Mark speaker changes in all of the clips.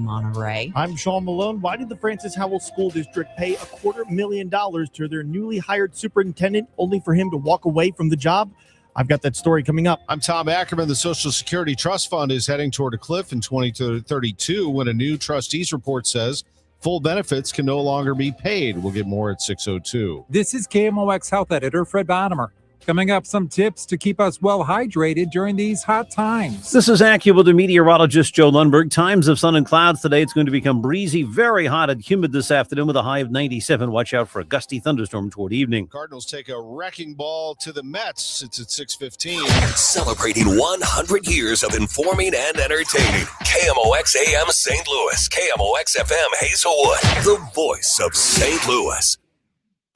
Speaker 1: Monterrey.
Speaker 2: I'm Sean Malone. Why did the Francis Howell School District pay $250,000 to their newly hired superintendent only for him to walk away from the job? I've got that story coming up.
Speaker 3: I'm Tom Ackerman. The Social Security Trust Fund is heading toward a cliff in 2032 when a new trustees report says full benefits can no longer be paid. We'll get more at 6:02.
Speaker 4: This is KMOX Health Editor Fred Bottomer. Coming up, some tips to keep us well hydrated during these hot times.
Speaker 5: This is AccuWeather meteorologist Joe Lundberg. Times of sun and clouds today. It's going to become breezy, very hot and humid this afternoon with a high of 97. Watch out for a gusty thunderstorm toward evening.
Speaker 3: Cardinals take a wrecking ball to the Mets. It's at 6:15.
Speaker 6: Celebrating 100 years of informing and entertaining. KMOX AM St. Louis. KMOX FM Hazelwood. The voice of St. Louis.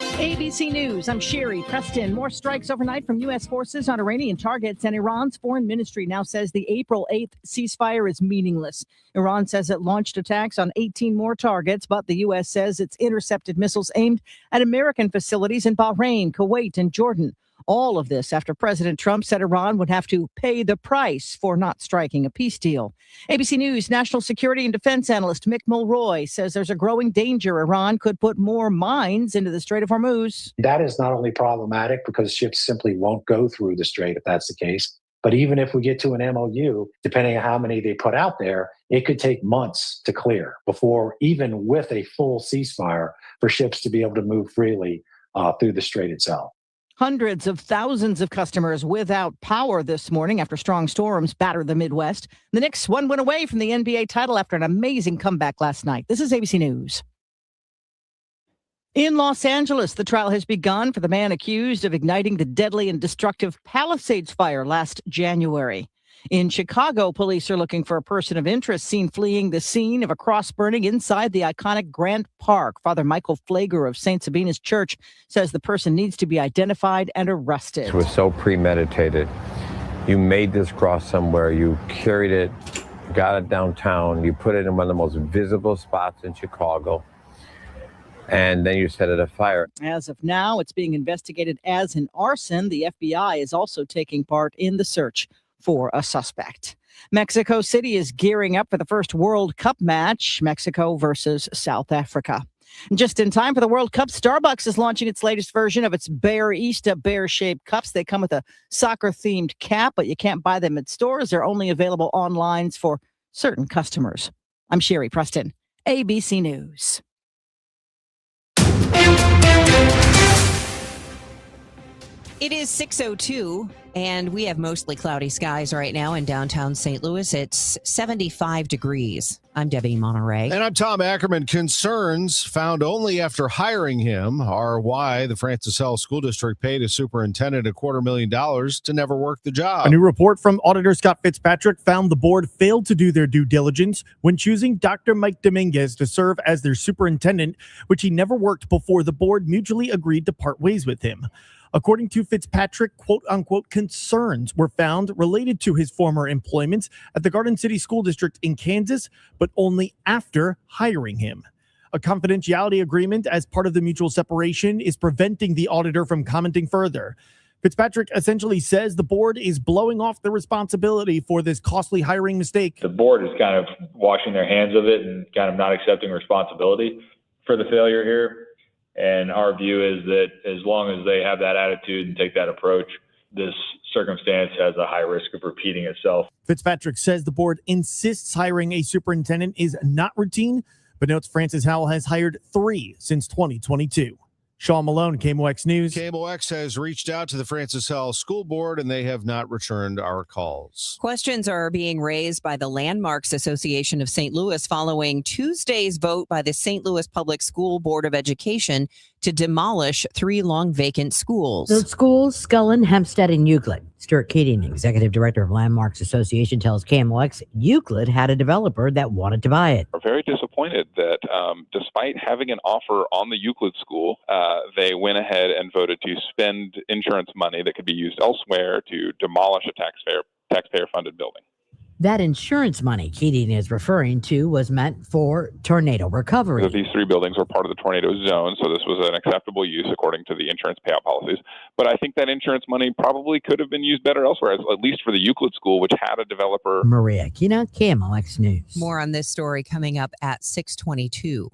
Speaker 7: ABC News, I'm Sherry Preston. More strikes overnight from U.S. forces on Iranian targets, and Iran's foreign ministry now says the April 8th ceasefire is meaningless. Iran says it launched attacks on 18 more targets, but the U.S. says it's intercepted missiles aimed at American facilities in Bahrain, Kuwait, and Jordan. All of this after President Trump said Iran would have to pay the price for not striking a peace deal. ABC News national security and defense analyst Mick Mulroy says there's a growing danger Iran could put more mines into the Strait of Hormuz.
Speaker 8: That is not only problematic because ships simply won't go through the strait if that's the case, but even if we get to an MOU, depending on how many they put out there, it could take months to clear before, even with a full ceasefire, for ships to be able to move freely through the strait itself.
Speaker 7: Hundreds of thousands of customers without power this morning after strong storms battered the Midwest. The Knicks one win away from the NBA title after an amazing comeback last night. This is ABC News. In Los Angeles, the trial has begun for the man accused of igniting the deadly and destructive Palisades fire last January. In Chicago, police are looking for a person of interest seen fleeing the scene of a cross burning inside the iconic Grant Park. Father Michael Flager of St. Sabina's Church says the person needs to be identified and arrested.
Speaker 9: It was so premeditated. You made this cross somewhere, you carried it, got it downtown, you put it in one of the most visible spots in Chicago, and then you set it afire.
Speaker 7: As of now, it's being investigated as an arson. The FBI is also taking part in the search for a suspect. Mexico City is gearing up for the first World Cup match, Mexico versus South Africa. Just in time for the World Cup, Starbucks is launching its latest version of its Bearista bear-shaped cups. They come with a soccer-themed cap, but you can't buy them at stores. They're only available online for certain customers. I'm Sherry Preston, ABC News.
Speaker 1: It is 6:02, and we have mostly cloudy skies right now in downtown St. Louis. It's 75 degrees. I'm Debbie Monterrey.
Speaker 3: And I'm Tom Ackerman. Concerns found only after hiring him are why the Francis Howell School District paid a superintendent $250,000 to never work the job.
Speaker 2: A new report from Auditor Scott Fitzpatrick found the board failed to do their due diligence when choosing Dr. Mike Dominguez to serve as their superintendent, which he never worked before the board mutually agreed to part ways with him. According to Fitzpatrick, quote-unquote concerns were found related to his former employment at the Garden City School District in Kansas, but only after hiring him. A confidentiality agreement as part of the mutual separation is preventing the auditor from commenting further. Fitzpatrick essentially says the board is blowing off the responsibility for this costly hiring mistake.
Speaker 10: The board is kind of washing their hands of it and kind of not accepting responsibility for the failure here. And our view is that as long as they have that attitude and take that approach, this circumstance has a high risk of repeating itself.
Speaker 2: Fitzpatrick says the board insists hiring a superintendent is not routine, but notes Francis Howell has hired 3 since 2022. Sean Malone, KMOX News.
Speaker 3: KMOX has reached out to the Francis Howell School Board, and they have not returned our calls.
Speaker 1: Questions are being raised by the Landmarks Association of St. Louis following Tuesday's vote by the St. Louis Public School Board of Education to demolish 3 long vacant schools.
Speaker 11: Those schools, Scullin, Hempstead, and Euclid. Stuart Keating, executive director of Landmarks Association, tells KMOX Euclid had a developer that wanted to buy it.
Speaker 12: We're very disappointed that despite having an offer on the Euclid school, they went ahead and voted to spend insurance money that could be used elsewhere to demolish a taxpayer-funded building.
Speaker 11: That insurance money Keating is referring to was meant for tornado recovery.
Speaker 12: These three buildings were part of the tornado zone, so this was an acceptable use according to the insurance payout policies. But I think that insurance money probably could have been used better elsewhere, at least for the Euclid School, which had a developer.
Speaker 11: Maria Aquina, KMOX News.
Speaker 1: More on this story coming up at 6:22.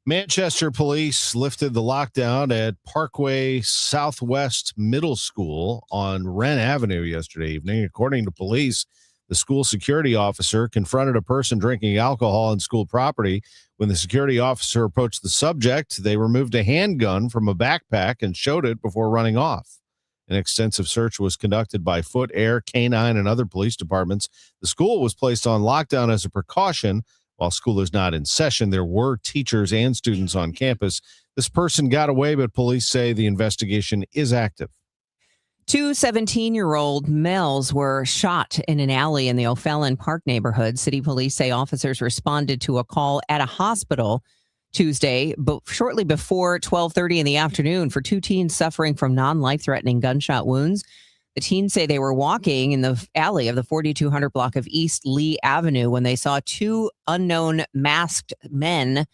Speaker 3: Manchester police lifted the lockdown at Parkway Southwest Middle School on Wren Avenue yesterday evening. According to police, the school security officer confronted a person drinking alcohol on school property. When the security officer approached the subject, they removed a handgun from a backpack and showed it before running off. An extensive search was conducted by Foot, Air, Canine, and other police departments. The school was placed on lockdown as a precaution. While school is not in session, there were teachers and students on campus. This person got away, but police say the investigation is active.
Speaker 1: Two 17-year-old males were shot in an alley in the O'Fallon Park neighborhood. City police say officers responded to a call at a hospital Tuesday, but shortly before 12:30 in the afternoon for two teens suffering from non-life-threatening gunshot wounds. The teens say they were walking in the alley of the 4200 block of East Lee Avenue when they saw two unknown masked men.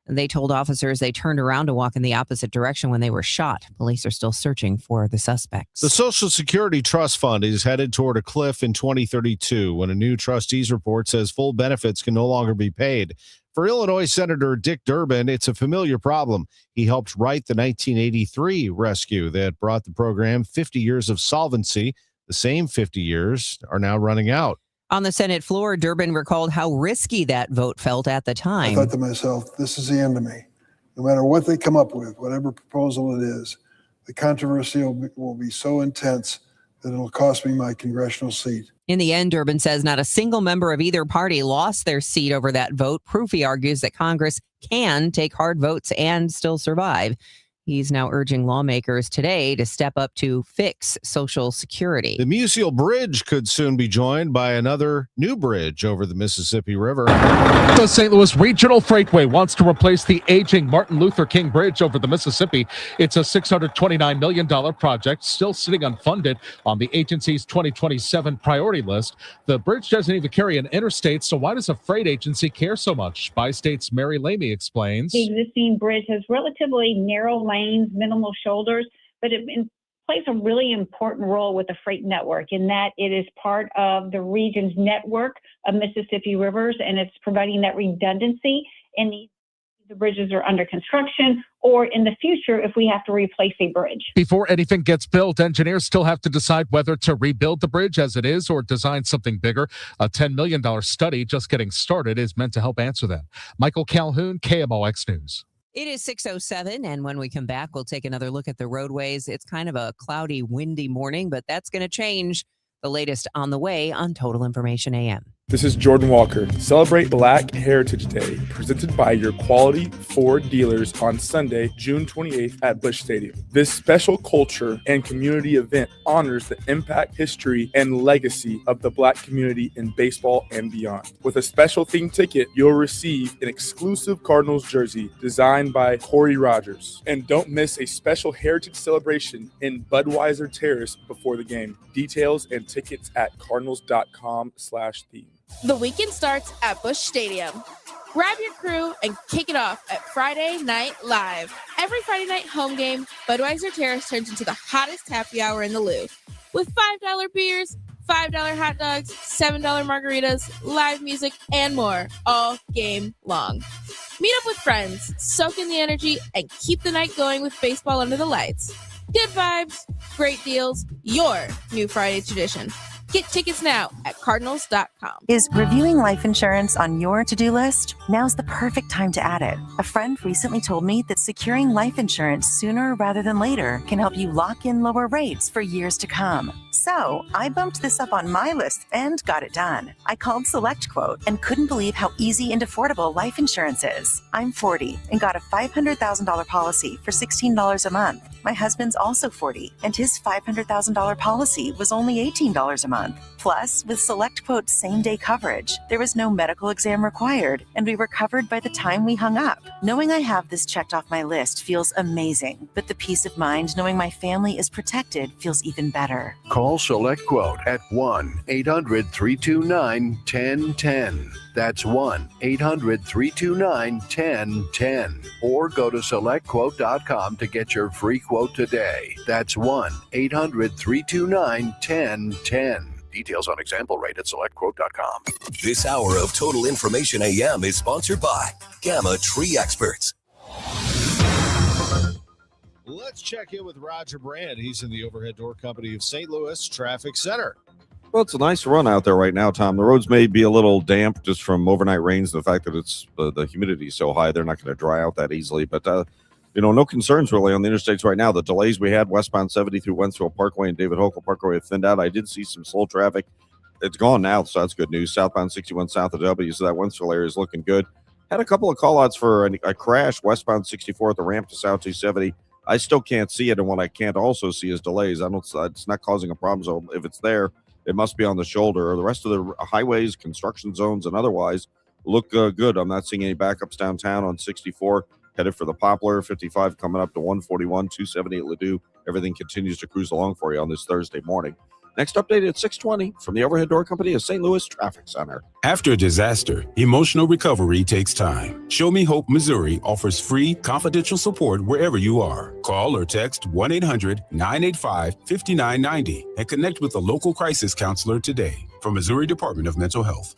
Speaker 1: They told officers they turned around to walk in the opposite direction when they were shot. Police are still searching for the suspects.
Speaker 3: The Social Security Trust Fund is headed toward a cliff in 2032 when a new trustees report says full benefits can no longer be paid. For Illinois Senator Dick Durbin, it's a familiar problem. He helped write the 1983 rescue that brought the program 50 years of solvency. The same 50 years are now running out.
Speaker 1: On the Senate floor, Durbin recalled how risky that vote felt at the time.
Speaker 13: I thought to myself, this is the end of me. No matter what they come up with, whatever proposal it is, the controversy will be so intense that it'll cost me my congressional seat.
Speaker 1: In the end, Durbin says not a single member of either party lost their seat over that vote. Proof, he argues, that Congress can take hard votes and still survive. He's now urging lawmakers today to step up to fix Social Security.
Speaker 3: The Musial Bridge could soon be joined by another new bridge over the Mississippi River.
Speaker 14: The St. Louis Regional Freightway wants to replace the aging Martin Luther King Bridge over the Mississippi. It's a $629 million project, still sitting unfunded on the agency's 2027 priority list. The bridge doesn't even carry an interstate, so why does a freight agency care so much? Bi-State's Mary Lamy explains.
Speaker 15: The existing bridge has relatively narrow lanes, minimal shoulders, but it plays a really important role with the freight network in that it is part of the region's network of Mississippi rivers, and it's providing that redundancy in the bridges are under construction or in the future if we have to replace a bridge.
Speaker 14: Before anything gets built, engineers still have to decide whether to rebuild the bridge as it is or design something bigger. A $10 million study just getting started is meant to help answer that. Michael Calhoun, KMOX News.
Speaker 1: It is 6:07, and when we come back, we'll take another look at the roadways. It's kind of a cloudy, windy morning, but that's going to change. The latest on the way on Total Information AM.
Speaker 16: This is Jordan Walker. Celebrate Black Heritage Day, presented by your quality Ford dealers on Sunday, June 28th at Busch Stadium. This special culture and community event honors the impact, history, and legacy of the Black community in baseball and beyond. With a special themed ticket, you'll receive an exclusive Cardinals jersey designed by Corey Rogers. And don't miss a special heritage celebration in Budweiser Terrace before the game. Details and tickets at cardinals.com/theme.
Speaker 17: The weekend starts at Busch Stadium. Grab your crew and kick it off at Friday Night Live. Every Friday night home game, Budweiser Terrace turns into the hottest happy hour in the Lou. With $5 beers, $5 hot dogs, $7 margaritas, live music, and more all game long. Meet up with friends, soak in the energy, and keep the night going with baseball under the lights. Good vibes, great deals, your new Friday tradition. Get tickets now at cardinals.com.
Speaker 18: Is reviewing life insurance on your to-do list? Now's the perfect time to add it. A friend recently told me that securing life insurance sooner rather than later can help you lock in lower rates for years to come. So I bumped this up on my list and got it done. I called SelectQuote and couldn't believe how easy and affordable life insurance is. I'm 40 and got a $500,000 policy for $16 a month. My husband's also 40, and his $500,000 policy was only $18 a month. Plus, with SelectQuote same-day coverage, there was no medical exam required, and we were covered by the time we hung up. Knowing I have this checked off my list feels amazing, but the peace of mind knowing my family is protected feels even better.
Speaker 19: Call SelectQuote at 1-800-329-1010. That's 1-800-329-1010. Or go to SelectQuote.com to get your free quote today. That's 1-800-329-1010. Details on example rate at SelectQuote.com.
Speaker 6: This hour of Total Information AM is sponsored by Gamma Tree Experts.
Speaker 3: Let's check in with Roger Brand. He's in the Overhead Door Company of St. Louis Traffic Center.
Speaker 20: Well, it's a nice run out there right now, Tom. The roads may be a little damp just from overnight rains. The fact that it's the humidity is so high, they're not going to dry out that easily. But, no concerns really on the interstates right now. The delays we had westbound 70 through Wentzville Parkway and David Hokel Parkway have thinned out. I did see some slow traffic. It's gone now, so that's good news. Southbound 61 south of W, so that Wentzville area is looking good. Had a couple of call-outs for a crash westbound 64 at the ramp to South 270. I still can't see it, and what I can't also see is delays. It's not causing a problem, so if it's there, it must be on the shoulder. The rest of the highways, construction zones, and otherwise look good. I'm not seeing any backups downtown on 64. Headed for the Poplar, 55 coming up to 141, 270 at Ladue. Everything continues to cruise along for you on this Thursday morning. Next update at 6:20 from the Overhead Door Company of St. Louis Traffic Center.
Speaker 21: After a disaster, emotional recovery takes time. Show Me Hope, Missouri offers free, confidential support wherever you are. Call or text 1-800-985-5990 and connect with a local crisis counselor today. From Missouri Department of Mental Health.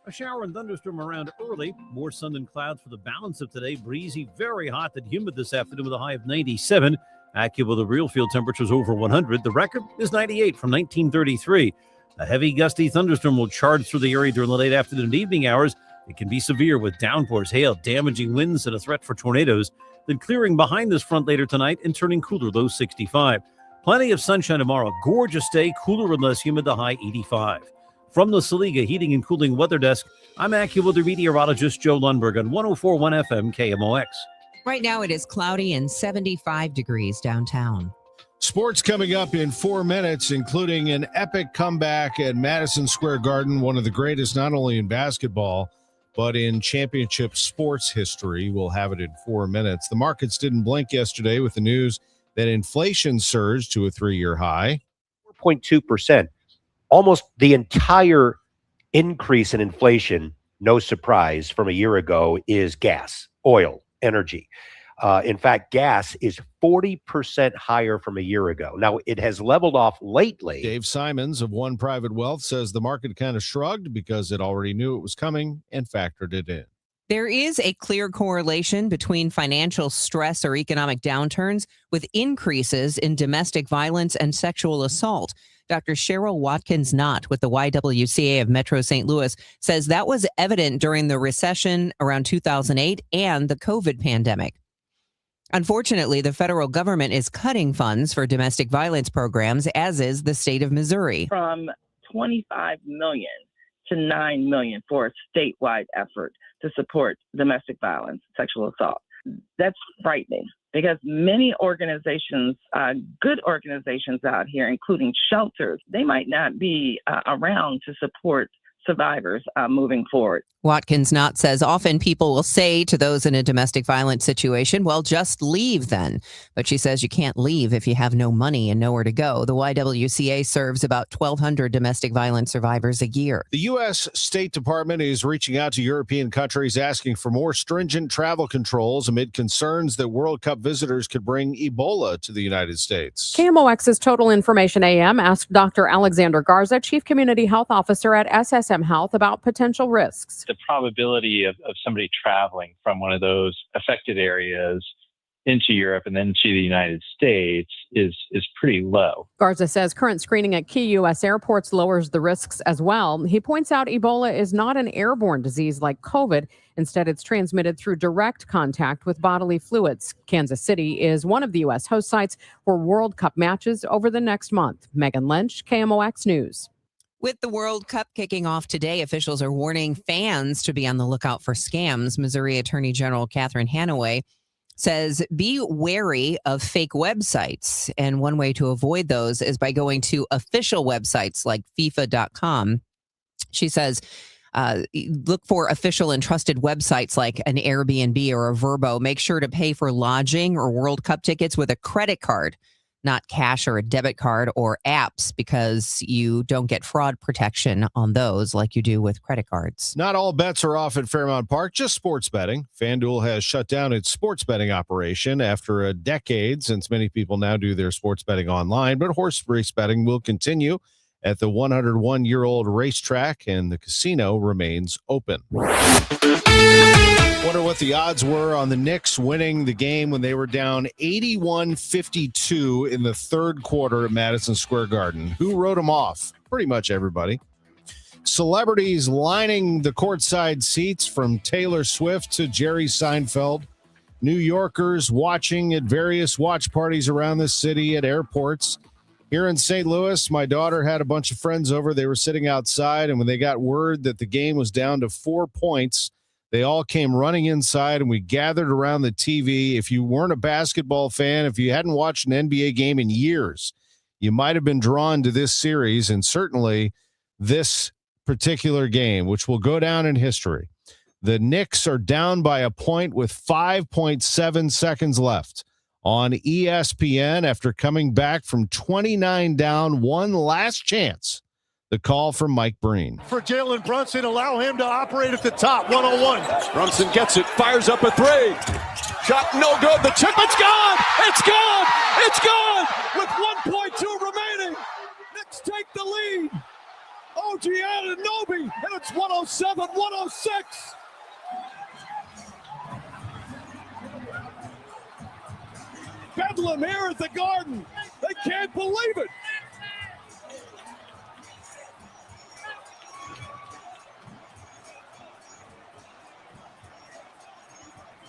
Speaker 5: A shower and thunderstorm around early. More sun than clouds for the balance of today. Breezy, very hot and humid this afternoon with a high of 97. Accurate with the real field temperatures over 100. The record is 98 from 1933. A heavy gusty thunderstorm will charge through the area during the late afternoon and evening hours. It can be severe with downpours, hail, damaging winds, and a threat for tornadoes. Then clearing behind this front later tonight and turning cooler, low 65. Plenty of sunshine tomorrow. Gorgeous day, cooler and less humid, the high 85. From the Saliga Heating and Cooling Weather Desk, I'm AccuWeather meteorologist Joe Lundberg on 104.1 FM KMOX.
Speaker 1: Right now it is cloudy and 75 degrees downtown.
Speaker 3: Sports coming up in 4 minutes, including an epic comeback at Madison Square Garden, one of the greatest not only in basketball, but in championship sports history. We'll have it in 4 minutes. The markets didn't blink yesterday with the news that inflation surged to a 3-year high.
Speaker 22: 4.2%. Almost the entire increase in inflation, no surprise, from a year ago is gas, oil, energy. In fact, gas is 40% higher from a year ago. Now, it has leveled off lately.
Speaker 3: Dave Simons of One Private Wealth says the market kind of shrugged because it already knew it was coming and factored it in.
Speaker 1: There is a clear correlation between financial stress or economic downturns with increases in domestic violence and sexual assault. Dr. Cheryl Watkins-Knott with the YWCA of Metro St. Louis says that was evident during the recession around 2008 and the COVID pandemic. Unfortunately, the federal government is cutting funds for domestic violence programs, as is the state of Missouri.
Speaker 23: From $25 million to $9 million for a statewide effort to support domestic violence, sexual assault. That's frightening because many organizations, good organizations out here, including shelters, they might not be around to support survivors moving forward.
Speaker 1: Watkins-Knott says often people will say to those in a domestic violence situation, well, just leave then. But she says you can't leave if you have no money and nowhere to go. The YWCA serves about 1,200 domestic violence survivors a year.
Speaker 3: The U.S. State Department is reaching out to European countries asking for more stringent travel controls amid concerns that World Cup visitors could bring Ebola to the United States.
Speaker 24: KMOX's Total Information AM asked Dr. Alexander Garza, Chief Community Health Officer at SSM Health, about potential risks.
Speaker 25: The probability of somebody traveling from one of those affected areas into Europe and then to the United States is pretty low.
Speaker 24: Garza says current screening at key U.S. airports lowers the risks as well. He points out Ebola is not an airborne disease like COVID. Instead, it's transmitted through direct contact with bodily fluids. Kansas City is one of the U.S. host sites for World Cup matches over the next month. Megan Lynch, KMOX News.
Speaker 1: With the World Cup kicking off today, officials are warning fans to be on the lookout for scams. Missouri Attorney General Catherine Hanaway says be wary of fake websites. And one way to avoid those is by going to official websites like FIFA.com. She says look for official and trusted websites like an Airbnb or a Vrbo. Make sure to pay for lodging or World Cup tickets with a credit card, not cash or a debit card or apps, because you don't get fraud protection on those like you do with credit cards.
Speaker 3: Not all bets are off at Fairmount Park, just sports betting. FanDuel has shut down its sports betting operation after a decade, since many people now do their sports betting online. But horse race betting will continue at the 101-year-old racetrack, and the casino remains open. Wonder what the odds were on the Knicks winning the game when they were down 81-52 in the third quarter at Madison Square Garden. Who wrote them off? Pretty much everybody. Celebrities lining the courtside seats, from Taylor Swift to Jerry Seinfeld. New Yorkers watching at various watch parties around the city, at airports. Here in St. Louis, my daughter had a bunch of friends over. They were sitting outside, and when they got word that the game was down to 4 points, they all came running inside, and we gathered around the TV. If you weren't a basketball fan, if you hadn't watched an NBA game in years, you might have been drawn to this series, and certainly this particular game, which will go down in history. The Knicks are down by a point with 5.7 seconds left on ESPN after coming back from 29 down. One last chance. The call from Mike Breen.
Speaker 4: For Jalen Brunson, allow him to operate at the top, 101. Brunson gets it, fires up a three. Shot no good, the chip, it's gone! It's gone! It's gone! With 1.2 remaining, Knicks take the lead. OG Anunoby, and it's 107-106. Bedlam here at the Garden. They can't believe it.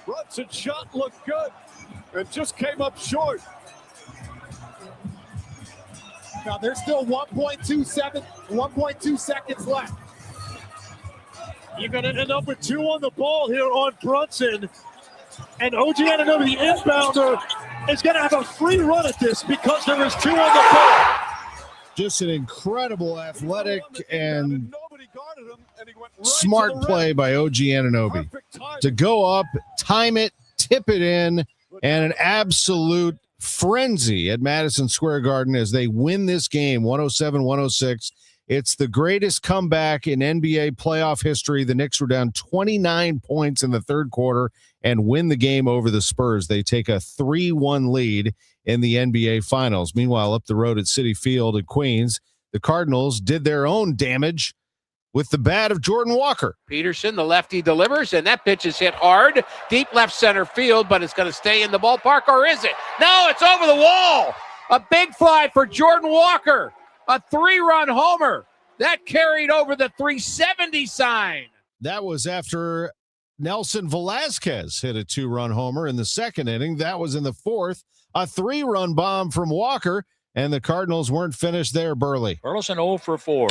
Speaker 4: Brunson's shot looked good and just came up short. Now there's still 1.2 seconds left. You're going to end up with 2 on the ball here on Brunson. And OG Anunoby, the inbounder, is going to have a free run at this because there is 2 on the ball.
Speaker 3: Just an incredible athletic and smart play by OG Anunoby to go up, time it, tip it in, and an absolute frenzy at Madison Square Garden as they win this game 107-106. It's the greatest comeback in NBA playoff history. The Knicks were down 29 points in the third quarter and win the game over the Spurs. They take a 3-1 lead in the NBA Finals. Meanwhile, up the road at Citi Field in Queens, the Cardinals did their own damage with the bat of Jordan Walker.
Speaker 7: Peterson, the lefty, delivers, and that pitch is hit hard, deep left center field, but it's going to stay in the ballpark, or is it? No, it's over the wall. A big fly for Jordan Walker. A 3-run homer. That carried over the 370 sign.
Speaker 3: That was after Nelson Velasquez hit a 2-run homer in the second inning. That was in the fourth. A 3-run bomb from Walker, and the Cardinals weren't finished there, Burley.
Speaker 8: Burleson 0 for 4.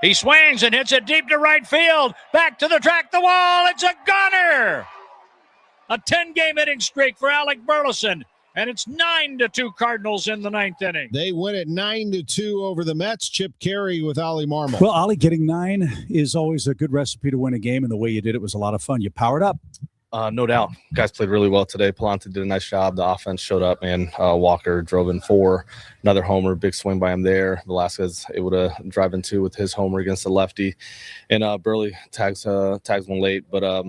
Speaker 8: He swings and hits it deep to right field. Back to the track, the wall. It's a gunner. A 10-game hitting streak for Alec Burleson. And it's 9-2 Cardinals in the ninth inning.
Speaker 3: They win at 9-2 over the Mets. Chip Carey with Ollie Marmol.
Speaker 9: Well, Ollie, getting 9 is always a good recipe to win a game, and the way you did it was a lot of fun. You powered up.
Speaker 10: No doubt. Guys played really well today. Palante did a nice job. The offense showed up, man. Walker drove in 4. Another homer, big swing by him there. Velasquez able to drive in 2 with his homer against the lefty. And Burley tags one late, but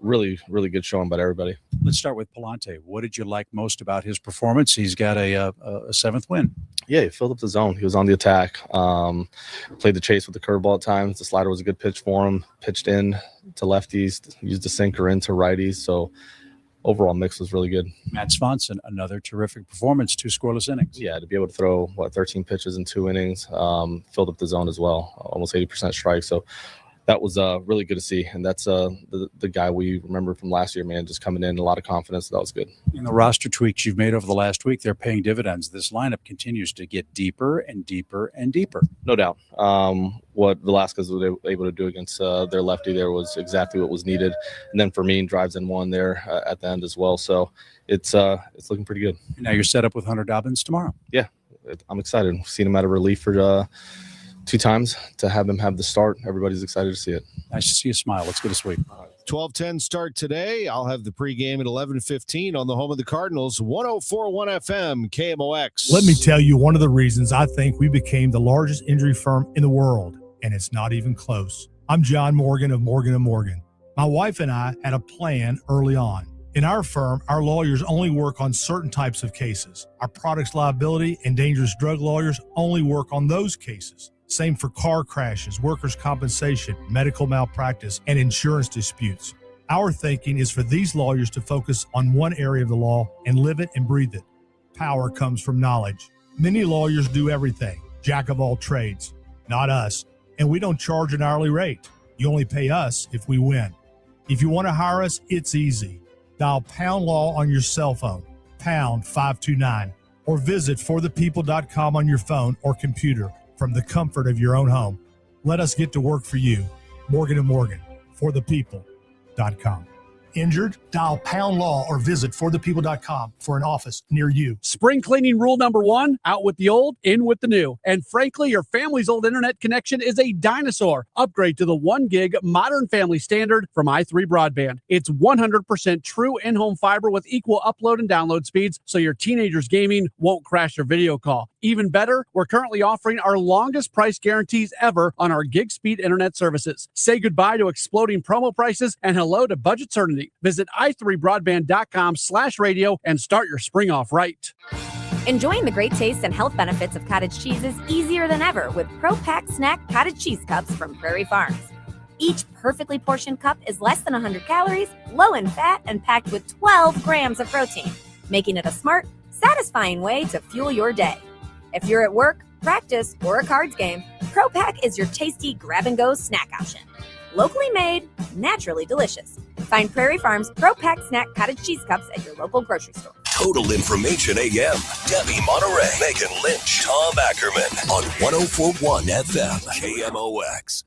Speaker 10: really, really good showing by everybody.
Speaker 9: Let's start with Palante. What did you like most about his performance? He's got a 7th win.
Speaker 10: Yeah, he filled up the zone. He was on the attack. Played the chase with the curveball at times. The slider was a good pitch for him. Pitched in to lefties, used the sinker into righties. So overall mix was really good.
Speaker 9: Matt Swanson, another terrific performance, 2 scoreless innings.
Speaker 10: Yeah, to be able to throw, 13 pitches in 2 innings, filled up the zone as well. Almost 80% strike. So that was really good to see. And that's the guy we remember from last year, man, just coming in, a lot of confidence. That was good.
Speaker 9: And the roster tweaks you've made over the last week, they're paying dividends. This lineup continues to get deeper and deeper and deeper.
Speaker 10: No doubt. What Velasquez was able to do against their lefty there was exactly what was needed. And then Fermin drives in one there at the end as well. So it's looking pretty good.
Speaker 9: And now you're set up with Hunter Dobbins tomorrow.
Speaker 10: Yeah, I'm excited. We've seen him at a relief for 2 times. To have him have the start, everybody's excited to see it.
Speaker 9: Nice to see you smile. Let's get a sweep.
Speaker 3: 12:10 start today. I'll have the pregame at 11:15 on the home of the Cardinals, 104.1 FM, KMOX.
Speaker 2: Let me tell you one of the reasons I think we became the largest injury firm in the world, and it's not even close. I'm John Morgan of Morgan & Morgan. My wife and I had a plan early on. In our firm, our lawyers only work on certain types of cases. Our products liability and dangerous drug lawyers only work on those cases. Same for car crashes, workers' compensation, medical malpractice, and insurance disputes. Our thinking is for these lawyers to focus on one area of the law and live it and breathe it. Power comes from knowledge. Many lawyers do everything, jack of all trades. Not us. And we don't charge an hourly rate. You only pay us if we win. If you want to hire us, it's easy. Dial Pound Law on your cell phone, pound 529, or visit forthepeople.com on your phone or computer from the comfort of your own home. Let us get to work for you. Morgan & Morgan, forthepeople.com. Injured? Dial Pound Law or visit forthepeople.com for an office near you.
Speaker 11: Spring cleaning rule number 1, out with the old, in with the new. And frankly, your family's old internet connection is a dinosaur. Upgrade to the 1 gig modern family standard from i3 Broadband. It's 100% true in-home fiber with equal upload and download speeds, so your teenager's gaming won't crash your video call. Even better, we're currently offering our longest price guarantees ever on our gig speed internet services. Say goodbye to exploding promo prices and hello to budget certainty. Visit i3broadband.com/radio and start your spring off right.
Speaker 12: Enjoying the great taste and health benefits of cottage cheese is easier than ever with Pro Pack Snack Cottage Cheese Cups from Prairie Farms. Each perfectly portioned cup is less than 100 calories, low in fat, and packed with 12 grams of protein, making it a smart, satisfying way to fuel your day. If you're at work, practice, or a cards game, Pro Pack is your tasty grab-and-go snack option. Locally made, naturally delicious. Find Prairie Farms Pro Pack Snack Cottage Cheese Cups at your local grocery store.
Speaker 6: Total Information AM. Debbie Monterrey, Megan Lynch, Tom Ackerman on 104.1 FM, KMOX.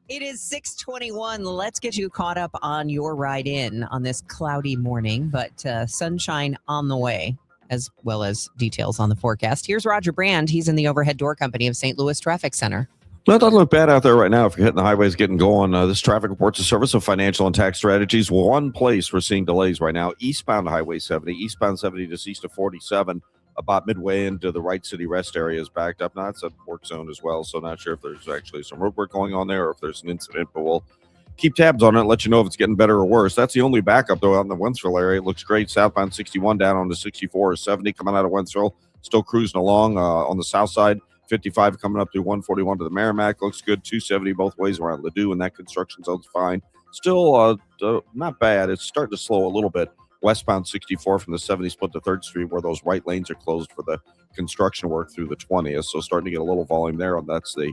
Speaker 1: It is 6:21. Let's get you caught up on your ride in on this cloudy morning, but sunshine on the way, as well as details on the forecast. Here's Roger Brand. He's in the overhead door company of St. Louis Traffic Center.
Speaker 20: Well, it doesn't look bad out there right now if you're hitting the highways, getting going. This traffic reports a service of financial and tax strategies. One place we're seeing delays right now, eastbound Highway 70, eastbound 70 just east of 47, about midway into the Wright City Rest area is backed up. Now, it's a work zone as well, so not sure if there's actually some road work going on there or if there's an incident, but we'll keep tabs on it and let you know if it's getting better or worse. That's the only backup, though, out in the Wentzville area. It looks great. Southbound 61 down on the 64 or 70 coming out of Wentzville. Still cruising along on the south side. 55 coming up through 141 to the Merrimack. Looks good. 270 both ways around Ladue, and that construction zone's fine. Still not bad. It's starting to slow a little bit. Westbound 64 from the 70 split to 3rd Street where those right lanes are closed for the construction work through the 20th. So starting to get a little volume there. And that's the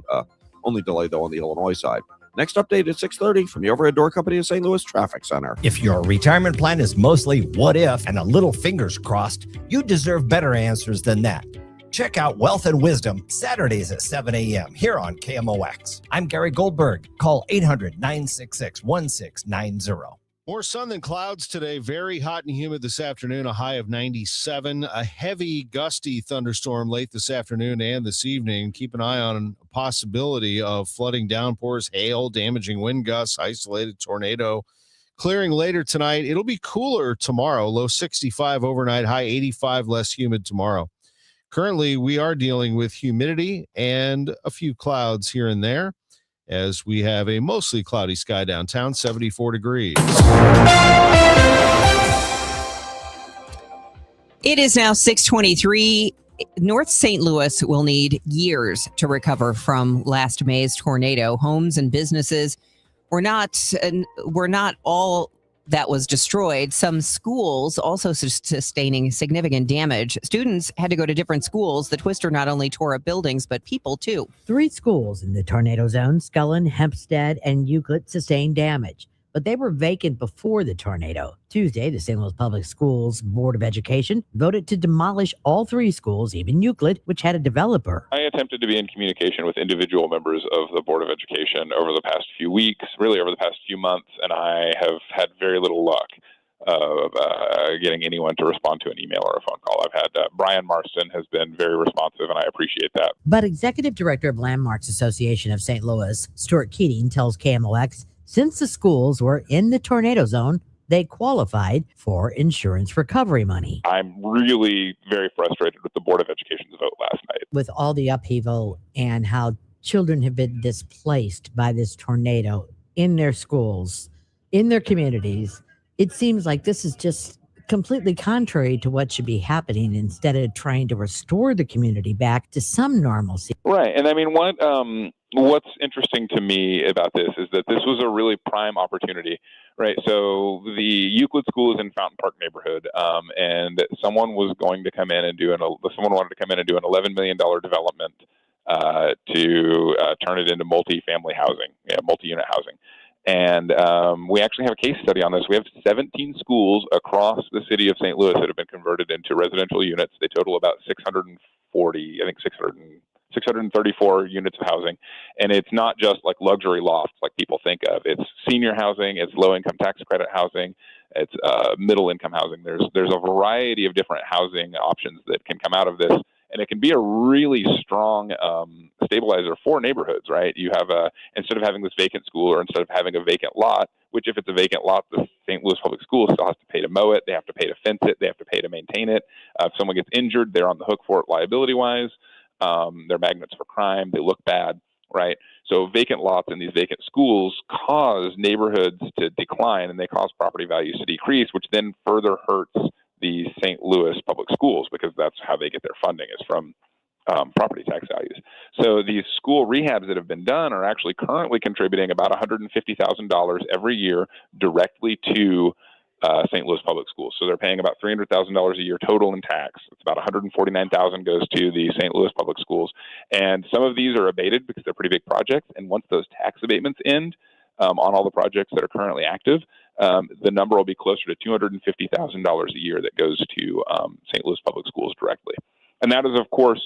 Speaker 20: only delay, though, on the Illinois side. Next update at 6:30 from the overhead door company of St. Louis Traffic Center.
Speaker 13: If your retirement plan is mostly what if and a little fingers crossed, you deserve better answers than that. Check out Wealth and Wisdom Saturdays at 7 a.m. here on KMOX. I'm Gary Goldberg. Call 800-966-1690.
Speaker 3: More sun than clouds today. Very hot and humid this afternoon, a high of 97. A heavy, gusty thunderstorm late this afternoon and this evening. Keep an eye on a possibility of flooding downpours, hail, damaging wind gusts, isolated tornado. Clearing later tonight. It'll be cooler tomorrow. Low 65 overnight, high 85, less humid tomorrow. Currently, we are dealing with humidity and a few clouds here and there as we have a mostly cloudy sky downtown, 74 degrees.
Speaker 1: It is now 6:23. North St. Louis will need years to recover from last May's tornado. Homes and businesses were not all that was destroyed. Some schools also sustaining significant damage. Students had to go to different schools. The twister not only tore up buildings, but people too.
Speaker 14: 3 schools in the tornado zone, Scullin, Hempstead, and Euclid, sustained damage, but they were vacant before the tornado. Tuesday, the St. Louis Public Schools Board of Education voted to demolish all 3 schools, even Euclid, which had a developer.
Speaker 15: I attempted to be in communication with individual members of the Board of Education over the past few weeks, really over the past few months, and I have had very little luck of getting anyone to respond to an email or a phone call. I've had Brian Marston has been very responsive, and I appreciate that.
Speaker 14: But Executive Director of Landmarks Association of St. Louis, Stuart Keating, tells KMOX, since the schools were in the tornado zone, they qualified for insurance recovery money.
Speaker 15: I'm really very frustrated with the Board of Education's vote last night.
Speaker 14: With all the upheaval and how children have been displaced by this tornado in their schools, in their communities, it seems like this is just completely contrary to what should be happening instead of trying to restore the community back to some normalcy.
Speaker 15: Right. And I mean, what's interesting to me about this is that this was a really prime opportunity, right? So the Euclid School is in Fountain Park neighborhood, and someone was going to come in and someone wanted to come in and do an $11 million development to turn it into multi-family housing, multi-unit housing. And we actually have a case study on this. We have 17 schools across the city of St. Louis that have been converted into residential units. They total about 634 units of housing. And it's not just like luxury lofts like people think of. It's senior housing, it's low-income tax credit housing, it's middle-income housing. There's a variety of different housing options that can come out of this. And it can be a really strong stabilizer for neighborhoods, right? You have instead of having this vacant school or instead of having a vacant lot, which if it's a vacant lot, the St. Louis Public Schools still has to pay to mow it. They have to pay to fence it. They have to pay to maintain it. If someone gets injured, they're on the hook for it liability-wise. They're magnets for crime. They look bad, right? So vacant lots in these vacant schools cause neighborhoods to decline and they cause property values to decrease, which then further hurts the St. Louis Public Schools because that's how they get their funding is from property tax values. So these school rehabs that have been done are actually currently contributing about $150,000 every year directly to St. Louis Public Schools. So they're paying about $300,000 a year total in tax. It's about $149,000 goes to the St. Louis Public Schools. And some of these are abated because they're pretty big projects. And once those tax abatements end on all the projects that are currently active, the number will be closer to $250,000 a year that goes to St. Louis Public Schools directly. And that is, of course,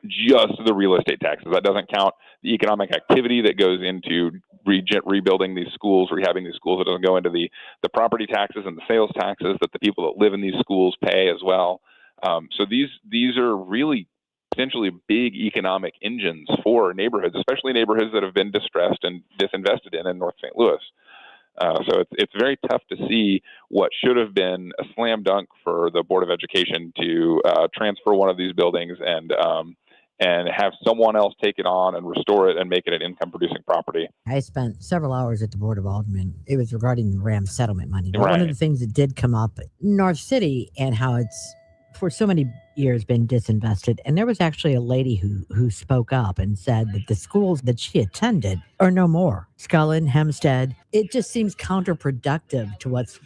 Speaker 15: just the real estate taxes. That doesn't count the economic activity that goes into rebuilding these schools, rehabbing these schools. It doesn't go into the property taxes and the sales taxes that the people that live in these schools pay as well. So these are really potentially big economic engines for neighborhoods, especially neighborhoods that have been distressed and disinvested in North St. Louis. So it's very tough to see what should have been a slam dunk for the Board of Education to transfer one of these buildings and have someone else take it on and restore it and make it an income-producing property.
Speaker 14: I spent several hours at the Board of Aldermen. It was regarding the RAM settlement money. But
Speaker 15: Right.
Speaker 14: One of the things that did come up, North City and how it's for so many years been disinvested. And there was actually a lady who spoke up and said that the schools that she attended are no more. Scullin, Hempstead. It just seems counterproductive to what's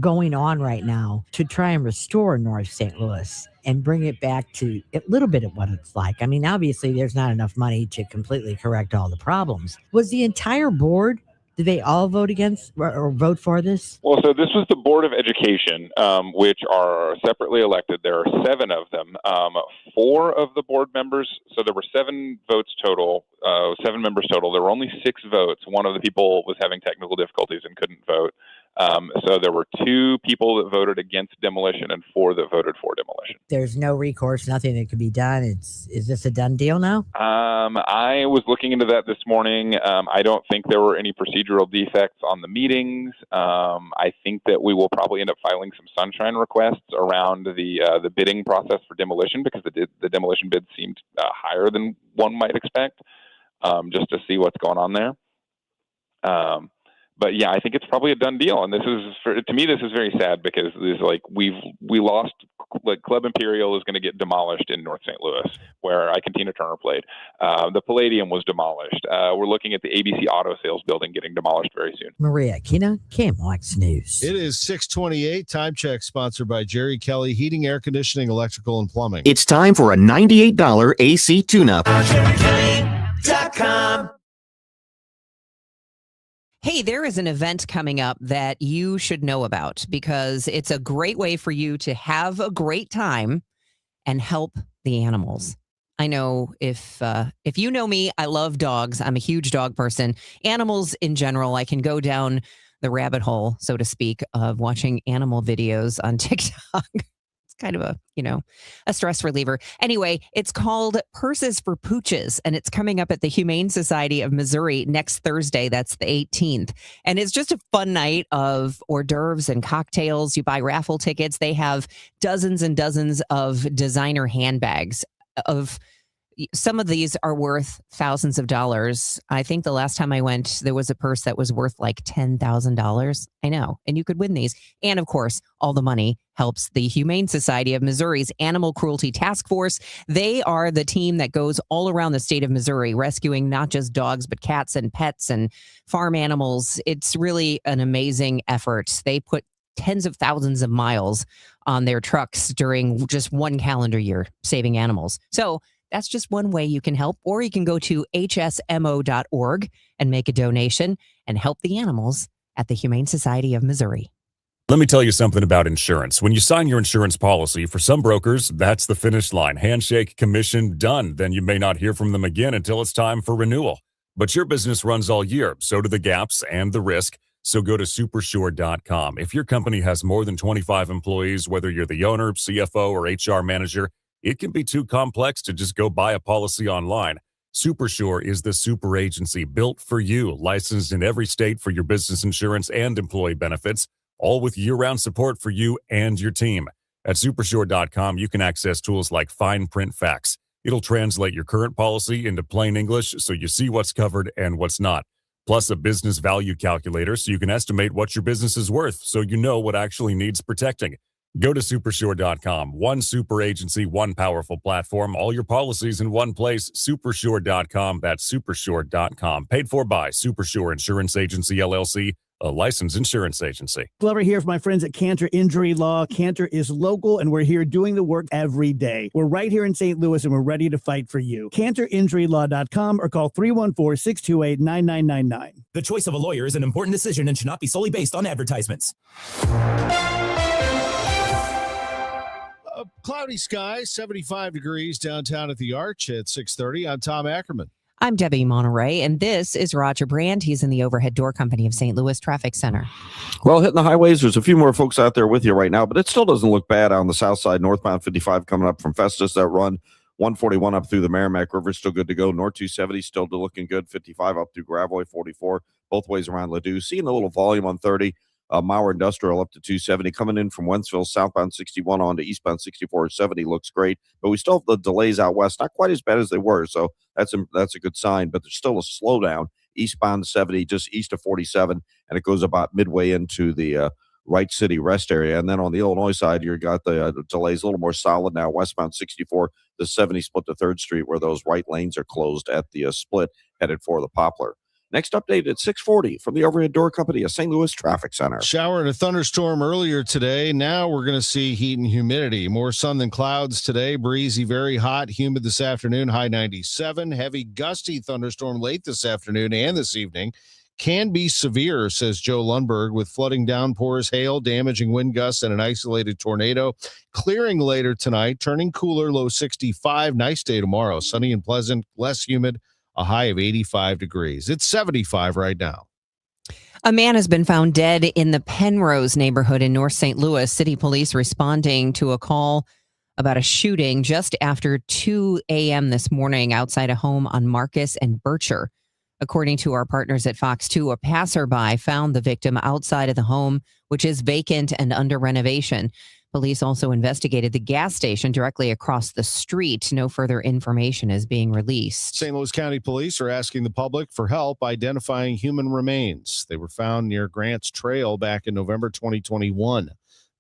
Speaker 14: going on right now to try and restore North St. Louis and bring it back to a little bit of what it's like. I mean, obviously there's not enough money to completely correct all the problems. Was the entire board, did they all vote against or vote for this?
Speaker 15: Well, so this was the Board of Education, which are separately elected. There are 7 of them. 4 of the board members, so there were 7 votes total, 7 members total. There were only 6 votes. One of the people was having technical difficulties and couldn't vote. So there were 2 people that voted against demolition and 4 that voted for demolition.
Speaker 14: There's no recourse, nothing that could be done. Is this a done deal now?
Speaker 15: I was looking into that this morning. I don't think there were any procedural defects on the meetings. I think that we will probably end up filing some sunshine requests around the bidding process for demolition because the demolition bid seemed higher than one might expect, just to see what's going on there. But yeah, I think it's probably a done deal. And this is very sad because this we lost. Like Club Imperial is going to get demolished in North St. Louis, where Tina Turner played. The Palladium was demolished. We're looking at the ABC Auto Sales building getting demolished very soon.
Speaker 14: Maria Kina, KMOX News.
Speaker 3: It is 6:28. Time check sponsored by Jerry Kelly Heating, Air Conditioning, Electrical, and Plumbing.
Speaker 16: It's time for a $98 AC tune-up.
Speaker 1: JerryKelly.com. Hey, there is an event coming up that you should know about because it's a great way for you to have a great time and help the animals. I know if you know me, I love dogs. I'm a huge dog person. Animals in general, I can go down the rabbit hole, so to speak, of watching animal videos on TikTok. It's kind of a stress reliever. Anyway, it's called Purses for Pooches, and it's coming up at the Humane Society of Missouri next Thursday. That's the 18th. And it's just a fun night of hors d'oeuvres and cocktails. You buy raffle tickets. They have dozens and dozens of designer handbags. Some of these are worth thousands of dollars. I think the last time I went, there was a purse that was worth like $10,000. I know. And you could win these. And of course, all the money helps the Humane Society of Missouri's Animal Cruelty Task Force. They are the team that goes all around the state of Missouri, rescuing not just dogs, but cats and pets and farm animals. It's really an amazing effort. They put tens of thousands of miles on their trucks during just one calendar year, saving animals. So that's just one way you can help, or you can go to hsmo.org and make a donation and help the animals at the Humane Society of Missouri.
Speaker 17: Let me tell you something about insurance. When you sign your insurance policy, for some brokers, that's the finish line. Handshake, commission, done. Then you may not hear from them again until it's time for renewal. But your business runs all year, so do the gaps and the risk. So go to supersure.com. If your company has more than 25 employees, whether you're the owner, CFO, or HR manager, it can be too complex to just go buy a policy online. Supersure is the super agency built for you, licensed in every state for your business insurance and employee benefits, all with year-round support for you and your team. At supersure.com, you can access tools like fine print facts. It'll translate your current policy into plain English so you see what's covered and what's not. Plus a business value calculator so you can estimate what your business is worth so you know what actually needs protecting. Go to supersure.com. One super agency, one powerful platform, all your policies in one place. Supersure.com. That's supersure.com. Paid for by Supersure Insurance Agency, LLC, a licensed insurance agency.
Speaker 18: Glover here for my friends at Cantor Injury Law. Cantor is local, and we're here doing the work every day. We're right here in St. Louis, and we're ready to fight for you. CantorInjuryLaw.com or call 314-628-9999.
Speaker 19: The choice of a lawyer is an important decision and should not be solely based on advertisements.
Speaker 3: Cloudy skies, 75 degrees downtown at the Arch at 6:30. I'm Tom Ackerman.
Speaker 1: I'm Debbie Monterrey, and this is Roger Brand. He's in the Overhead Door Company of St. Louis Traffic Center.
Speaker 20: Well, hitting the highways, there's a few more folks out there with you right now, but it still doesn't look bad on the south side. Northbound 55 coming up from Festus, that run. 141 up through the Merrimack River, still good to go. North 270 still looking good. 55 up through Gravois, 44 both ways around Ladue. Seeing a little volume on 30. Mauer Industrial up to 270. Coming in from Wentzville, southbound 61 on to eastbound 6470 looks great. But we still have the delays out west, not quite as bad as they were. So that's a good sign. But there's still a slowdown eastbound 70, just east of 47. And it goes about midway into the Wright City rest area. And then on the Illinois side, you've got the delays a little more solid now. Westbound 64, the 70 split to 3rd Street, where those right lanes are closed at the split, headed for the Poplar. Next update at 6:40 from the Overhead Door Company of St. Louis Traffic Center.
Speaker 3: Shower and a thunderstorm earlier today. Now we're going to see heat and humidity. More sun than clouds today. Breezy, very hot, humid this afternoon, high 97. Heavy, gusty thunderstorm late this afternoon and this evening. Can be severe, says Joe Lundberg, with flooding downpours, hail, damaging wind gusts, and an isolated tornado. Clearing later tonight, turning cooler, low 65. Nice day tomorrow. Sunny and pleasant, less humid. A high of 85 degrees. It's 75 right now.
Speaker 1: A man has been found dead in the Penrose neighborhood in North St. Louis. City police responding to a call about a shooting just after 2 a.m. this morning outside a home on Marcus and Bircher. According to our partners at Fox 2, a passerby found the victim outside of the home, which is vacant and under renovation. Police also investigated the gas station directly across the street. No further information is being released.
Speaker 3: St. Louis County Police are asking the public for help identifying human remains. They were found near Grants Trail back in November 2021.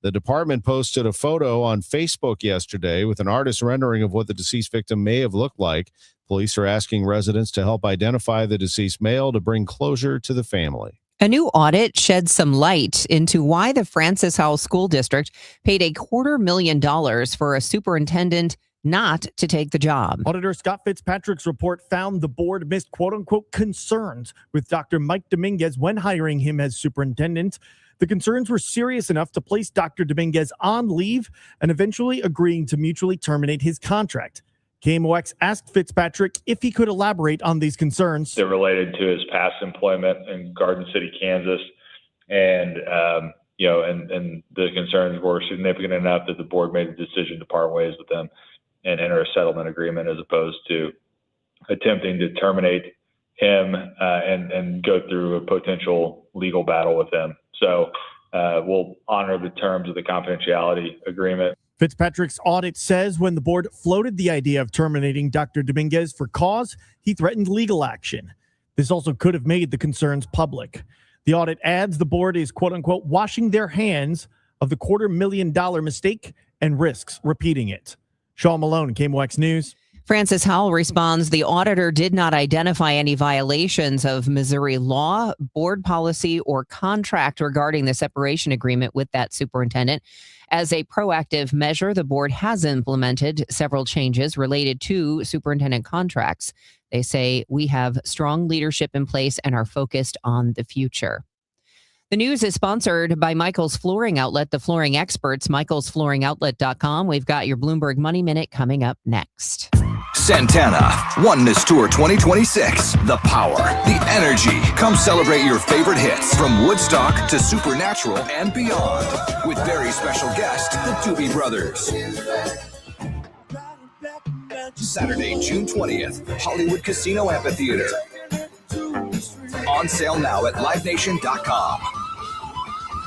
Speaker 3: The department posted a photo on Facebook yesterday with an artist's rendering of what the deceased victim may have looked like. Police are asking residents to help identify the deceased male to bring closure to the family.
Speaker 1: A new audit sheds some light into why the Francis Howell School District paid $250,000 for a superintendent not to take the job.
Speaker 5: Auditor Scott Fitzpatrick's report found the board missed quote-unquote concerns with Dr. Mike Dominguez when hiring him as superintendent. The concerns were serious enough to place Dr. Dominguez on leave and eventually agreeing to mutually terminate his contract. KMOX asked Fitzpatrick if he could elaborate on these concerns.
Speaker 21: They're related to his past employment in Garden City, Kansas, and the concerns were significant enough that the board made the decision to part ways with them and enter a settlement agreement, as opposed to attempting to terminate him and go through a potential legal battle with him. So we'll honor the terms of the confidentiality agreement.
Speaker 5: Fitzpatrick's audit says when the board floated the idea of terminating Dr. Dominguez for cause, he threatened legal action. This also could have made the concerns public. The audit adds the board is, quote unquote, washing their hands of the $250,000 mistake and risks repeating it. Sean Malone, KMOX News.
Speaker 1: Francis Howell responds, the auditor did not identify any violations of Missouri law, board policy, or contract regarding the separation agreement with that superintendent. As a proactive measure, the board has implemented several changes related to superintendent contracts. They say we have strong leadership in place and are focused on the future. The news is sponsored by Michael's Flooring Outlet, the flooring experts, michaelsflooringoutlet.com. We've got your Bloomberg Money Minute coming up next.
Speaker 22: Santana Oneness Tour 2026. The power, the energy. Come celebrate your favorite hits from Woodstock to Supernatural and beyond with very special guest, the Doobie Brothers. Saturday, June 20th, Hollywood Casino Amphitheater. On sale now at livenation.com.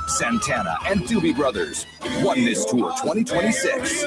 Speaker 22: Santana and Doobie Brothers, Oneness Tour 2026.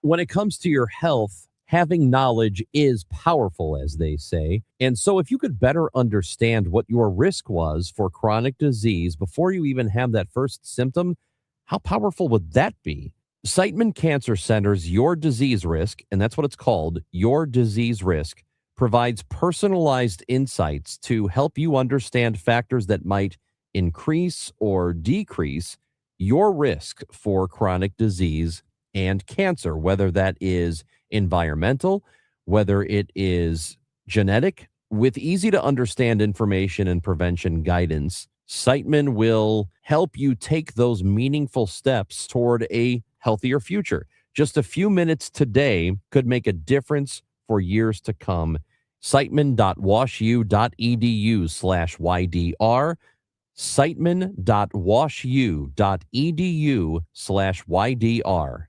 Speaker 23: When it comes to your health, having knowledge is powerful, as they say. And so if you could better understand what your risk was for chronic disease before you even have that first symptom, how powerful would that be? Siteman Cancer Center's Your Disease Risk, and that's what it's called, Your Disease Risk, provides personalized insights to help you understand factors that might increase or decrease your risk for chronic disease and cancer, whether that is environmental, whether it is genetic. With easy to understand information and prevention guidance, Siteman will help you take those meaningful steps toward a healthier future. Just a few minutes today could make a difference for years to come. Siteman.washu.edu/YDR. Siteman.washu.edu/YDR.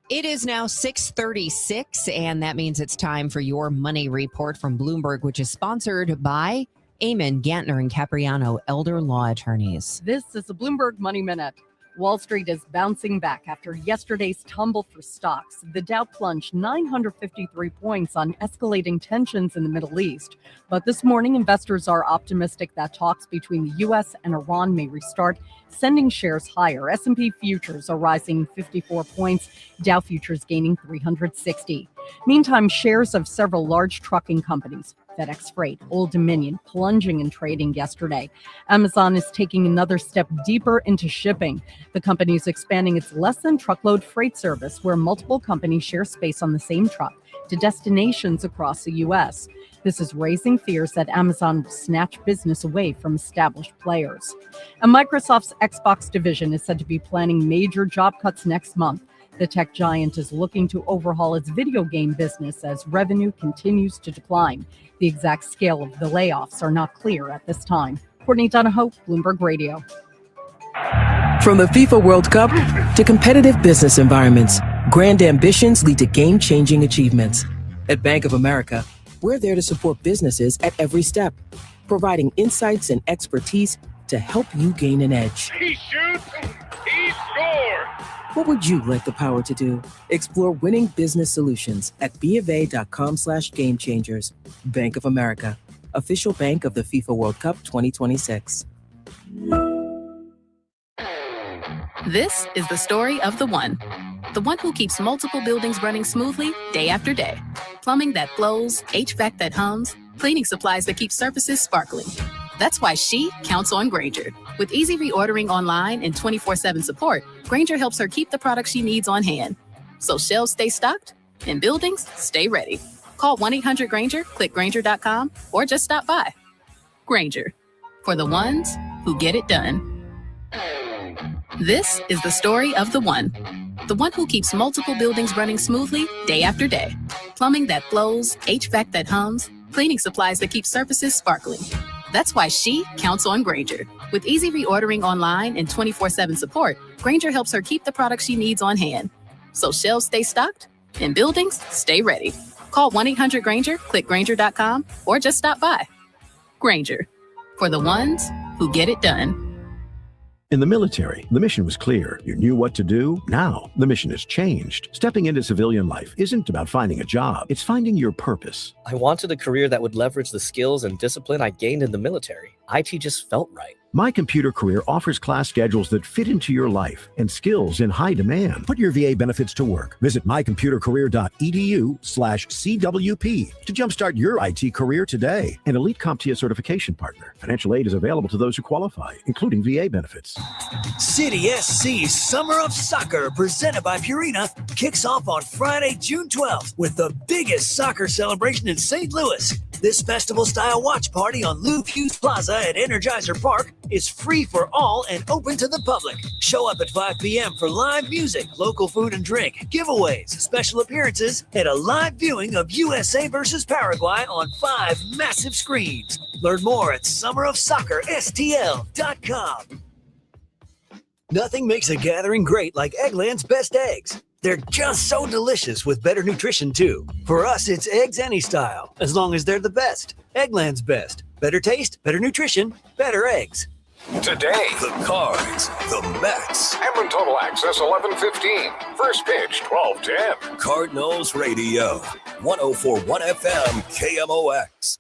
Speaker 1: It is now 6:36, and that means it's time for your money report from Bloomberg, which is sponsored by Eamon, Gantner, and Capriano, elder law attorneys.
Speaker 25: This is the Bloomberg Money Minute. Wall Street is bouncing back after yesterday's tumble for stocks. The Dow plunged 953 points on escalating tensions in the Middle East. But this morning, investors are optimistic that talks between the U.S. and Iran may restart, sending shares higher. S&P futures are rising 54 points, Dow futures gaining 360. Meantime, shares of several large trucking companies, FedEx Freight, Old Dominion, plunging in trading yesterday. Amazon is taking another step deeper into shipping. The company is expanding its less-than-truckload freight service, where multiple companies share space on the same truck, to destinations across the U.S. This is raising fears that Amazon will snatch business away from established players. And Microsoft's Xbox division is said to be planning major job cuts next month. The tech giant is looking to overhaul its video game business as revenue continues to decline. The exact scale of the layoffs are not clear at this time. Courtney Donahoe, Bloomberg Radio.
Speaker 26: From the FIFA World Cup to competitive business environments, grand ambitions lead to game-changing achievements. At Bank of America, we're there to support businesses at every step, providing insights and expertise to help you gain an edge.
Speaker 4: He shoots, he scores!
Speaker 26: What would you like the power to do? Explore winning business solutions at BofA.com/gamechangers. Bank of America, official bank of the FIFA World Cup 2026.
Speaker 7: This is the story of the one who keeps multiple buildings running smoothly day after day. Plumbing that flows, HVAC that hums, cleaning supplies that keep surfaces sparkling. That's why she counts on Grainger. With easy reordering online and 24/7 support, Grainger helps her keep the products she needs on hand. So shelves stay stocked and buildings stay ready. Call 1-800-GRAINGER, click Grainger.com, or just stop by. Grainger, for the ones who get it done. This is the story of the one who keeps multiple buildings running smoothly day after day. Plumbing that flows, HVAC that hums, cleaning supplies that keep surfaces sparkling. That's why she counts on Grainger. With easy reordering online and 24/7 support, Grainger helps her keep the products she needs on hand. So shelves stay stocked and buildings stay ready. Call 1-800-GRAINGER, click Grainger.com, or just stop by. Grainger, for the ones who get it done.
Speaker 8: In the military, the mission was clear. You knew what to do. Now, the mission has changed. Stepping into civilian life isn't about finding a job. It's finding your purpose.
Speaker 9: I wanted a career that would leverage the skills and discipline I gained in the military. IT just felt right.
Speaker 8: My Computer Career offers class schedules that fit into your life and skills in high demand. Put your VA benefits to work. Visit mycomputercareer.edu/CWP to jumpstart your IT career today. An elite CompTIA certification partner. Financial aid is available to those who qualify, including VA benefits.
Speaker 10: City SC Summer of Soccer, presented by Purina, kicks off on Friday, June 12th with the biggest soccer celebration in St. Louis. This festival-style watch party on Lou Hughes Plaza at Energizer Park is free for all and open to the public. Show up at 5 p.m. for live music, local food and drink, giveaways, special appearances, and a live viewing of USA versus Paraguay on 5 massive screens. Learn more at summerofsoccerstl.com. Nothing makes a gathering great like Eggland's Best Eggs. They're just so delicious with better nutrition, too. For us, it's eggs any style, as long as they're the best. Eggland's Best. Better taste, better nutrition, better eggs.
Speaker 6: Today, the Cards, the Mets.
Speaker 24: Ackerman Total Access 11:15. First pitch 12:10.
Speaker 6: Cardinals Radio, 104.1 FM, KMOX.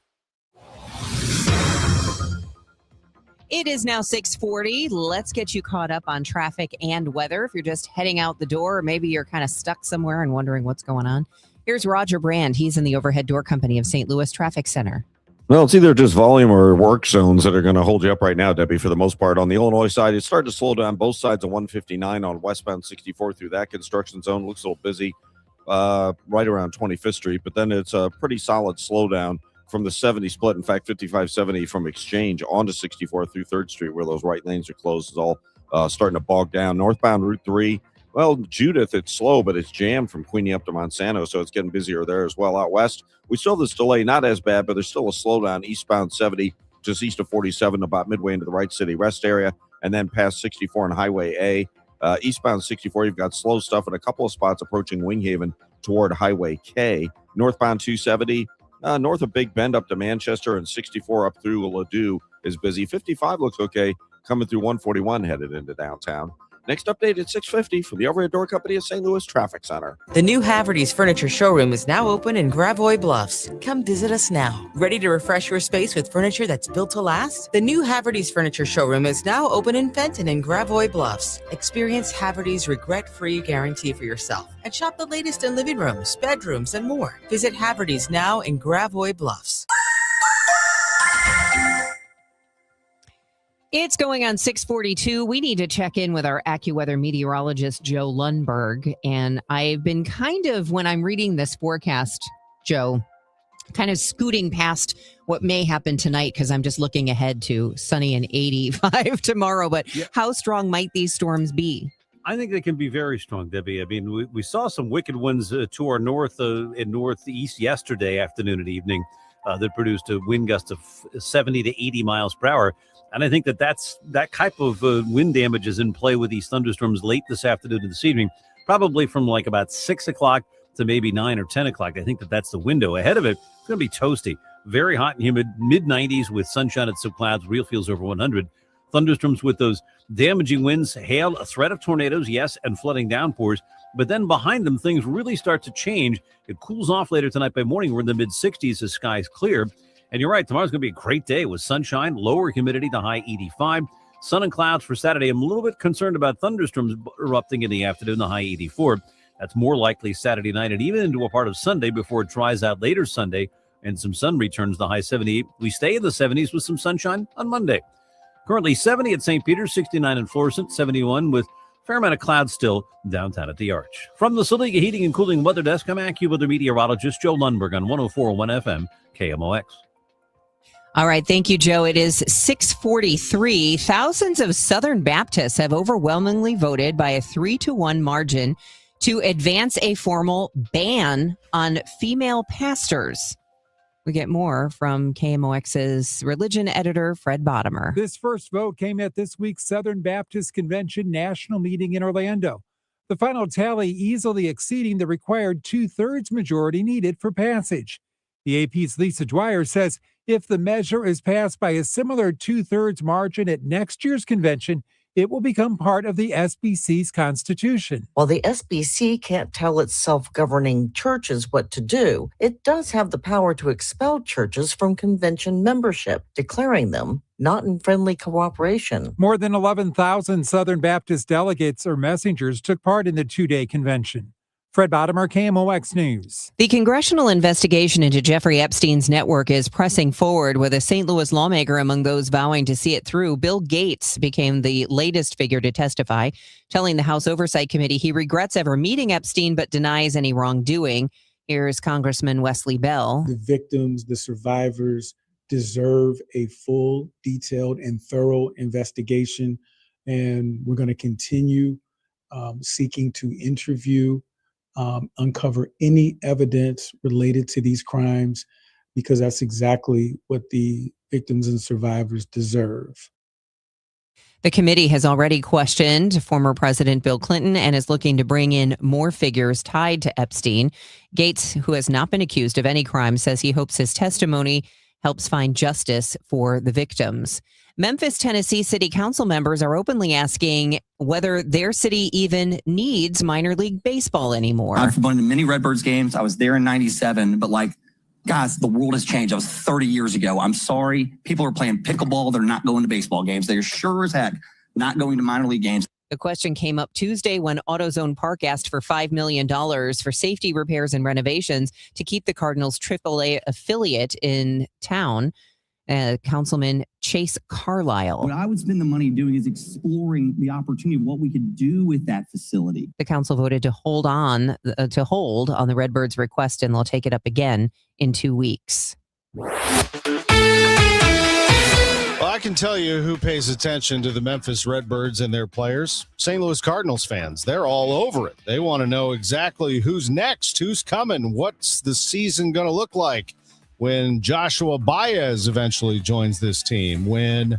Speaker 1: It is now 6:40. Let's get you caught up on traffic and weather. If you're just heading out the door, or maybe you're kind of stuck somewhere and wondering what's going on. Here's Roger Brand. He's in the Overhead Door Company of St. Louis Traffic Center.
Speaker 20: Well, it's either just volume or work zones that are going to hold you up right now, Debbie, for the most part. On the Illinois side, it's starting to slow down both sides of 159 on westbound 64 through that construction zone. Looks a little busy right around 25th Street, but then it's a pretty solid slowdown from the 70 split. In fact, 5570 from Exchange onto 64 through 3rd Street, where those right lanes are closed, is all starting to bog down. Northbound Route 3, well, Judith, it's slow, but it's jammed from Queenie up to Monsanto, so it's getting busier there as well. Out west, we still have this delay, not as bad, but there's still a slowdown eastbound 70, just east of 47, about midway into the Wright City Rest area, and then past 64 and Highway A. Eastbound 64, you've got slow stuff in a couple of spots approaching Winghaven toward Highway K. Northbound 270, north of Big Bend up to Manchester, and 64 up through Ladue is busy. 55 looks okay, coming through 141 headed into downtown. Next update at 6:50 from the Overhead Door Company of St. Louis Traffic Center.
Speaker 27: The new Haverty's Furniture Showroom is now open in Gravois Bluffs. Come visit us now. Ready to refresh your space with furniture that's built to last? The new Haverty's Furniture Showroom is now open in Fenton and Gravois Bluffs. Experience Haverty's regret-free guarantee for yourself and shop the latest in living rooms, bedrooms, and more. Visit Haverty's now in Gravois Bluffs.
Speaker 1: It's going on 6:42. We need to check in with our AccuWeather meteorologist, Joe Lundberg. And I've been kind of, when I'm reading this forecast, Joe, kind of scooting past what may happen tonight because I'm just looking ahead to sunny and 85 tomorrow. But how strong might these storms be?
Speaker 28: I think they can be very strong, Debbie. I mean, we saw some wicked winds to our north and northeast yesterday afternoon and evening that produced a wind gust of 70 to 80 miles per hour. And I think that type of wind damage is in play with these thunderstorms late this afternoon and this evening, probably from like about 6 o'clock to maybe 9 or 10 o'clock. I think that's the window. Ahead of it, it's going to be toasty. Very hot and humid, mid-90s with sunshine and some clouds. Real feels over 100. Thunderstorms with those damaging winds, hail, a threat of tornadoes, yes, and flooding downpours. But then behind them, things really start to change. It cools off later tonight. By morning, we're in the mid-60s as skies clear. And you're right, tomorrow's going to be a great day with sunshine, lower humidity, the high 85. Sun and clouds for Saturday. I'm a little bit concerned about thunderstorms erupting in the afternoon, the high 84. That's more likely Saturday night and even into a part of Sunday before it dries out later Sunday and some sun returns, the high 78. We stay in the 70s with some sunshine on Monday. Currently 70 at St. Peter's, 69 in Florissant, 71 with a fair amount of clouds still downtown at the Arch. From the Saliga Heating and Cooling Weather Desk, I'm AccuWeather meteorologist Joe Lundberg on 104.1 FM KMOX.
Speaker 1: All right. Thank you, Joe. It is 6:43. Thousands of Southern Baptists have overwhelmingly voted by a 3-1 margin to advance a formal ban on female pastors. We get more from KMOX's religion editor, Fred Bottomer.
Speaker 2: This first vote came at this week's Southern Baptist Convention national meeting in Orlando. The final tally easily exceeding the required 2/3 majority needed for passage. The AP's Lisa Dwyer says if the measure is passed by a similar 2/3 margin at next year's convention, it will become part of the SBC's constitution.
Speaker 11: While the SBC can't tell its self-governing churches what to do, it does have the power to expel churches from convention membership, declaring them not in friendly cooperation.
Speaker 2: More than 11,000 Southern Baptist delegates or messengers took part in the two-day convention. Fred Bottomer, KMOX News.
Speaker 1: The congressional investigation into Jeffrey Epstein's network is pressing forward with a St. Louis lawmaker among those vowing to see it through. Bill Gates became the latest figure to testify, telling the House Oversight Committee he regrets ever meeting Epstein but denies any wrongdoing. Here's Congressman Wesley Bell.
Speaker 12: The victims, the survivors deserve a full, detailed, and thorough investigation. And we're going to continue seeking to interview, uncover any evidence related to these crimes, because that's exactly what the victims and survivors deserve.
Speaker 1: The committee has already questioned former President Bill Clinton and is looking to bring in more figures tied to Epstein. Gates, who has not been accused of any crime, says he hopes his testimony helps find justice for the victims. Memphis, Tennessee city council members are openly asking whether their city even needs minor league baseball anymore.
Speaker 13: I've been to many Redbirds games. I was there in 97, but guys, the world has changed. That was 30 years ago. I'm sorry. People are playing pickleball. They're not going to baseball games. They're sure as heck not going to minor league games.
Speaker 1: The question came up Tuesday when AutoZone Park asked for $5 million for safety repairs and renovations to keep the Cardinals' AAA affiliate in town. Councilman Chase Carlisle.
Speaker 14: What I would spend the money doing is exploring the opportunity of what we could do with that facility.
Speaker 1: The council voted to hold on the Redbirds' request, and they'll take it up again in 2 weeks.
Speaker 3: Well, I can tell you who pays attention to the Memphis Redbirds and their players. St. Louis Cardinals fans. They're all over it. They want to know exactly who's next, who's coming, what's the season going to look like when Joshua Baez eventually joins this team, when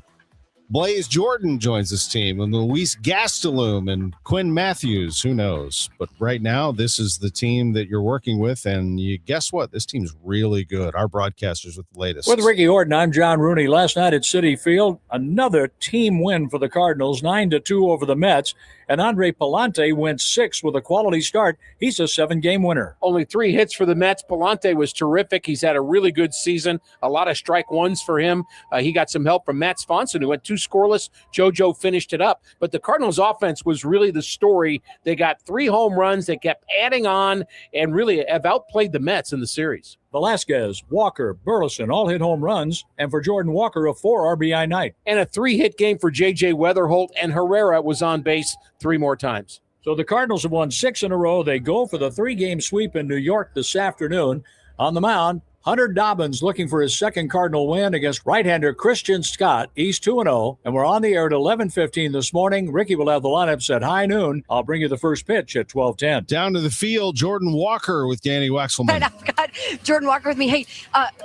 Speaker 3: Blaze Jordan joins this team, and Luis Gastelum and Quinn Matthews, who knows? But right now, this is the team that you're working with, and you guess what? This team's really good. Our broadcasters with the latest.
Speaker 15: With Ricky Horton, I'm John Rooney. Last night at Citi Field, another team win for the Cardinals, 9-2 over the Mets. And Andre Palante went 6 with a quality start. He's a 7-game winner.
Speaker 16: Only 3 hits for the Mets. Palante was terrific. He's had a really good season. A lot of strike ones for him. He got some help from Matt Swanson, who went 2 scoreless. JoJo finished it up. But the Cardinals' offense was really the story. They got 3 home runs. They kept adding on and really have outplayed the Mets in the series.
Speaker 15: Velasquez, Walker, Burleson all hit home runs, and for Jordan Walker, a 4 RBI night.
Speaker 16: And a 3-hit game for J.J. Weatherholt, and Herrera was on base 3 more times.
Speaker 15: So the Cardinals have won 6 in a row. They go for the 3-game sweep in New York this afternoon. On the mound, Hunter Dobbins looking for his second Cardinal win against right-hander Christian Scott. He's 2-0, and we're on the air at 11:15 this morning. Ricky will have the lineups at high noon. I'll bring you the first pitch at 12:10.
Speaker 3: Down to the field, Jordan Walker with Danny Wexelman.
Speaker 17: And I've got Jordan Walker with me. Hey,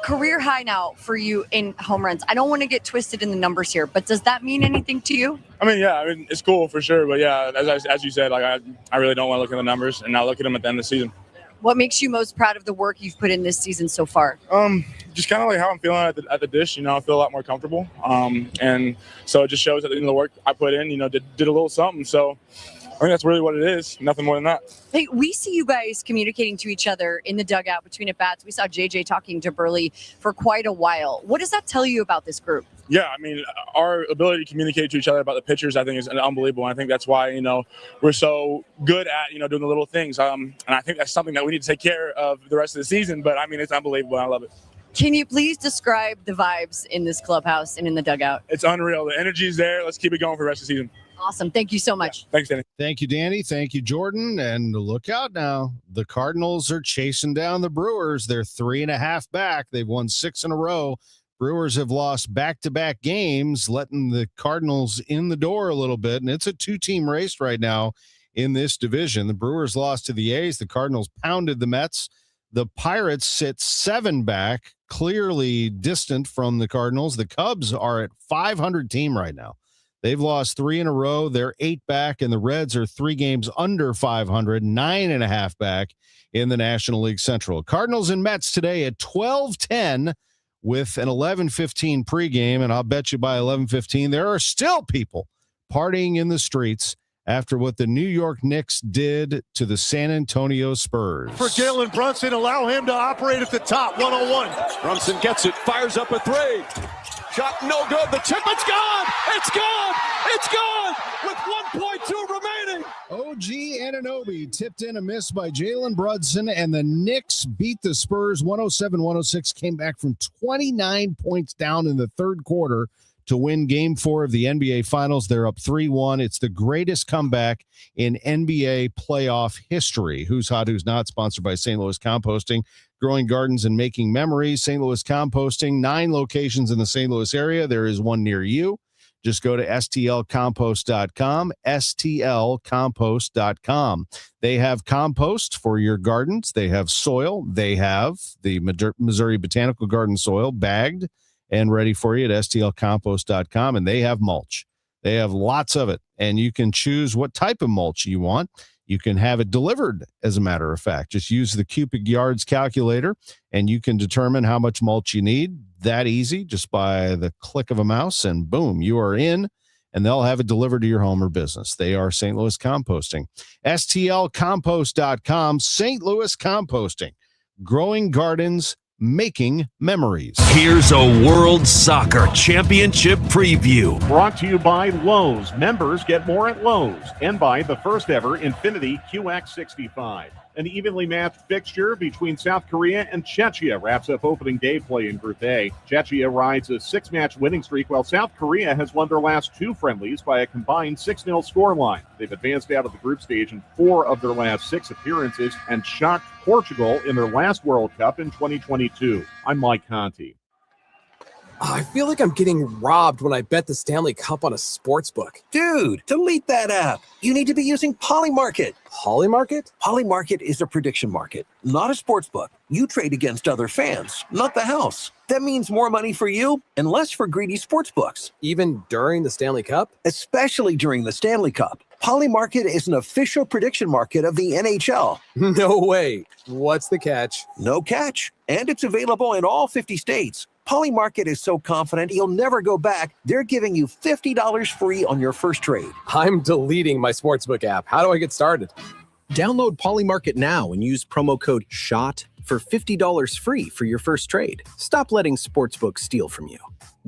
Speaker 17: career high now for you in home runs. I don't want to get twisted in the numbers here, but does that mean anything to you?
Speaker 29: It's cool for sure. But yeah, as you said, I really don't want to look at the numbers and not look at them at the end of the season.
Speaker 17: What makes you most proud of the work you've put in this season so far?
Speaker 29: Just kind of like how I'm feeling at the dish. I feel a lot more comfortable. And so it just shows that the work I put in, did a little something. So I think that's really what it is. Nothing more than that.
Speaker 17: Hey, we see you guys communicating to each other in the dugout between at bats. We saw JJ talking to Burley for quite a while. What does that tell you about this group?
Speaker 29: Yeah, I mean, our ability to communicate to each other about the pitchers, I think, is unbelievable. And I think that's why, we're so good at, doing the little things. And I think that's something that we need to take care of the rest of the season. But, I mean, it's unbelievable. I love it.
Speaker 17: Can you please describe the vibes in this clubhouse and in the dugout?
Speaker 29: It's unreal. The energy's there. Let's keep it going for the rest of the season.
Speaker 17: Awesome. Thank you so much.
Speaker 29: Yeah. Thanks, Danny.
Speaker 3: Thank you, Danny. Thank you, Jordan. And look out now. The Cardinals are chasing down the Brewers. They're 3.5 back. They've won 6 in a row. Brewers have lost back-to-back games, letting the Cardinals in the door a little bit. And it's a 2-team race right now in this division. The Brewers lost to the A's. The Cardinals pounded the Mets. The Pirates sit 7 back, clearly distant from the Cardinals. The Cubs are at 500 team right now. They've lost 3 in a row. They're 8 back, and the Reds are 3 games under 500, 9.5 back in the National League Central. Cardinals and Mets today at 12:10 with an 11:15 pregame, and I'll bet you by 11:15 there are still people partying in the streets after what the New York Knicks did to the San Antonio Spurs.
Speaker 4: For Jalen Brunson, allow him to operate at the top, 101. Brunson gets it, fires up a 3. Shot no good. The tip, it's gone. It's gone. It's gone with 1.2 remaining.
Speaker 3: OG Anunoby tipped in a miss by Jalen Brunson, and the Knicks beat the Spurs 107-106, came back from 29 points down in the third quarter to win Game 4 of the NBA Finals. They're up 3-1. It's the greatest comeback in NBA playoff history. Who's Hot, Who's Not, sponsored by St. Louis Composting, growing gardens and making memories. St. Louis Composting, 9 locations in the St. Louis area. There is one near you. Just go to stlcompost.com, stlcompost.com. They have compost for your gardens. They have soil. They have the Missouri Botanical Garden soil bagged and ready for you at stlcompost.com. And they have mulch. They have lots of it. And you can choose what type of mulch you want. You can have it delivered, as a matter of fact. Just use the cubic yards calculator, and you can determine how much mulch you need. That easy, just by the click of a mouse, and boom, you are in, and they'll have it delivered to your home or business. They are St. Louis Composting. STLcompost.com, St. Louis Composting. Growing gardens, making memories.
Speaker 6: Here's a World Soccer Championship preview.
Speaker 5: Brought to you by Lowe's. Members get more at Lowe's. And by the first ever Infiniti QX65. An evenly matched fixture between South Korea and Czechia wraps up opening day play in Group A. Czechia rides a 6-match winning streak, while South Korea has won their last 2 friendlies by a combined 6-0 scoreline. They've advanced out of the group stage in 4 of their last 6 appearances and shocked Portugal in their last World Cup in 2022. I'm Mike Conti.
Speaker 18: I feel like I'm getting robbed when I bet the Stanley Cup on a sports book.
Speaker 10: Dude, delete that app. You need to be using Polymarket.
Speaker 18: Polymarket?
Speaker 10: Polymarket is a prediction market, not a sports book. You trade against other fans, not the house. That means more money for you and less for greedy sports books.
Speaker 18: Even during the Stanley Cup?
Speaker 10: Especially during the Stanley Cup. Polymarket is an official prediction market of the NHL.
Speaker 18: No way. What's the catch?
Speaker 10: No catch. And it's available in all 50 states. Polymarket is so confident you'll never go back, they're giving you $50 free on your first trade.
Speaker 18: I'm deleting my sportsbook app. How do I get started?
Speaker 19: Download Polymarket now and use promo code SHOT for $50 free for your first trade. Stop letting sportsbooks steal from you.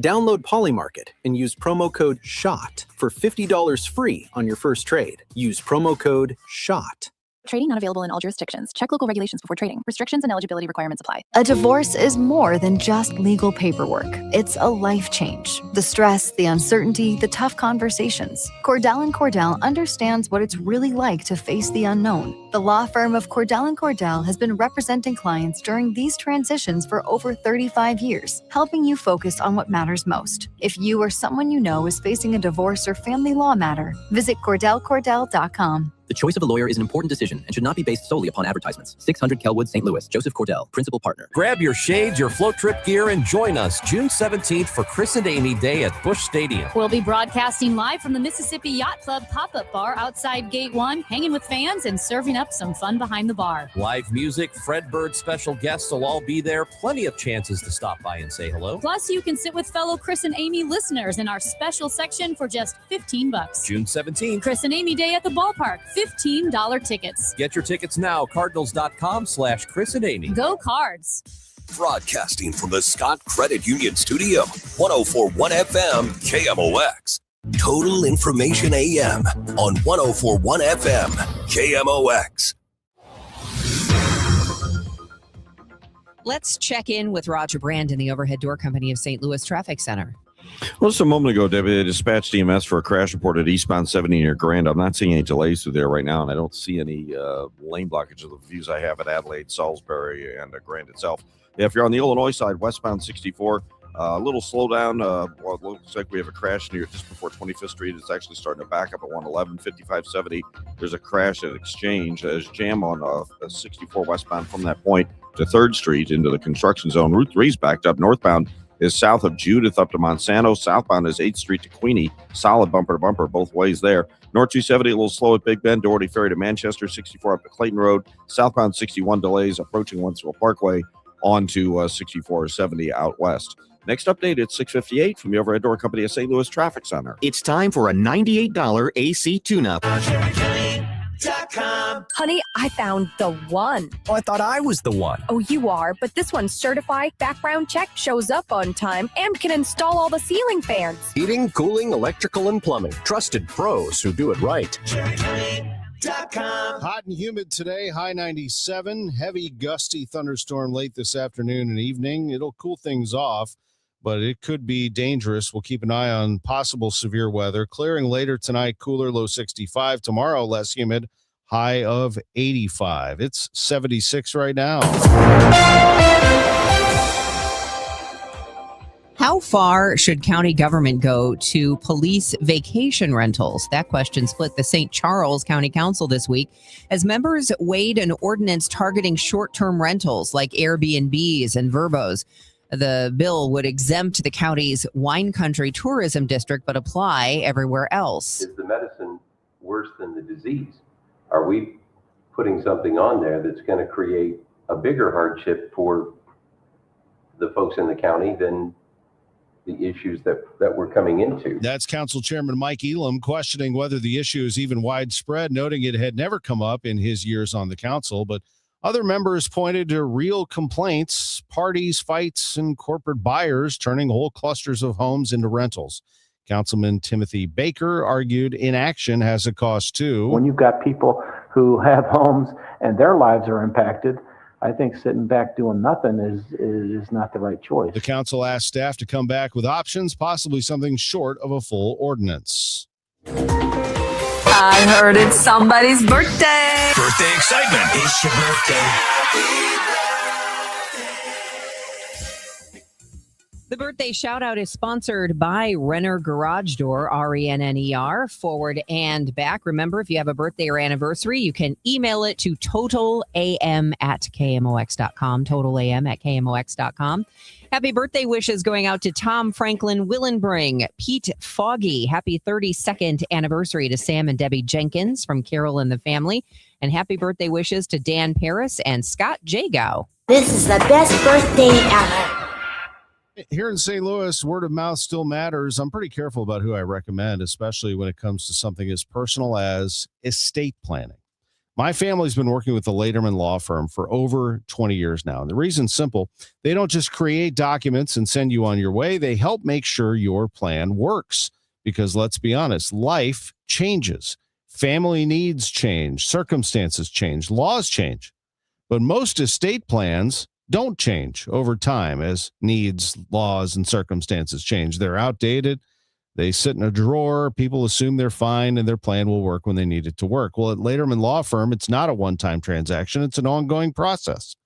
Speaker 19: Download Polymarket and use promo code SHOT for $50 free on your first trade. Use promo code SHOT.
Speaker 21: Trading not available in all jurisdictions. Check local regulations before trading. Restrictions and eligibility requirements apply.
Speaker 22: A divorce is more than just legal paperwork. It's a life change. The stress, the uncertainty, the tough conversations. Cordell & Cordell understands what it's really like to face the unknown. The law firm of Cordell & Cordell has been representing clients during these transitions for over 35 years, helping you focus on what matters most. If you or someone you know is facing a divorce or family law matter, visit CordellCordell.com.
Speaker 7: The choice of a lawyer is an important decision and should not be based solely upon advertisements. 600 Kelwood, St. Louis. Joseph Cordell, Principal Partner.
Speaker 8: Grab your shades, your float trip gear, and join us June 17th for Chris and Amy Day at Busch Stadium.
Speaker 9: We'll be broadcasting live from the Mississippi Yacht Club pop-up bar outside Gate 1, hanging with fans and serving up some fun behind the bar.
Speaker 8: Live music, Fred Bird special guests will all be there. Plenty of chances to stop by and say hello.
Speaker 9: Plus, you can sit with fellow Chris and Amy listeners in our special section for just $15.
Speaker 8: June 17th.
Speaker 9: Chris and Amy Day at the ballpark. $15 tickets.
Speaker 8: Get your tickets now. Cardinals.com/Chris and Amy.
Speaker 9: Go Cards.
Speaker 6: Broadcasting from the Scott Credit Union Studio, 104.1 FM, KMOX. Total Information AM on 104.1 FM, KMOX.
Speaker 1: Let's check in with Roger Brand in the Overhead Door Company of St. Louis Traffic Center.
Speaker 20: Well, just a moment ago, Debbie, they dispatched EMS for a crash report at eastbound 70 near Grand. I'm not seeing any delays through there right now, and I don't see any lane blockage of the views I have at Adelaide, Salisbury, and Grand itself. If you're on the Illinois side, westbound 64, a little slowdown. Well, it looks like we have a crash near just before 25th Street. It's actually starting to back up at 111, 5570. There's a crash at Exchange. There's jam on 64 westbound from that point to 3rd Street into the construction zone. Route 3 is backed up. Northbound is south of Judith up to Monsanto. Southbound is 8th Street to Queenie. Solid bumper to bumper both ways there. North 270 a little slow at Big Bend. Doherty Ferry to Manchester. 64 up to Clayton Road. Southbound 61 delays approaching Wentzville Parkway on to 6470 out west. Next update at 6:58 from the Overhead Door Company of St. Louis Traffic Center.
Speaker 23: It's time for a $98 AC tune-up.
Speaker 24: Honey, I found the one.
Speaker 23: Oh, I thought I was the one.
Speaker 24: Oh, you are, but this one's certified, background check, shows up on time, and can install all the ceiling fans.
Speaker 23: Heating, cooling, electrical, and plumbing. Trusted pros who do it right.
Speaker 3: Hot and humid today, high 97. Heavy, gusty thunderstorm late this afternoon and evening. It'll cool things off, but it could be dangerous. We'll keep an eye on possible severe weather. Clearing later tonight, cooler, low 65. Tomorrow, less humid, high of 85. It's 76 right now.
Speaker 1: How far should county government go to police vacation rentals? That question split the St. Charles County Council this week as members weighed an ordinance targeting short-term rentals like Airbnbs and Verbos. The bill would exempt the county's wine country tourism district, but apply everywhere else.
Speaker 25: Is the medicine worse than the disease? Are we putting something on there that's going to create a bigger hardship for the folks in the county than the issues that we're coming into?
Speaker 3: That's Council Chairman Mike Elam questioning whether the issue is even widespread, noting it had never come up in his years on the council, but other members pointed to real complaints, parties, fights, and corporate buyers turning whole clusters of homes into rentals. Councilman Timothy Baker argued inaction has a cost too.
Speaker 26: When you've got people who have homes and their lives are impacted, I think sitting back doing nothing is not the right choice.
Speaker 3: The council asked staff to come back with options, possibly something short of a full ordinance.
Speaker 24: I heard it's somebody's birthday.
Speaker 6: Birthday excitement.
Speaker 10: It's your birthday.
Speaker 1: The birthday shout out is sponsored by Renner Garage Door, RENNER, forward and back. Remember, if you have a birthday or anniversary, you can email it to totalam@kmox.com, totalam@kmox.com. Happy birthday wishes going out to Tom Franklin Willenbring, Pete Foggy. Happy 32nd anniversary to Sam and Debbie Jenkins from Carol and the Family. And happy birthday wishes to Dan Paris and Scott Jagow.
Speaker 27: This is the best birthday ever.
Speaker 3: Here in St. Louis, word of mouth still matters. I'm pretty careful about who I recommend, especially when it comes to something as personal as estate planning. My family's been working with the Laderman Law Firm for over 20 years now. And the reason's simple. They don't just create documents and send you on your way. They help make sure your plan works. Because let's be honest, life changes. Family needs change. Circumstances change. Laws change. But most estate plans don't change over time as needs, laws, and circumstances change. They're outdated. They sit in a drawer. People assume they're fine and their plan will work when they need it to work. Well, at Laderman Law Firm, it's not a one-time transaction. It's an ongoing process.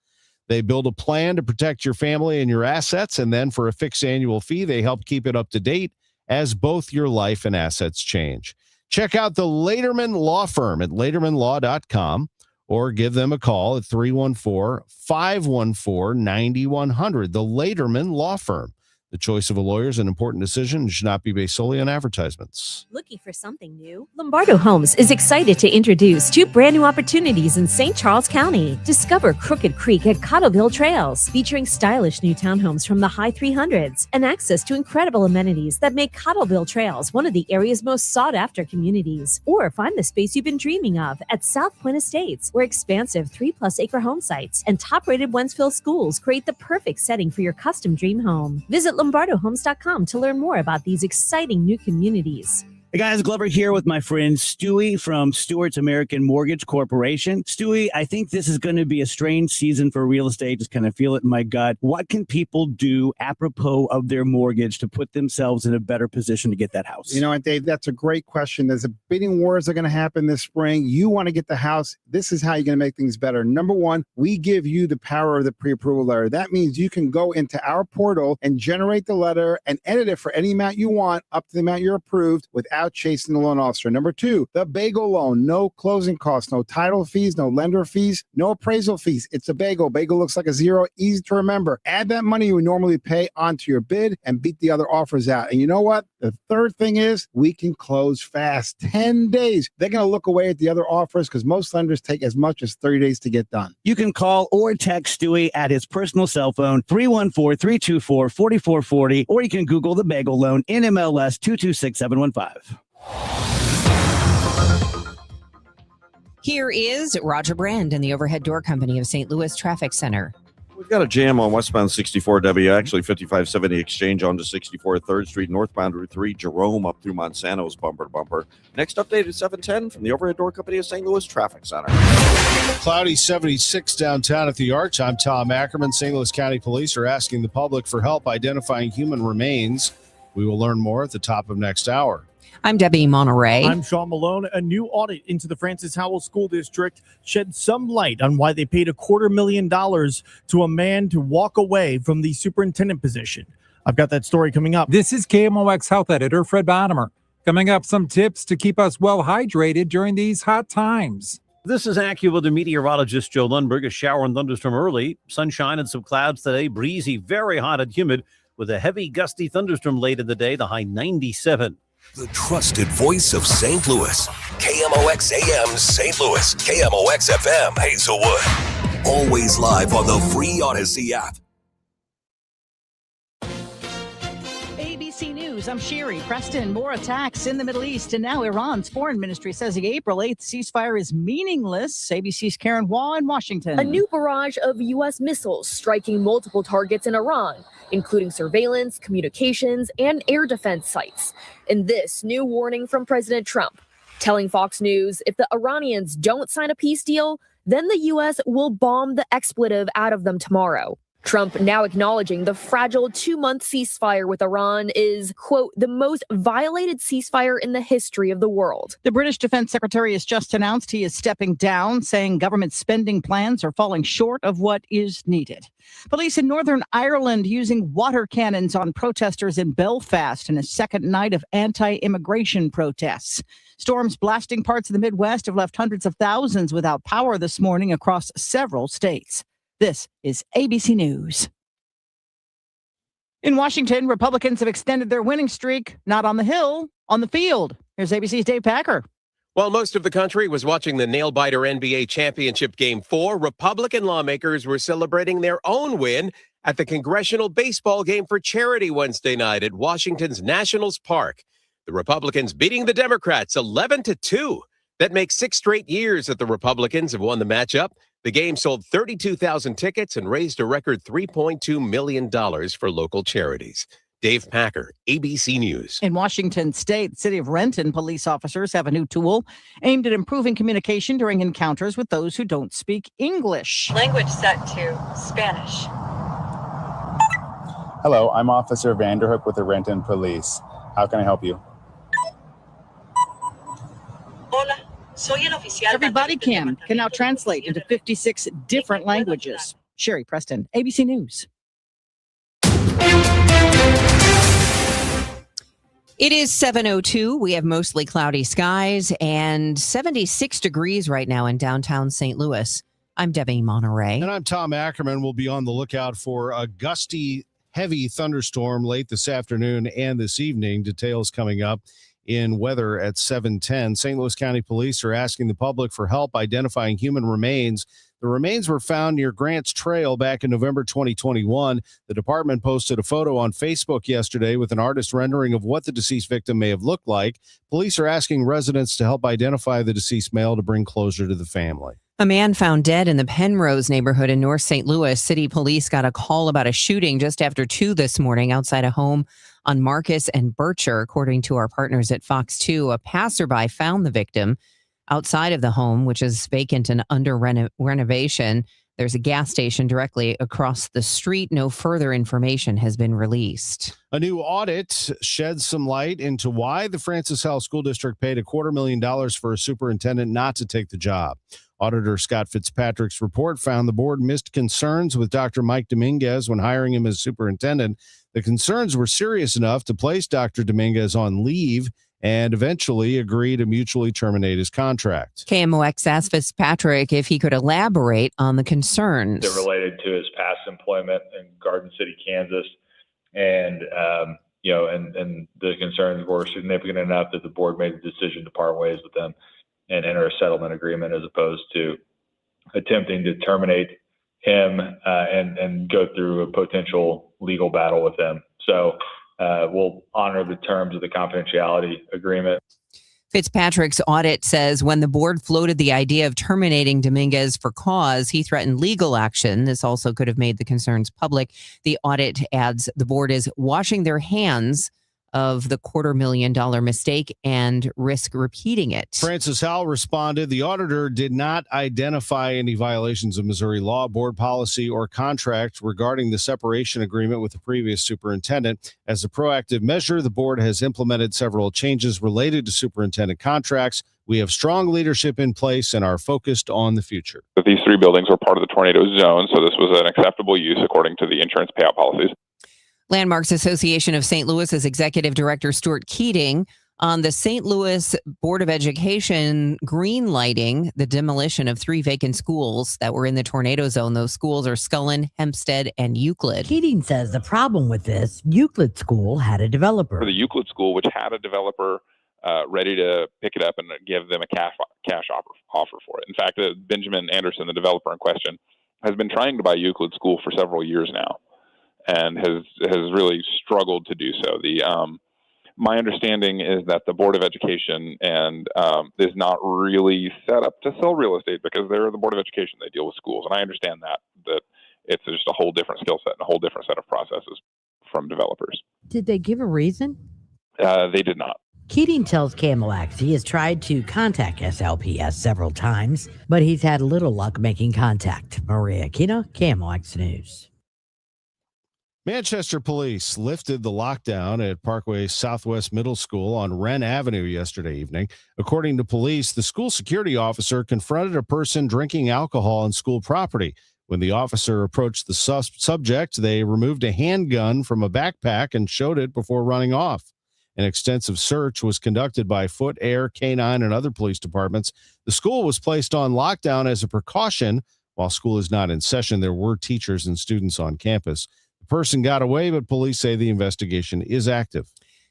Speaker 3: They build a plan to protect your family and your assets, and then for a fixed annual fee, they help keep it up to date as both your life and assets change. Check out the Laterman Law Firm at latermanlaw.com or give them a call at 314-514-9100. The Laterman Law Firm. The choice of a lawyer is an important decision and should not be based solely on advertisements.
Speaker 2: Looking for something new? Lombardo Homes is excited to introduce 2 brand new opportunities in St. Charles County. Discover Crooked Creek at Cottleville Trails, featuring stylish new townhomes from the high 300s and access to incredible amenities that make Cottleville Trails one of the area's most sought-after communities. Or find the space you've been dreaming of at South Point Estates, where expansive 3+ acre home sites and top-rated Wentzville schools create the perfect setting for your custom dream home. Visit LombardoHomes.com to learn more about these exciting new communities.
Speaker 11: Hey guys, Glover here with my friend Stewie from Stewart's American Mortgage Corporation. Stewie, I think this is going to be a strange season for real estate. Just kind of feel it in my gut. What can people do apropos of their mortgage to put themselves in a better position to get that house?
Speaker 12: You know, and Dave, that's a great question. There's a bidding wars are going to happen this spring. You want to get the house. This is how you're going to make things better. Number one, we give you the power of the pre-approval letter. That means you can go into our portal and generate the letter and edit it for any amount you want up to the amount you're approved without chasing the loan officer. Number two, the bagel loan, no closing costs, no title fees, no lender fees, no appraisal fees. It's a bagel. Bagel looks like a zero, easy to remember. Add that money you would normally pay onto your bid and beat the other offers out. And you know what? The third thing is we can close fast. 10 days. They're going to look away at the other offers because most lenders take as much as 30 days to get done.
Speaker 11: You can call or text Stewie at his personal cell phone, 314-324-4440, or you can Google the bagel loan, NMLS 226715.
Speaker 1: Here is Roger Brand and the Overhead Door Company of St. Louis Traffic Center.
Speaker 20: We've got a jam on westbound 64W, actually 5570 Exchange onto 64 3rd Street, northbound Route 3, Jerome up through Monsanto's bumper to bumper. Next update is 710 from the Overhead Door Company of St. Louis Traffic Center.
Speaker 3: Cloudy 76 downtown at the Arch. I'm Tom Ackerman. St. Louis County Police are asking the public for help identifying human remains. We will learn more at the top of next hour.
Speaker 1: I'm Debbie Monterrey.
Speaker 13: I'm Sean Malone. A new audit into the Francis Howell School District shed some light on why they paid $250,000 to a man to walk away from the superintendent position. I've got that story coming up.
Speaker 14: This is KMOX Health Editor Fred Bottomer. Coming up, some tips to keep us well hydrated during these hot times.
Speaker 15: This is AccuWeather meteorologist Joe Lundberg. A shower and thunderstorm early. Sunshine and some clouds today. Breezy, very hot and humid with a heavy gusty thunderstorm late in the day. The high 97.
Speaker 6: The trusted voice of St. Louis. KMOX AM St. Louis. KMOX FM Hazelwood. Always live on the free Odyssey app.
Speaker 16: ABC News, I'm Sherry Preston. More attacks in the Middle East, and now Iran's foreign ministry says the April 8th ceasefire is meaningless. ABC's Karen Waugh in Washington.
Speaker 24: A new barrage of U.S. missiles striking multiple targets in Iran, including surveillance, communications, and air defense sites. And this new warning from President Trump, telling Fox News if the Iranians don't sign a peace deal, then the U.S. will bomb the expletive out of them tomorrow. Trump now acknowledging the fragile 2-month ceasefire with Iran is, quote, the most violated ceasefire in the history of the world.
Speaker 16: The British Defense Secretary has just announced he is stepping down, saying government spending plans are falling short of what is needed. Police in Northern Ireland using water cannons on protesters in Belfast in a second night of anti-immigration protests. Storms blasting parts of the Midwest have left hundreds of thousands without power this morning across several states. This is ABC News. In Washington, Republicans have extended their winning streak, not on the Hill, on the field. Here's ABC's Dave Packer.
Speaker 17: While most of the country was watching the nail-biter NBA championship Game 4, Republican lawmakers were celebrating their own win at the Congressional Baseball Game for Charity Wednesday night at Washington's Nationals Park. The Republicans beating the Democrats 11-2. That makes 6 straight years that the Republicans have won the matchup. The game sold 32,000 tickets and raised a record $3.2 million for local charities. Dave Packer, ABC News.
Speaker 16: In Washington State, city of Renton police officers have a new tool aimed at improving communication during encounters with those who don't speak English.
Speaker 28: Language set to Spanish.
Speaker 30: Hello, I'm Officer Vanderhook with the Renton Police. How can I help you?
Speaker 16: Hola. Every body cam can now translate into 56 different languages. Sherry Preston, ABC News.
Speaker 1: It is 7:02. We have mostly cloudy skies and 76 degrees right now in downtown St. Louis. I'm Debbie Monterrey.
Speaker 3: And I'm Tom Ackerman. We'll be on the lookout for a gusty, heavy thunderstorm late this afternoon and this evening. Details coming up in weather at 7:10. St. Louis County Police are asking the public for help identifying human remains. The remains were found near Grants Trail back in November 2021. The department posted a photo on Facebook yesterday with an artist rendering of what the deceased victim may have looked like. Police are asking residents to help identify the deceased male to bring closure to the family.
Speaker 1: A man found dead in the Penrose neighborhood in North St. Louis. City police got a call about a shooting just after 2 this morning outside a home on Marcus and Bircher. According to our partners at Fox 2, a passerby found the victim outside of the home, which is vacant and under renovation. There's a gas station directly across the street. No further information has been released.
Speaker 3: A new audit sheds some light into why the Francis Howell School District paid $250,000 for a superintendent not to take the job. Auditor Scott Fitzpatrick's report found the board missed concerns with Dr. Mike Dominguez when hiring him as superintendent. The concerns were serious enough to place Dr. Dominguez on leave and eventually agree to mutually terminate his contract.
Speaker 1: KMOX asked Fitzpatrick if he could elaborate on the concerns.
Speaker 4: They're related to his past employment in Garden City, Kansas. And, and the concerns were significant enough that the board made the decision to part ways with them and enter a settlement agreement as opposed to attempting to terminate him and go through a potential legal battle with him. So we'll honor the terms of the confidentiality agreement.
Speaker 1: Fitzpatrick's audit says when the board floated the idea of terminating Dominguez for cause, he threatened legal action. This also could have made the concerns public. The audit adds the board is washing their hands of the $250,000 mistake and risk repeating it.
Speaker 3: Francis Howell responded, the auditor did not identify any violations of Missouri law, board policy, or contract regarding the separation agreement with the previous superintendent. As a proactive measure, the board has implemented several changes related to superintendent contracts. We have strong leadership in place and are focused on the future.
Speaker 5: These 3 buildings were part of the tornado zone, so this was an acceptable use according to the insurance payout policies.
Speaker 1: Landmarks Association of St. Louis's Executive Director Stuart Keating on the St. Louis Board of Education greenlighting the demolition of 3 vacant schools that were in the tornado zone. Those schools are Scullin, Hempstead, and Euclid.
Speaker 7: Keating says the problem with this, Euclid School had a developer.
Speaker 5: For the Euclid School, which had a developer ready to pick it up and give them a cash offer for it. In fact, Benjamin Anderson, the developer in question, has been trying to buy Euclid School for several years now, and has really struggled to do so. My understanding is that the Board of Education is not really set up to sell real estate because they're the Board of Education. They deal with schools, and I understand that it's just a whole different skill set and a whole different set of processes from developers.
Speaker 7: Did they give a reason?
Speaker 5: They did not.
Speaker 7: Keating tells KMOX he has tried to contact SLPS several times, but he's had little luck making contact. Maria Aquino, KMOX News.
Speaker 3: Manchester police lifted the lockdown at Parkway Southwest Middle School on Wren Avenue yesterday evening. According to police, the school security officer confronted a person drinking alcohol on school property. When the officer approached the subject, they removed a handgun from a backpack and showed it before running off. An extensive search was conducted by Foot, Air, K-9, and other police departments. The school was placed on lockdown as a precaution. While school is not in session, there were teachers and students on campus. The person got away, but police say the investigation is active.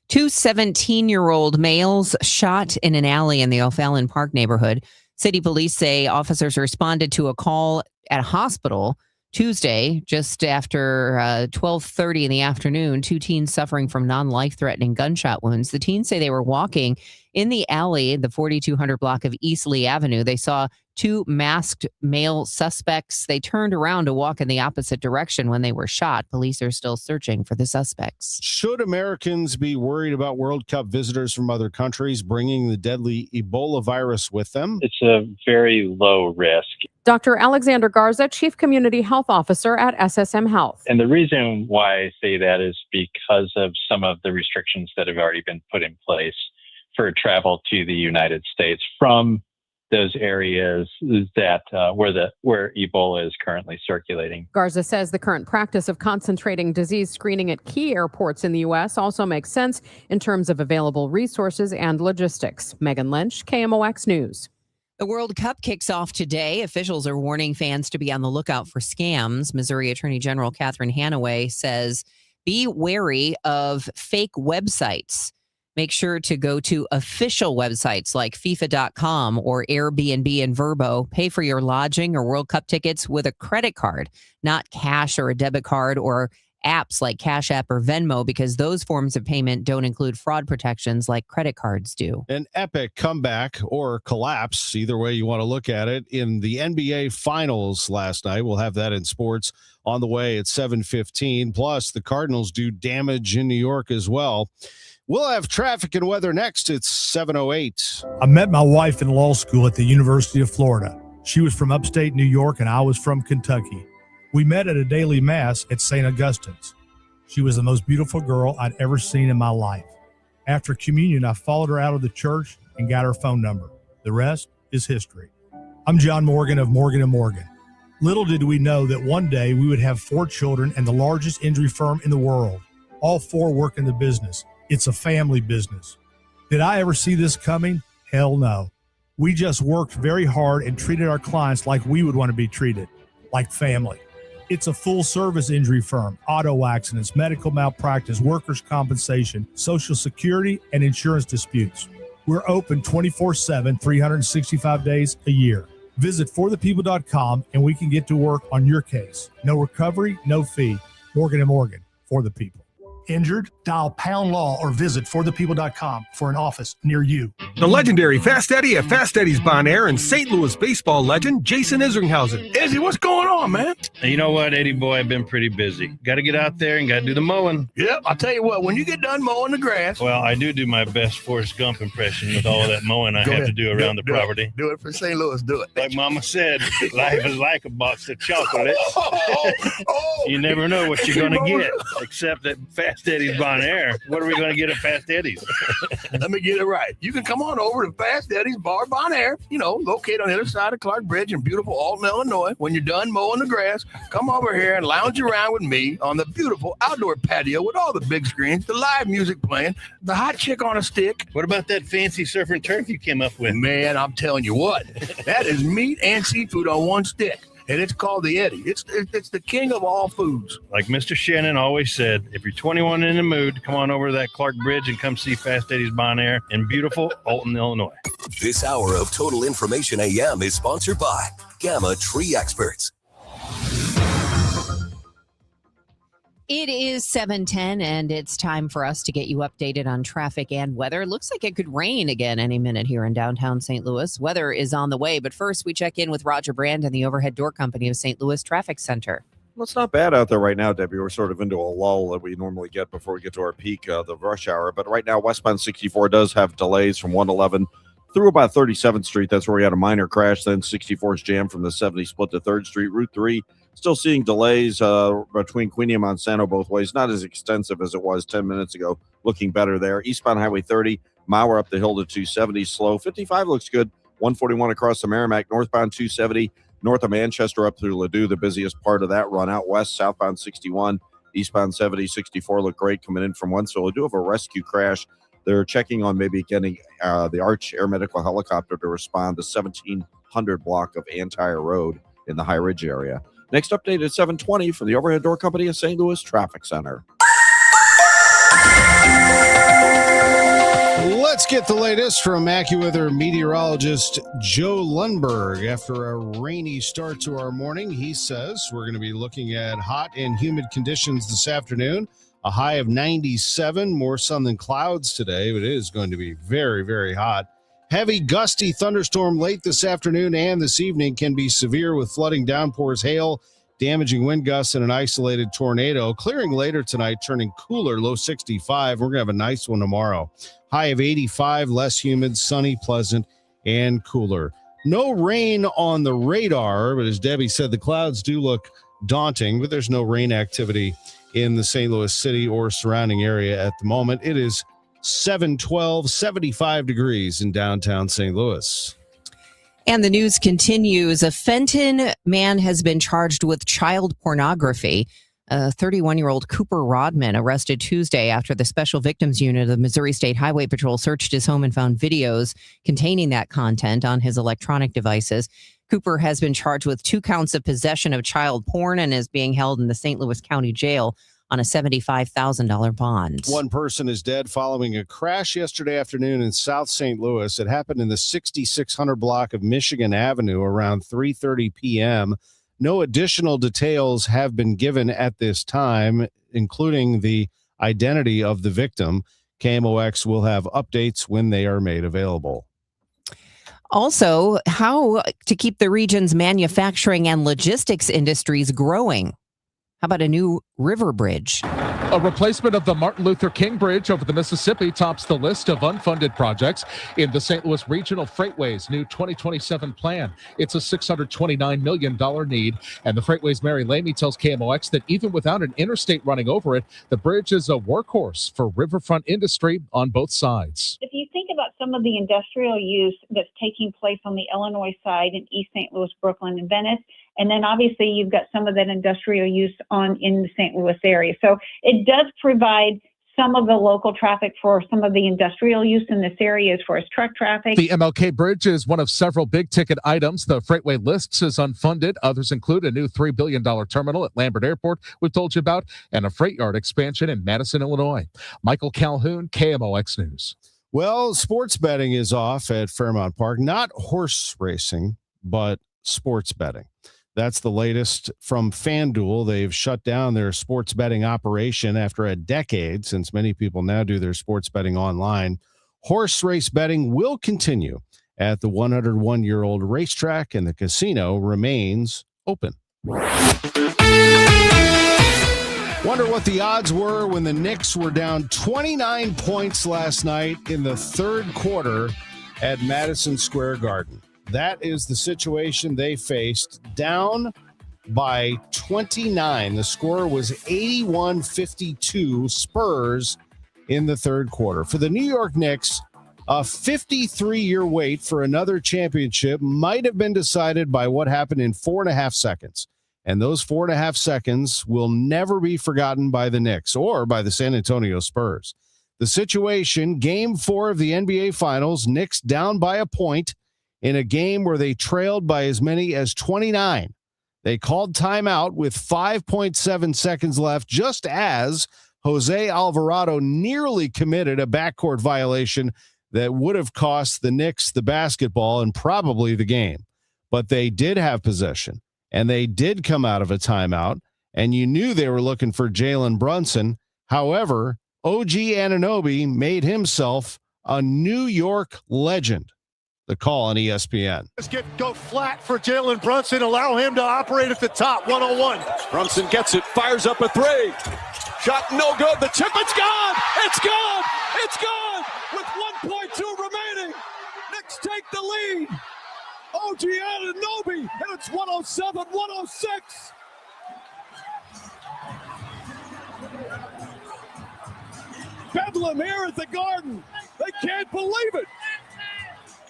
Speaker 1: 2 17-year-old males shot in an alley in the O'Fallon Park neighborhood. City police say officers responded to a call at a hospital Tuesday, just after 12:30 in the afternoon. 2 teens suffering from non-life-threatening gunshot wounds. The teens say they were walking in the alley, the 4200 block of East Lee Avenue. They saw 2 masked male suspects. They turned around to walk in the opposite direction when they were shot. Police are still searching for the suspects.
Speaker 3: Should Americans be worried about World Cup visitors from other countries bringing the deadly Ebola virus with them?
Speaker 8: It's a very low risk.
Speaker 9: Dr. Alexander Garza, Chief Community Health Officer at SSM Health.
Speaker 8: And the reason why I say that is because of some of the restrictions that have already been put in place for travel to the United States from those areas that where Ebola is currently circulating.
Speaker 9: Garza says the current practice of concentrating disease screening at key airports in the U.S. also makes sense in terms of available resources and logistics. Megan Lynch, KMOX News.
Speaker 1: The World Cup kicks off today. Officials are warning fans to be on the lookout for scams. Missouri Attorney General Catherine Hanaway says, be wary of fake websites. Make sure to go to official websites like FIFA.com or Airbnb and Vrbo. Pay for your lodging or World Cup tickets with a credit card, not cash or a debit card or apps like Cash App or Venmo, because those forms of payment don't include fraud protections like credit cards do.
Speaker 3: An epic comeback or collapse, either way you want to look at it, in the NBA Finals last night. We'll have that in sports on the way at 7:15. Plus, the Cardinals do damage in New York as well. We'll have traffic and weather next. It's 7:08.
Speaker 10: I met my wife in law school at the University of Florida. She was from upstate New York and I was from Kentucky. We met at a daily mass at St. Augustine's. She was the most beautiful girl I'd ever seen in my life. After communion, I followed her out of the church and got her phone number. The rest is history. I'm John Morgan of Morgan & Morgan. Little did we know that one day we would have 4 children and the largest injury firm in the world. All 4 work in the business. It's a family business. Did I ever see this coming? Hell no. We just worked very hard and treated our clients like we would want to be treated, like family. It's a full-service injury firm, auto accidents, medical malpractice, workers' compensation, Social Security, and insurance disputes. We're open 24/7, 365 days a year. Visit forthepeople.com and we can get to work on your case. No recovery, no fee. Morgan & Morgan, for the people. Injured? Dial pound law or visit forthepeople.com for an office near you.
Speaker 18: The legendary Fast Eddie at Fast Eddie's Bon Air and St. Louis baseball legend Jason Isringhausen. Izzy, what's going on, man?
Speaker 19: You know what, Eddie boy, I've been pretty busy. Got to get out there and got to do the mowing.
Speaker 18: Yep, I'll tell you what, when you get done mowing the grass.
Speaker 19: Well, I do my best Forrest Gump impression with all of that mowing I have to do around the property.
Speaker 18: Do it for St. Louis, do it.
Speaker 19: Like Mama said, life is like a box of chocolates. You never know what you're going to get, except at Fast Eddie's Bon Air. What are we going to get at Fast Eddie's?
Speaker 18: Let me get it right. You can come on over to Fast Eddie's Bar Bon Air, located on the other side of Clark Bridge in beautiful Alton, Illinois. When you're done mowing the grass, come over here and lounge around with me on the beautiful outdoor patio with all the big screens, the live music playing, the hot chick on a stick.
Speaker 19: What about that fancy surf and turf you came up with?
Speaker 18: Man, I'm telling you what, that is meat and seafood on one stick. And it's called the Eddie. It's the king of all foods.
Speaker 19: Like Mr. Shannon always said, if you're 21 in the mood, come on over to that Clark Bridge and come see Fast Eddie's Bon Air in beautiful Alton, Illinois.
Speaker 6: This hour of Total Information AM is sponsored by Gamma Tree Experts.
Speaker 1: It is 7:10, and it's time for us to get you updated on traffic and weather. It looks like it could rain again any minute here in downtown St. Louis. Weather is on the way, but first we check in with Roger Brand and the Overhead Door Company of St. Louis Traffic Center.
Speaker 20: Well, it's not bad out there right now, Debbie. We're sort of into a lull that we normally get before we get to our peak, the rush hour. But right now, westbound 64 does have delays from 111 through about 37th Street. That's where we had a minor crash. Then 64 is jammed from the 70 split to 3rd Street. Route 3, still seeing delays between Queenie and Monsanto both ways. Not as extensive as it was 10 minutes ago. Looking better there. Eastbound Highway 30, Mauer up the hill to 270, slow. 55 looks good. 141 across the Merrimack. Northbound 270, north of Manchester up through Ladue, the busiest part of that run. Out west, southbound 61, eastbound 70, 64 look great coming in from Wentzville. We do have a rescue crash. They're checking on maybe getting the Arch Air Medical Helicopter to respond to 1700 block of Antire Road in the High Ridge area. Next update at 7:20 from the Overhead Door Company of St. Louis Traffic Center.
Speaker 3: Let's get the latest from AccuWeather meteorologist Joe Lundberg. After a rainy start to our morning, he says we're going to be looking at hot and humid conditions this afternoon. A high of 97, more sun than clouds today, but it is going to be very, very hot. Heavy, gusty thunderstorm late this afternoon and this evening can be severe with flooding, downpours, hail, damaging wind gusts, and an isolated tornado. Clearing later tonight, turning cooler, low 65. We're going to have a nice one tomorrow. High of 85, less humid, sunny, pleasant, and cooler. No rain on the radar, but as Debbie said, the clouds do look daunting, but there's no rain activity in the St. Louis city or surrounding area at the moment. It is 7:12, 75 degrees in downtown St. Louis.
Speaker 1: And the news continues. A Fenton man has been charged with child pornography. A 31-year-old Cooper Rodman arrested Tuesday after the Special Victims Unit of the Missouri State Highway Patrol searched his home and found videos containing that content on his electronic devices. Cooper has been charged with 2 counts of possession of child porn and is being held in the St. Louis County Jail on a $75,000 bond.
Speaker 3: One person is dead following a crash yesterday afternoon in South St. Louis. It happened in the 6600 block of Michigan Avenue around 3:30 p.m. No additional details have been given at this time, including the identity of the victim. KMOX will have updates when they are made available.
Speaker 1: Also, how to keep the region's manufacturing and logistics industries growing. How about a new river bridge?
Speaker 2: A replacement of the Martin Luther King Bridge over the Mississippi tops the list of unfunded projects in the St. Louis Regional Freightways new 2027 plan. It's a $629 million need, and the Freightways' Mary Lamey tells KMOX that even without an interstate running over it, the bridge is a workhorse for riverfront industry on both sides.
Speaker 11: If you think about some of the industrial use that's taking place on the Illinois side in East St. Louis, Brooklyn, and Venice, and then obviously you've got some of that industrial use in the St. Louis area. So it does provide some of the local traffic for some of the industrial use in this area as far as truck traffic.
Speaker 2: The MLK Bridge is one of several big-ticket items the Freightway lists as unfunded. Others include a new $3 billion terminal at Lambert Airport we've told you about, and a freight yard expansion in Madison, Illinois. Michael Calhoun, KMOX News.
Speaker 3: Well, sports betting is off at Fairmount Park. Not horse racing, but sports betting. That's the latest from FanDuel. They've shut down their sports betting operation after a decade, since many people now do their sports betting online. Horse race betting will continue at the 101-year-old racetrack, and the casino remains open. Wonder what the odds were when the Knicks were down 29 points last night in the third quarter at Madison Square Garden. That is the situation they faced, down by 29. The score was 81-52 Spurs in the third quarter. For the New York Knicks, a 53-year wait for another championship might have been decided by what happened in 4.5 seconds. And those 4.5 seconds will never be forgotten by the Knicks or by the San Antonio Spurs. The situation, Game 4 of the NBA Finals, Knicks down by a point in a game where they trailed by as many as 29. They called timeout with 5.7 seconds left, just as Jose Alvarado nearly committed a backcourt violation that would have cost the Knicks the basketball and probably the game. But they did have possession, and they did come out of a timeout, and you knew they were looking for Jalen Brunson. However, OG Anunoby made himself a New York legend. The call on ESPN.
Speaker 12: Let's go flat for Jalen Brunson. Allow him to operate at the top. 101.
Speaker 21: Brunson gets it. Fires up a three. Shot no good. The chip. It's gone. It's gone. It's gone. With 1.2 remaining. Knicks take the lead. OG Anunoby. And it's 107-106. Bedlam here at the Garden. They can't believe it.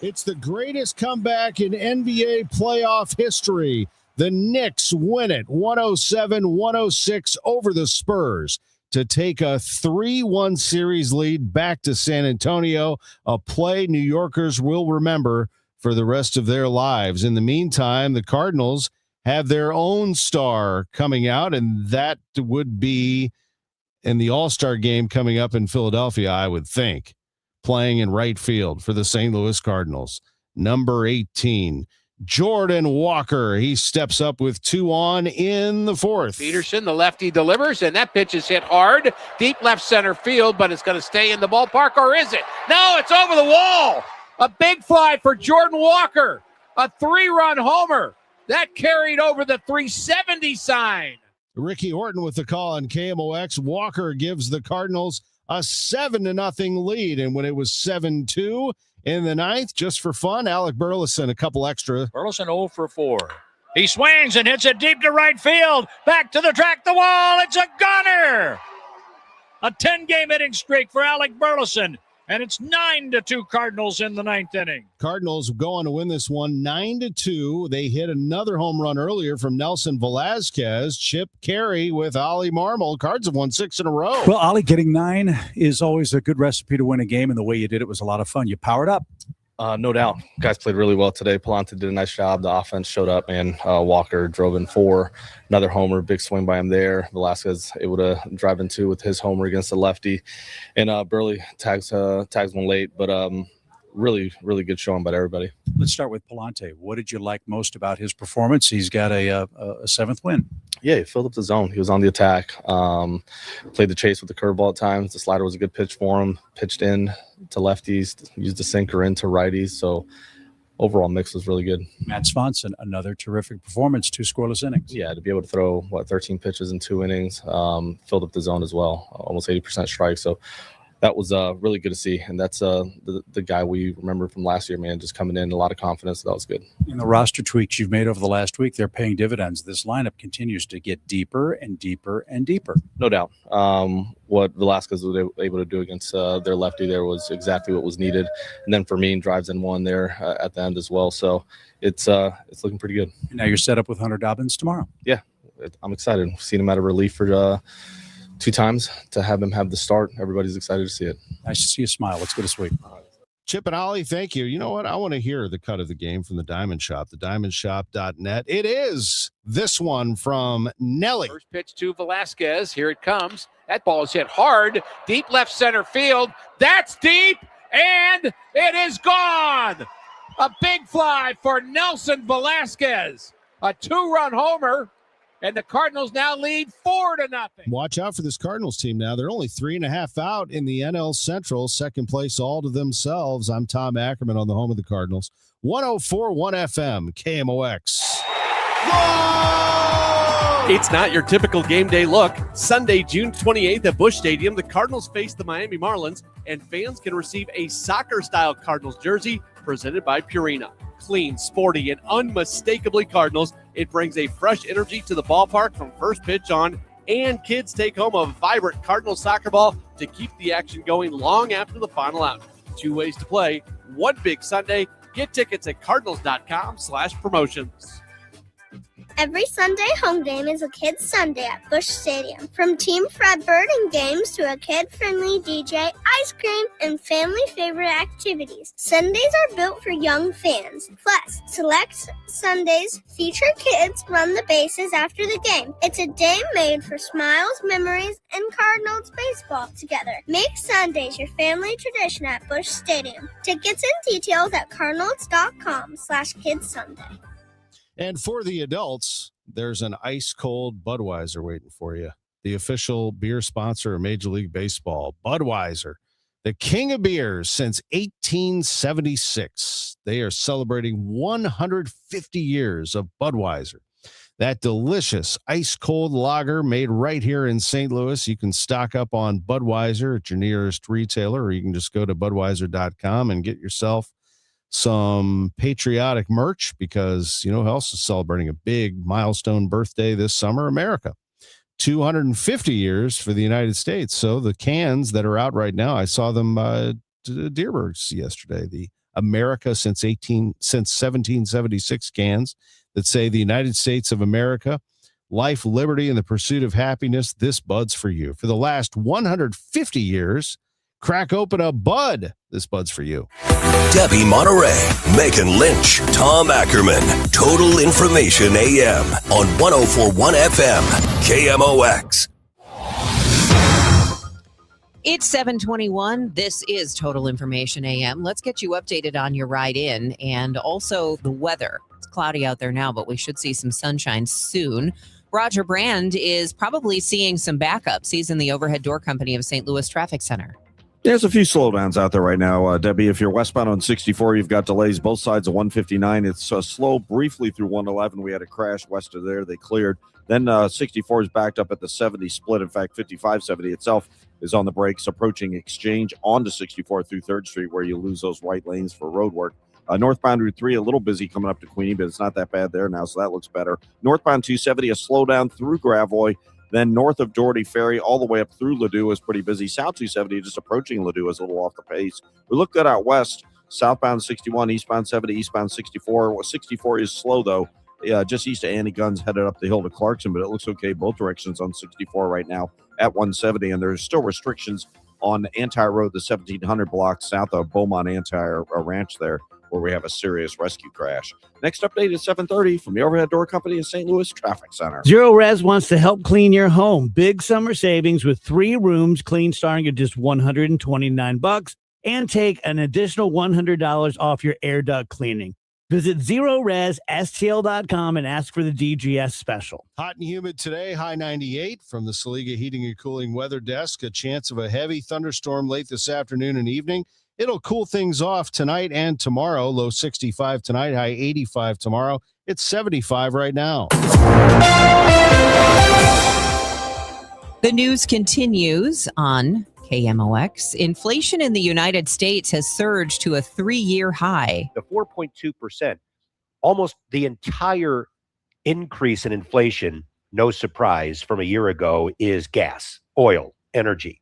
Speaker 3: It's the greatest comeback in NBA playoff history. The Knicks win it 107-106 over the Spurs to take a 3-1 series lead back to San Antonio, a play New Yorkers will remember for the rest of their lives. In the meantime, the Cardinals have their own star coming out, and that would be in the All-Star game coming up in Philadelphia, I would think. Playing in right field for the St. Louis Cardinals. Number 18, Jordan Walker. He steps up with 2 on in the fourth.
Speaker 22: Peterson, the lefty, delivers, and that pitch is hit hard. Deep left center field, but it's going to stay in the ballpark, or is it? No, it's over the wall. A big fly for Jordan Walker. A 3-run homer. That carried over the 370 sign.
Speaker 3: Ricky Horton with the call on KMOX. Walker gives the Cardinals a 7-0 lead. And when it was 7-2 in the ninth, just for fun, Alec Burleson, a couple extra.
Speaker 23: Burleson 0 for 4. He swings and hits it deep to right field. Back to the track, the wall. It's a gunner. A 10-game hitting streak for Alec Burleson. and it's 9-2 Cardinals in the 9th inning.
Speaker 3: Cardinals go on to win this one 9-2. They hit another home run earlier from Nelson Velasquez. Chip Carey with Ollie Marmol. Cards have won 6 in a row.
Speaker 13: Well, Ollie getting 9 is always a good recipe to win a game, and the way you did it was a lot of fun. You powered up.
Speaker 14: No doubt. Guys played really well today. Palante did a nice job. The offense showed up, and Walker drove in 4. Another homer, big swing by him there. Velasquez able to drive in 2 with his homer against the lefty. And Burley tags one late, but really, really good showing by everybody.
Speaker 13: Let's start with Palante. What did you like most about his performance? He's got a 7th win.
Speaker 14: Yeah, he filled up the zone. He was on the attack. Played the chase with the curveball at times. The slider was a good pitch for him. Pitched in to lefties. Used the sinker into righties. So overall mix was really good.
Speaker 13: Matt Swanson, another terrific performance. 2 scoreless innings.
Speaker 14: Yeah, to be able to throw 13 pitches in 2 innings. Filled up the zone as well. Almost 80% strike. So that was really good to see. And that's the guy we remember from last year, man, just coming in, a lot of confidence. So that was good.
Speaker 13: In the roster tweaks you've made over the last week, they're paying dividends. This lineup continues to get deeper and deeper and deeper.
Speaker 14: No doubt. What Velasquez was able to do against their lefty there was exactly what was needed. And then Fermin drives in 1 there at the end as well. So it's looking pretty good.
Speaker 13: And now you're set up with Hunter Dobbins tomorrow.
Speaker 14: Yeah, I'm excited. We've seen him at a relief for 2 times. To have him have the start, everybody's excited to see it.
Speaker 13: Nice to see you smile. Let's go to sweep.
Speaker 3: Chip and Ollie, thank you. You know what? I want to hear the cut of the game from the Diamond Shop, thediamondshop.net. It is this one from Nelly.
Speaker 22: First pitch to Velasquez. Here it comes. That ball is hit hard. Deep left center field. That's deep, and it is gone. A big fly for Nelson Velasquez. A 2-run homer. And the Cardinals now lead 4-0.
Speaker 3: Watch out for this Cardinals team now. They're only 3.5 out in the NL Central, second place all to themselves. I'm Tom Ackerman on the home of the Cardinals. 104.1 FM, KMOX.
Speaker 15: It's not your typical game day look. Sunday, June 28th at Busch Stadium, the Cardinals face the Miami Marlins, and fans can receive a soccer-style Cardinals jersey presented by Purina. Clean, sporty, and unmistakably Cardinals, it brings a fresh energy to the ballpark from first pitch on, and kids take home a vibrant Cardinals soccer ball to keep the action going long after the final out. 2 ways to play, 1 big Sunday. Get tickets at cardinals.com/promotions.
Speaker 17: Every Sunday home game is a Kids Sunday at Busch Stadium. From Team Fred Birding games to a kid-friendly DJ, ice cream, and family favorite activities. Sundays are built for young fans. Plus, select Sundays feature kids run the bases after the game. It's a day made for smiles, memories, and Cardinals baseball together. Make Sundays your family tradition at Busch Stadium. Tickets and details at cardinals.com/KidsSunday.
Speaker 3: And for the adults, there's an ice-cold Budweiser waiting for you. The official beer sponsor of Major League Baseball, Budweiser, the king of beers since 1876. They are celebrating 150 years of Budweiser. That delicious ice-cold lager made right here in St. Louis. You can stock up on Budweiser at your nearest retailer, or you can just go to Budweiser.com and get yourself some patriotic merch, because you know who else is celebrating a big milestone birthday this summer? America. 250 years for the United States. So the cans that are out right now, I saw them Deerbergs yesterday. The America since 1776 cans that say the United States of America, life, liberty, and the pursuit of happiness. This Bud's for you. For the last 150 years, crack open a Bud. This Bud's for you.
Speaker 6: Debbie Monterrey, Megan Lynch, Tom Ackerman. Total Information AM on 104.1 FM, KMOX.
Speaker 1: It's 7:21. This is Total Information AM. Let's get you updated on your ride in and also the weather. It's cloudy out there now, but we should see some sunshine soon. Roger Brand is probably seeing some backups. He's in the overhead door company of St. Louis Traffic Center.
Speaker 20: There's a few slowdowns out there right now, Debbie. If you're westbound on 64, you've got delays both sides of 159. It's slow briefly through 111. We had a crash west of there. They cleared. Then 64 is backed up at the 70 split. In fact, 5570 itself is on the brakes, approaching Exchange onto 64 through 3rd Street, where you lose those right lanes for road work. Northbound Route 3, a little busy coming up to Queenie, but it's not that bad there now, so that looks better. Northbound 270, a slowdown through Gravois. Then north of Doherty Ferry, all the way up through Ladue is pretty busy. South 270 just approaching Ladue is a little off the pace. We looked at out west, southbound 61, eastbound 70, eastbound 64. Well, 64 is slow, though. Just east of Annie Gunn's headed up the hill to Clarkson, but it looks okay both directions on 64 right now at 170. And there's still restrictions on Antire Road, the 1700 block south of Beaumont Antire Ranch there, where we have a serious rescue crash. Next update is 7:30 from the Overhead Door Company in St. Louis Traffic Center.
Speaker 4: Zero Res wants to help clean your home. Big summer savings with 3 rooms clean starting at just $129 and take an additional $100 off your air duct cleaning. Visit ZeroResSTL.com and ask for the DGS special.
Speaker 3: Hot and humid today, high 98 from the Saliga Heating and Cooling Weather Desk. A chance of a heavy thunderstorm late this afternoon and evening. It'll cool things off tonight and tomorrow. Low 65 tonight, high 85 tomorrow. It's 75 right now.
Speaker 1: The news continues on KMOX. Inflation in the United States has surged to a 3-year high.
Speaker 5: The 4.2%, almost the entire increase in inflation, no surprise, from a year ago is gas, oil, energy.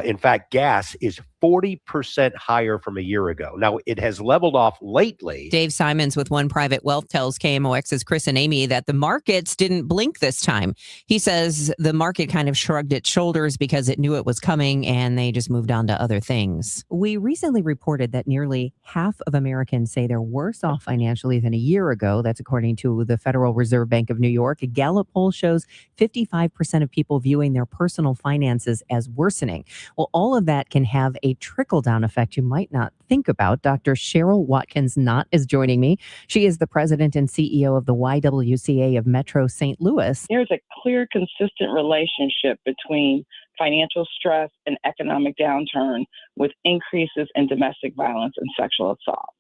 Speaker 5: In fact, gas is 40% higher from a year ago. Now, it has leveled off lately.
Speaker 1: Dave Simons with One Private Wealth tells KMOX's Chris and Amy that the markets didn't blink this time. He says the market kind of shrugged its shoulders because it knew it was coming and they just moved on to other things. We recently reported that nearly half of Americans say they're worse off financially than a year ago. That's according to the Federal Reserve Bank of New York. A Gallup poll shows 55% of people viewing their personal finances as worsening. Well, all of that can have a trickle-down effect you might not think about. Dr. Cheryl Watkins-Knott is joining me. She is the president and CEO of the YWCA of Metro St. Louis.
Speaker 16: There's a clear, consistent relationship between financial stress and economic downturn with increases in domestic violence and sexual assault.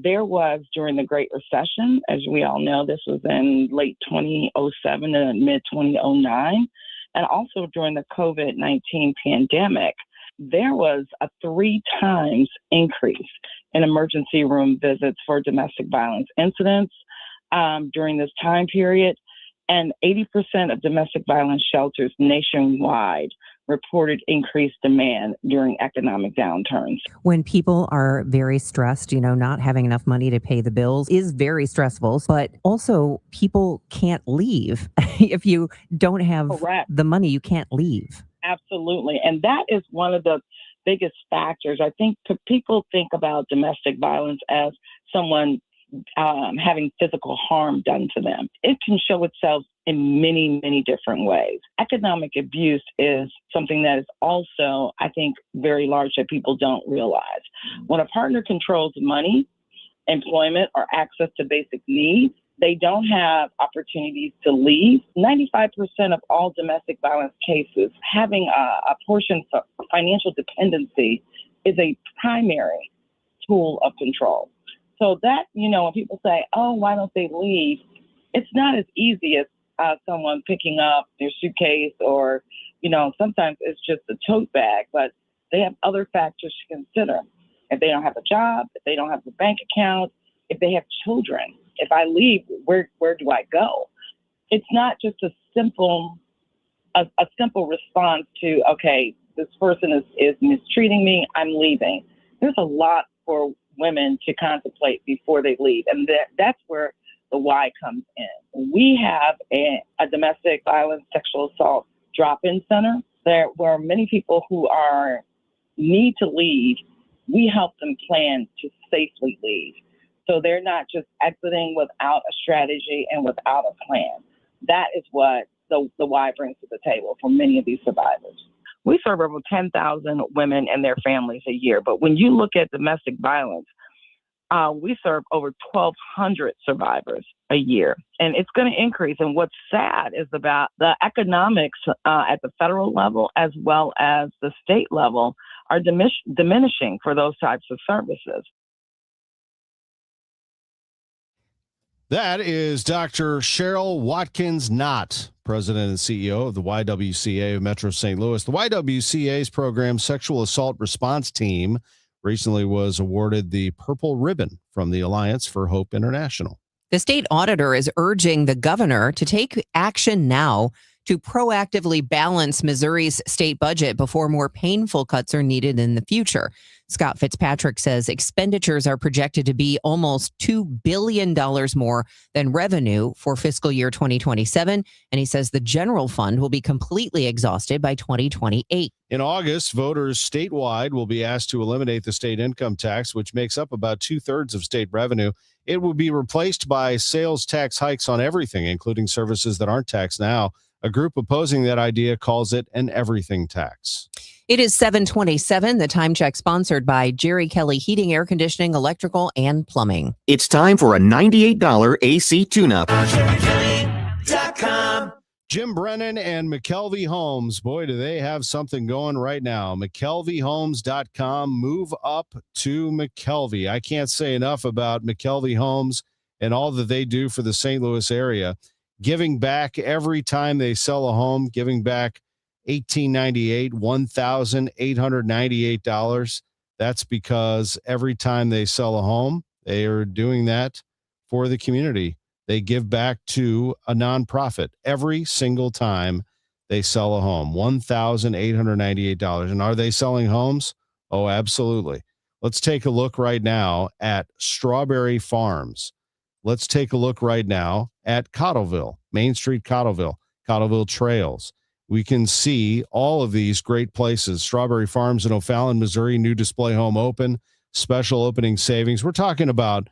Speaker 16: There was, during the Great Recession, as we all know, this was in late 2007 and mid-2009, and also during the COVID-19 pandemic, there was a 3 times increase in emergency room visits for domestic violence incidents during this time period. And 80% of domestic violence shelters nationwide reported increased demand during economic downturns.
Speaker 1: When people are very stressed, not having enough money to pay the bills is very stressful, but also people can't leave. If you don't have the money, you can't leave.
Speaker 16: Absolutely. And that is one of the biggest factors. I think people think about domestic violence as someone having physical harm done to them. It can show itself in many, many different ways. Economic abuse is something that is also, I think, very large that people don't realize. When a partner controls money, employment, or access to basic needs, they don't have opportunities to leave. 95% of all domestic violence cases, having a portion for financial dependency is a primary tool of control. So that, when people say, oh, why don't they leave? It's not as easy as someone picking up their suitcase or, sometimes it's just a tote bag, but they have other factors to consider. If they don't have a job, if they don't have a bank account, if they have children, if I leave, where do I go? It's not just a simple response to, okay, this person is mistreating me, I'm leaving. There's a lot for women to contemplate before they leave. And that's where the why comes in. We have a domestic violence, sexual assault drop-in center there where many people who need to leave, we help them plan to safely leave. So they're not just exiting without a strategy and without a plan. That is what the why brings to the table for many of these survivors. We serve over 10,000 women and their families a year. But when you look at domestic violence, we serve over 1,200 survivors a year. And it's going to increase. And what's sad is about the economics at the federal level as well as the state level are diminishing for those types of services.
Speaker 3: That is Dr. Cheryl Watkins-Knott, president and CEO of the YWCA of Metro St. Louis. The YWCA's program, Sexual Assault Response Team, recently was awarded the Purple Ribbon from the Alliance for Hope International.
Speaker 1: The state auditor is urging the governor to take action now to proactively balance Missouri's state budget before more painful cuts are needed in the future. Scott Fitzpatrick says expenditures are projected to be almost $2 billion more than revenue for fiscal year 2027. And he says the general fund will be completely exhausted by 2028.
Speaker 3: In August, voters statewide will be asked to eliminate the state income tax, which makes up about 2/3 of state revenue. It will be replaced by sales tax hikes on everything, including services that aren't taxed now. A group opposing that idea calls it an everything tax.
Speaker 1: It is 7:27. The time check sponsored by Jerry Kelly Heating, Air Conditioning, Electrical, and Plumbing.
Speaker 7: It's time for a $98 AC tune-up.
Speaker 3: Jim Brennan and McKelvey Homes. Boy, do they have something going right now. McKelveyHomes.com. Move up to McKelvey. I can't say enough about McKelvey Homes and all that they do for the St. Louis area. Giving back every time they sell a home, giving back $1,898, $1,898. That's because every time they sell a home, they are doing that for the community. They give back to a nonprofit every single time they sell a home. $1,898. And are they selling homes? Oh, absolutely. Let's take a look right now at Strawberry Farms. Let's take a look right now at Cottleville, Main Street, Cottleville Trails. We can see all of these great places. Strawberry Farms in O'Fallon, Missouri, new display home open, special opening savings. We're talking about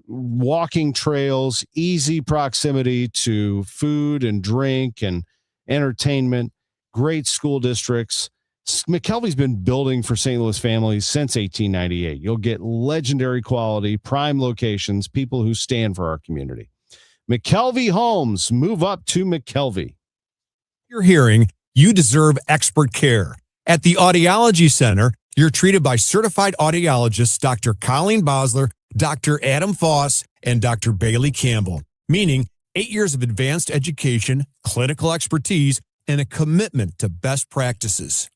Speaker 3: walking trails, easy proximity to food and drink and entertainment, great school districts. McKelvey's been building for St. Louis families since 1898. You'll get legendary quality, prime locations, people who stand for our community. McKelvey Homes, move up to McKelvey.
Speaker 8: You're hearing, you deserve expert care. At the Audiology Center, you're treated by certified audiologists Dr. Colleen Bosler, Dr. Adam Foss, and Dr. Bailey Campbell, meaning 8 years of advanced education, clinical expertise, and a commitment to best practices.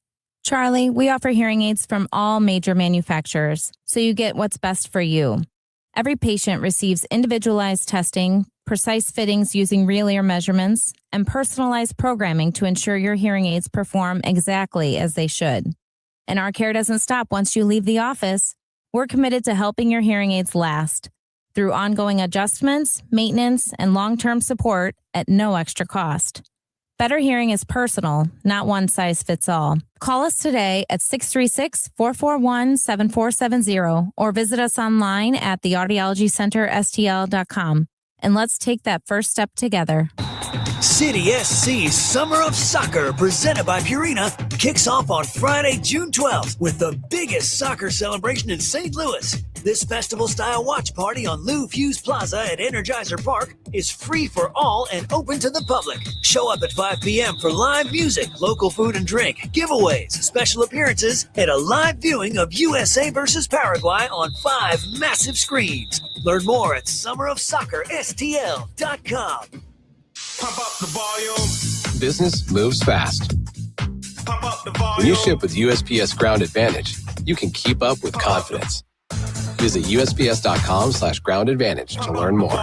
Speaker 9: Charlie, we offer hearing aids from all major manufacturers, so you get what's best for you. Every patient receives individualized testing, precise fittings using real ear measurements, and personalized programming to ensure your hearing aids perform exactly as they should. And our care doesn't stop once you leave the office. We're committed to helping your hearing aids last through ongoing adjustments, maintenance, and long-term support at no extra cost. Better hearing is personal, not one size fits all. Call us today at 636-441-7470 or visit us online at theaudiologycenterstl.com. And let's take that first step together.
Speaker 24: City SC's Summer of Soccer, presented by Purina, kicks off on Friday, June 12th with the biggest soccer celebration in St. Louis. This festival-style watch party on Lou Fuse Plaza at Energizer Park is free for all and open to the public. Show up at 5 p.m. for live music, local food and drink, giveaways, special appearances, and a live viewing of USA versus Paraguay on 5 massive screens. Learn more at summerofsoccerstl.com.
Speaker 25: Pump up the volume. Business moves fast. Pump up the volume. When you ship with USPS Ground Advantage, you can keep up with confidence. Visit USPS.com/Ground Advantage to learn more.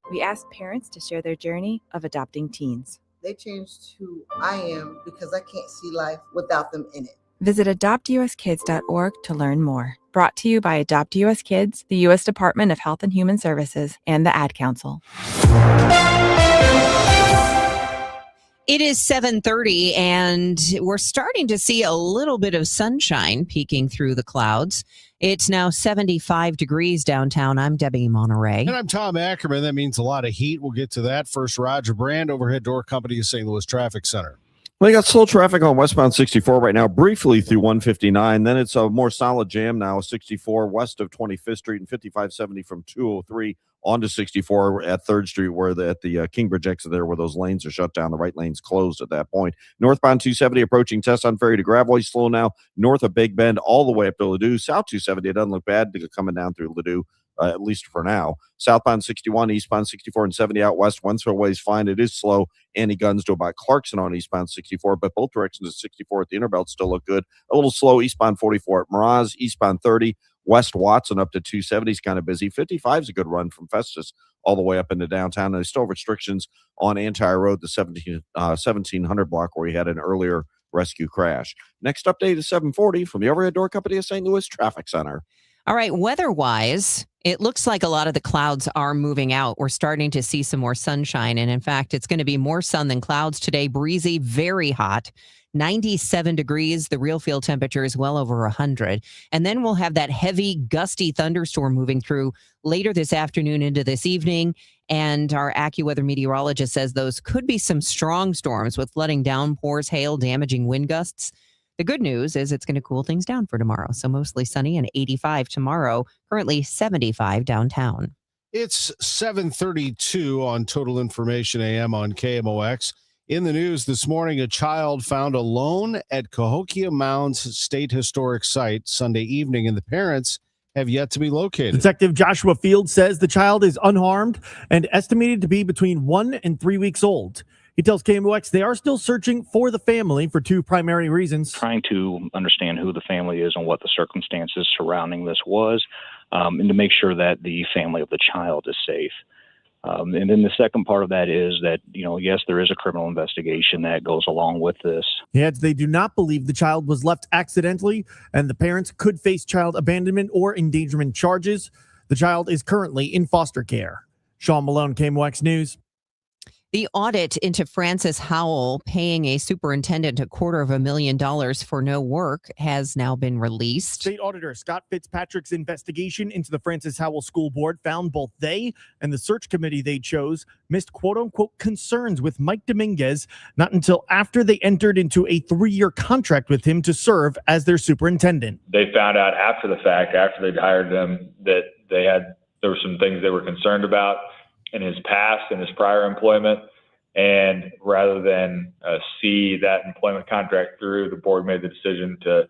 Speaker 26: We asked parents to share their journey of adopting teens.
Speaker 27: They changed who I am because I can't see life without them in it.
Speaker 26: Visit adoptuskids.org to learn more. Brought to you by Adopt US Kids, the U.S. Department of Health and Human Services, and the Ad Council.
Speaker 1: It is 7:30, and we're starting to see a little bit of sunshine peeking through the clouds. It's now 75 degrees downtown. I'm Debbie Monterrey.
Speaker 3: And I'm Tom Ackerman. That means a lot of heat. We'll get to that. First, Roger Brand, Overhead Door Company of St. Louis Traffic Center.
Speaker 20: Well, you got slow traffic on westbound 64 right now, briefly through 159. Then it's a more solid jam now, 64 west of 25th Street and 5570 from 203 onto 64 at 3rd Street, where at the Kingbridge exit there, where those lanes are shut down. The right lane's closed at that point. Northbound 270 approaching Tesson Ferry to Gravois, slow now north of Big Bend all the way up to Ladue. South 270, it doesn't look bad coming down through Ladue. At least for now. Southbound 61, eastbound 64 and 70 out west. Wentzville Way is fine. It is slow. Annie Guns to about Clarkson on eastbound 64, but both directions at 64 at the Interbelt still look good. A little slow eastbound 44 at Miraz, eastbound 30, West Watson up to 270 is kind of busy. 55 is a good run from Festus all the way up into downtown. And there's still restrictions on Antire Road, the 1700 block where we had an earlier rescue crash. Next update is 740 from the Overhead Door Company of St. Louis Traffic Center.
Speaker 1: All right, weather-wise, it looks like a lot of the clouds are moving out. We're starting to see some more sunshine. And in fact, it's going to be more sun than clouds today. Breezy, very hot. 97 degrees. The real field temperature is well over 100. And then we'll have that heavy, gusty thunderstorm moving through later this afternoon into this evening. And our AccuWeather meteorologist says those could be some strong storms with flooding, downpours, hail, damaging wind gusts. The good news is it's going to cool things down for tomorrow. So mostly sunny and 85 tomorrow, currently 75 downtown.
Speaker 3: It's 7:32 on Total Information AM on KMOX. In the news this morning, a child found alone at Cahokia Mounds State Historic Site Sunday evening, and the parents have yet to be located.
Speaker 2: Detective Joshua Field says the child is unharmed and estimated to be between 1 and 3 weeks old. He tells KMOX they are still searching for the family for two primary reasons.
Speaker 10: Trying to understand who the family is and what the circumstances surrounding this was, and to make sure that the family of the child is safe. And then the second part of that is that, yes, there is a criminal investigation that goes along with this.
Speaker 2: He adds they do not believe the child was left accidentally, and the parents could face child abandonment or endangerment charges. The child is currently in foster care. Sean Malone, KMOX News.
Speaker 1: The audit into Francis Howell paying a superintendent $250,000 for no work has now been released.
Speaker 2: State Auditor Scott Fitzpatrick's investigation into the Francis Howell School Board found both they and the search committee they chose missed quote-unquote concerns with Mike Dominguez not until after they entered into a 3-year contract with him to serve as their superintendent.
Speaker 11: They found out after the fact, after they'd hired him, that there were some things they were concerned about in his past and his prior employment. And rather than see that employment contract through, the board made the decision to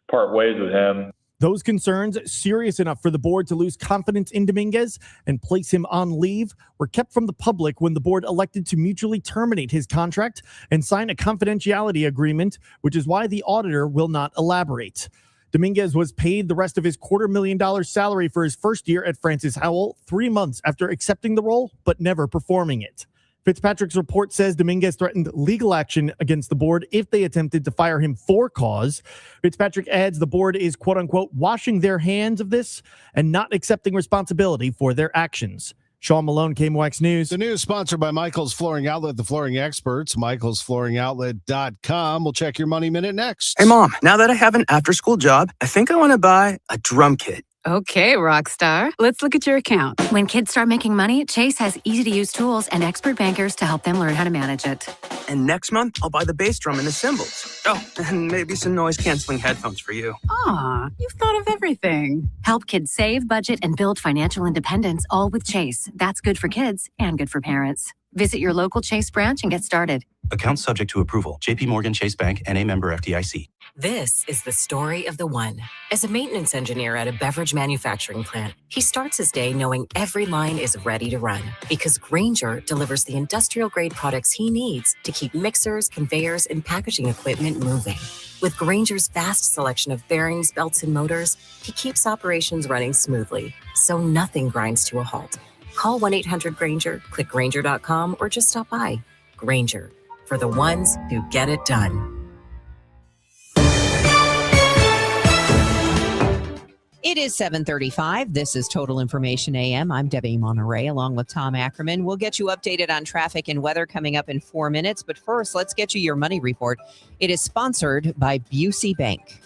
Speaker 11: part ways with him.
Speaker 2: Those concerns, serious enough for the board to lose confidence in Dominguez and place him on leave, were kept from the public when the board elected to mutually terminate his contract and sign a confidentiality agreement, which is why the auditor will not elaborate. Dominguez was paid the rest of his $250,000 salary for his first year at Francis Howell 3 months after accepting the role, but never performing it. Fitzpatrick's report says Dominguez threatened legal action against the board if they attempted to fire him for cause. Fitzpatrick adds the board is, quote unquote, washing their hands of this and not accepting responsibility for their actions. Sean Malone, KMOX News.
Speaker 3: The news sponsored by Michael's Flooring Outlet, the flooring experts, michaelsflooringoutlet.com. We'll check your money minute next.
Speaker 12: Hey, Mom, now that I have an after-school job, I think I want to buy a drum kit.
Speaker 18: Okay, Rockstar. Let's look at your account. When kids start making money, Chase has easy-to-use tools and expert bankers to help them learn how to manage it.
Speaker 12: And next month, I'll buy the bass drum and the cymbals. Oh, and maybe some noise-canceling headphones for you.
Speaker 18: Aw, you've thought of everything. Help kids save, budget, and build financial independence, all with Chase. That's good for kids and good for parents. Visit your local Chase branch and get started.
Speaker 19: Account subject to approval. J.P. Morgan Chase Bank, N.A. member FDIC.
Speaker 21: This is the story of the one. As a maintenance engineer at a beverage manufacturing plant, he starts his day knowing every line is ready to run because Grainger delivers the industrial-grade products he needs to keep mixers, conveyors, and packaging equipment moving. With Grainger's vast selection of bearings, belts, and motors, he keeps operations running smoothly, so nothing grinds to a halt. Call 1-800-GRAINGER, click Grainger.com, or just stop by. Grainger, for the ones who get it done.
Speaker 1: It is 7:35. This is Total Information AM. I'm Debbie Monterrey along with Tom Ackerman. We'll get you updated on traffic and weather coming up in 4 minutes. But first, let's get you your money report. It is sponsored by Busey Bank.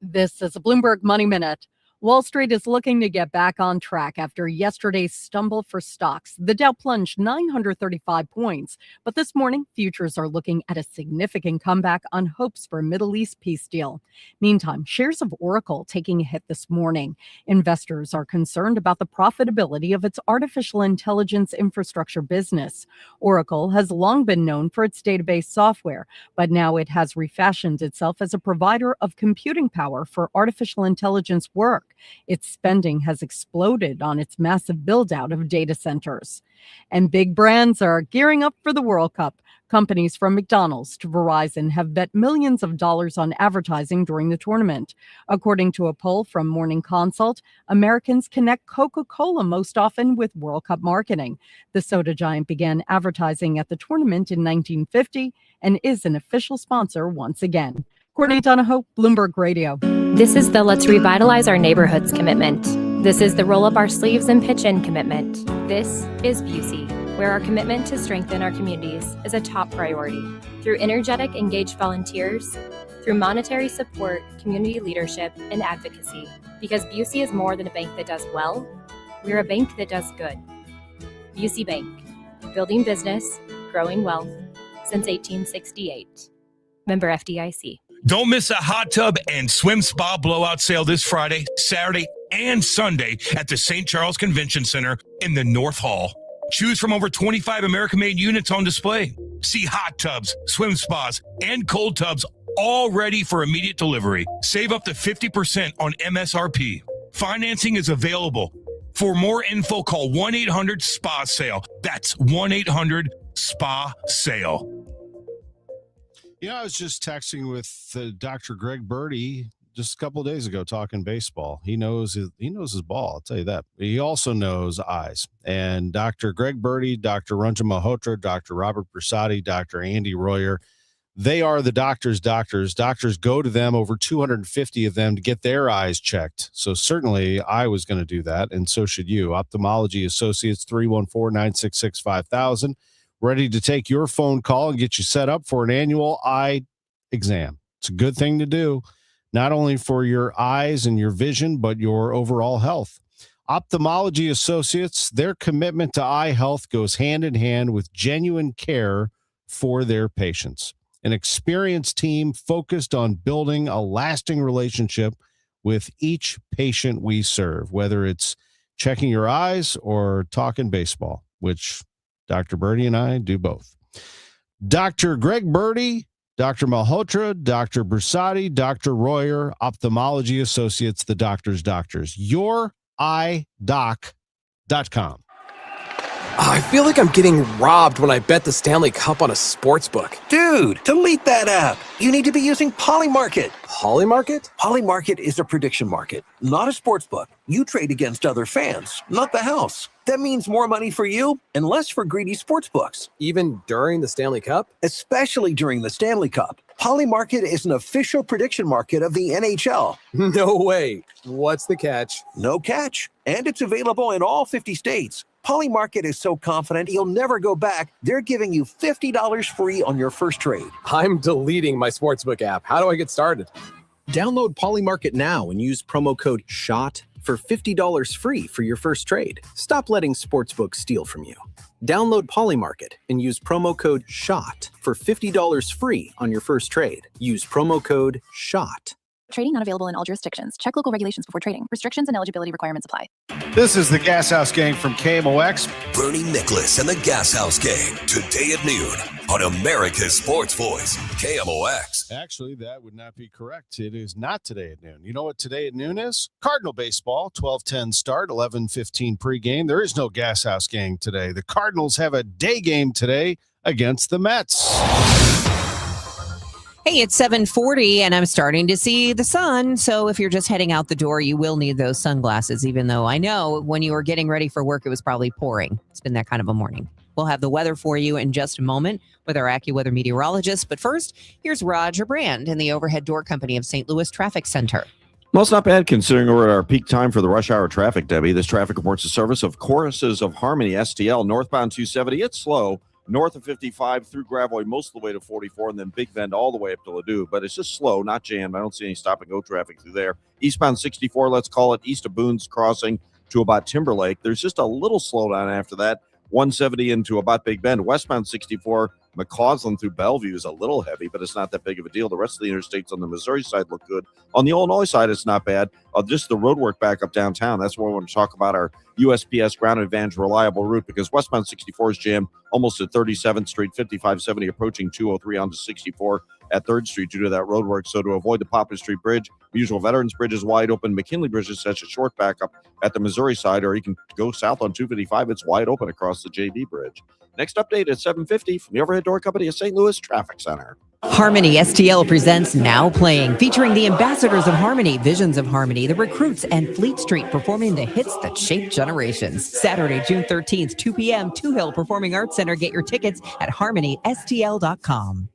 Speaker 28: This is a Bloomberg Money Minute. Wall Street is looking to get back on track after yesterday's stumble for stocks. The Dow plunged 935 points, but this morning, futures are looking at a significant comeback on hopes for a Middle East peace deal. Meantime, shares of Oracle taking a hit this morning. Investors are concerned about the profitability of its artificial intelligence infrastructure business. Oracle has long been known for its database software, but now it has refashioned itself as a provider of computing power for artificial intelligence work. Its spending has exploded on its massive build-out of data centers. And big brands are gearing up for the World Cup. Companies from McDonald's to Verizon have bet millions of dollars on advertising during the tournament. According to a poll from Morning Consult, Americans connect Coca-Cola most often with World Cup marketing. The soda giant began advertising at the tournament in 1950 and is an official sponsor once again. Courtney Donahoe, Bloomberg Radio.
Speaker 4: This is the Let's Revitalize Our Neighborhoods commitment. This is the Roll Up Our Sleeves and Pitch In commitment. This is Busey, where our commitment to strengthen our communities is a top priority. Through energetic, engaged volunteers, through monetary support, community leadership, and advocacy. Because Busey is more than a bank that does well, we're a bank that does good. Busey Bank, building business, growing wealth, since 1868. Member FDIC.
Speaker 6: Don't miss a hot tub and swim spa blowout sale this Friday, Saturday, and Sunday at the St. Charles Convention Center in the North Hall. Choose from over 25 American-made units on display. See hot tubs, swim spas, and cold tubs all ready for immediate delivery. Save up to 50% on MSRP. Financing is available. For more info, call 1-800-SPA-SALE. That's 1-800-SPA-SALE.
Speaker 3: You know, I was just texting with Dr. Greg Birdie just a couple of days ago talking baseball. He knows his ball, I'll tell you that. He also knows eyes. And Dr. Greg Birdie, Dr. Ranjan Malhotra, Dr. Robert Bersati, Dr. Andy Royer, they are the doctors. Doctors go to them, over 250 of them, to get their eyes checked. So certainly I was going to do that, and so should you. Ophthalmology Associates, 314-966-5000. Ready to take your phone call and get you set up for an annual eye exam. It's a good thing to do, not only for your eyes and your vision, but your overall health. Ophthalmology Associates, their commitment to eye health goes hand in hand with genuine care for their patients. An experienced team focused on building a lasting relationship with each patient we serve, whether it's checking your eyes or talking baseball, which Dr. Birdie and I do both. Dr. Greg Birdie, Dr. Malhotra, Dr. Bersati, Dr. Royer, Ophthalmology Associates, the doctor's doctors. YourEyeDoc.com.
Speaker 13: I feel like I'm getting robbed when I bet the Stanley Cup on a sports book.
Speaker 24: Dude, delete that app. You need to be using Polymarket.
Speaker 13: Polymarket?
Speaker 24: Polymarket is a prediction market, not a sports book. You trade against other fans, not the house. That means more money for you and less for greedy sports books.
Speaker 13: Even during the Stanley Cup?
Speaker 24: Especially during the Stanley Cup. Polymarket is an official prediction market of the NHL.
Speaker 13: No way. What's the catch?
Speaker 24: No catch. And it's available in all 50 states. Polymarket is so confident you'll never go back, they're giving you $50 free on your first trade.
Speaker 13: I'm deleting my sportsbook app. How do I get started?
Speaker 14: Download Polymarket now and use promo code SHOT for $50 free for your first trade. Stop letting sportsbooks steal from you. Download Polymarket and use promo code SHOT for $50 free on your first trade. Use promo code SHOT.
Speaker 15: Trading not available in all jurisdictions. Check local regulations before trading. Restrictions and eligibility requirements apply.
Speaker 3: This is the Gas House Gang from KMOX.
Speaker 17: Bernie Nicholas and the Gas House Gang, today at noon on America's Sports Voice, KMOX.
Speaker 3: Actually, that would not be correct. It is not today at noon. You know what today at noon is? Cardinal baseball, 12:10 start, 11:15 pregame. There is no Gas House Gang today. The Cardinals have a day game today against the Mets.
Speaker 1: Hey, it's 7:40 and I'm starting to see the sun. So if you're just heading out the door, you will need those sunglasses, even though I know when you were getting ready for work, it was probably pouring. It's been that kind of a morning. We'll have the weather for you in just a moment with our AccuWeather meteorologist. But first, here's Roger Brand in the Overhead Door Company of St. Louis Traffic Center.
Speaker 20: Well, it's not bad considering we're at our peak time for the rush hour traffic, Debbie. This traffic reports the service of Choruses of Harmony, STL, northbound 270. It's slow. North of 55 through Gravois, most of the way to 44, and then Big Bend all the way up to Ladue. But it's just slow, not jammed. I don't see any stop-and-go traffic through there. Eastbound 64, let's call it east of Boone's Crossing to about Timberlake. There's just a little slowdown after that. 170 into about Big Bend. Westbound 64, McCausland through Bellevue is a little heavy, but it's not that big of a deal. The rest of the interstates on the Missouri side look good. On the Illinois side, it's not bad. Just the road work back up downtown. That's where we want to talk about our USPS Ground Advantage reliable route, because westbound 64 is jammed almost at 37th Street, 5570 approaching 203 onto 64 at 3rd Street due to that road work. So to avoid the Poplar Street Bridge, the usual Veterans Bridge is wide open. McKinley Bridge is such a short backup at the Missouri side, or you can go south on 255. It's wide open across the JB Bridge. Next update at 7:50 from the Overhead Door Company of St. Louis Traffic Center.
Speaker 1: Harmony STL presents Now Playing, featuring the ambassadors of Harmony, Visions of Harmony, the Recruits, and Fleet Street performing the hits that shaped generations. Saturday, June 13th, 2 p.m., Two Hill Performing Arts Center. Get your tickets at harmonystl.com.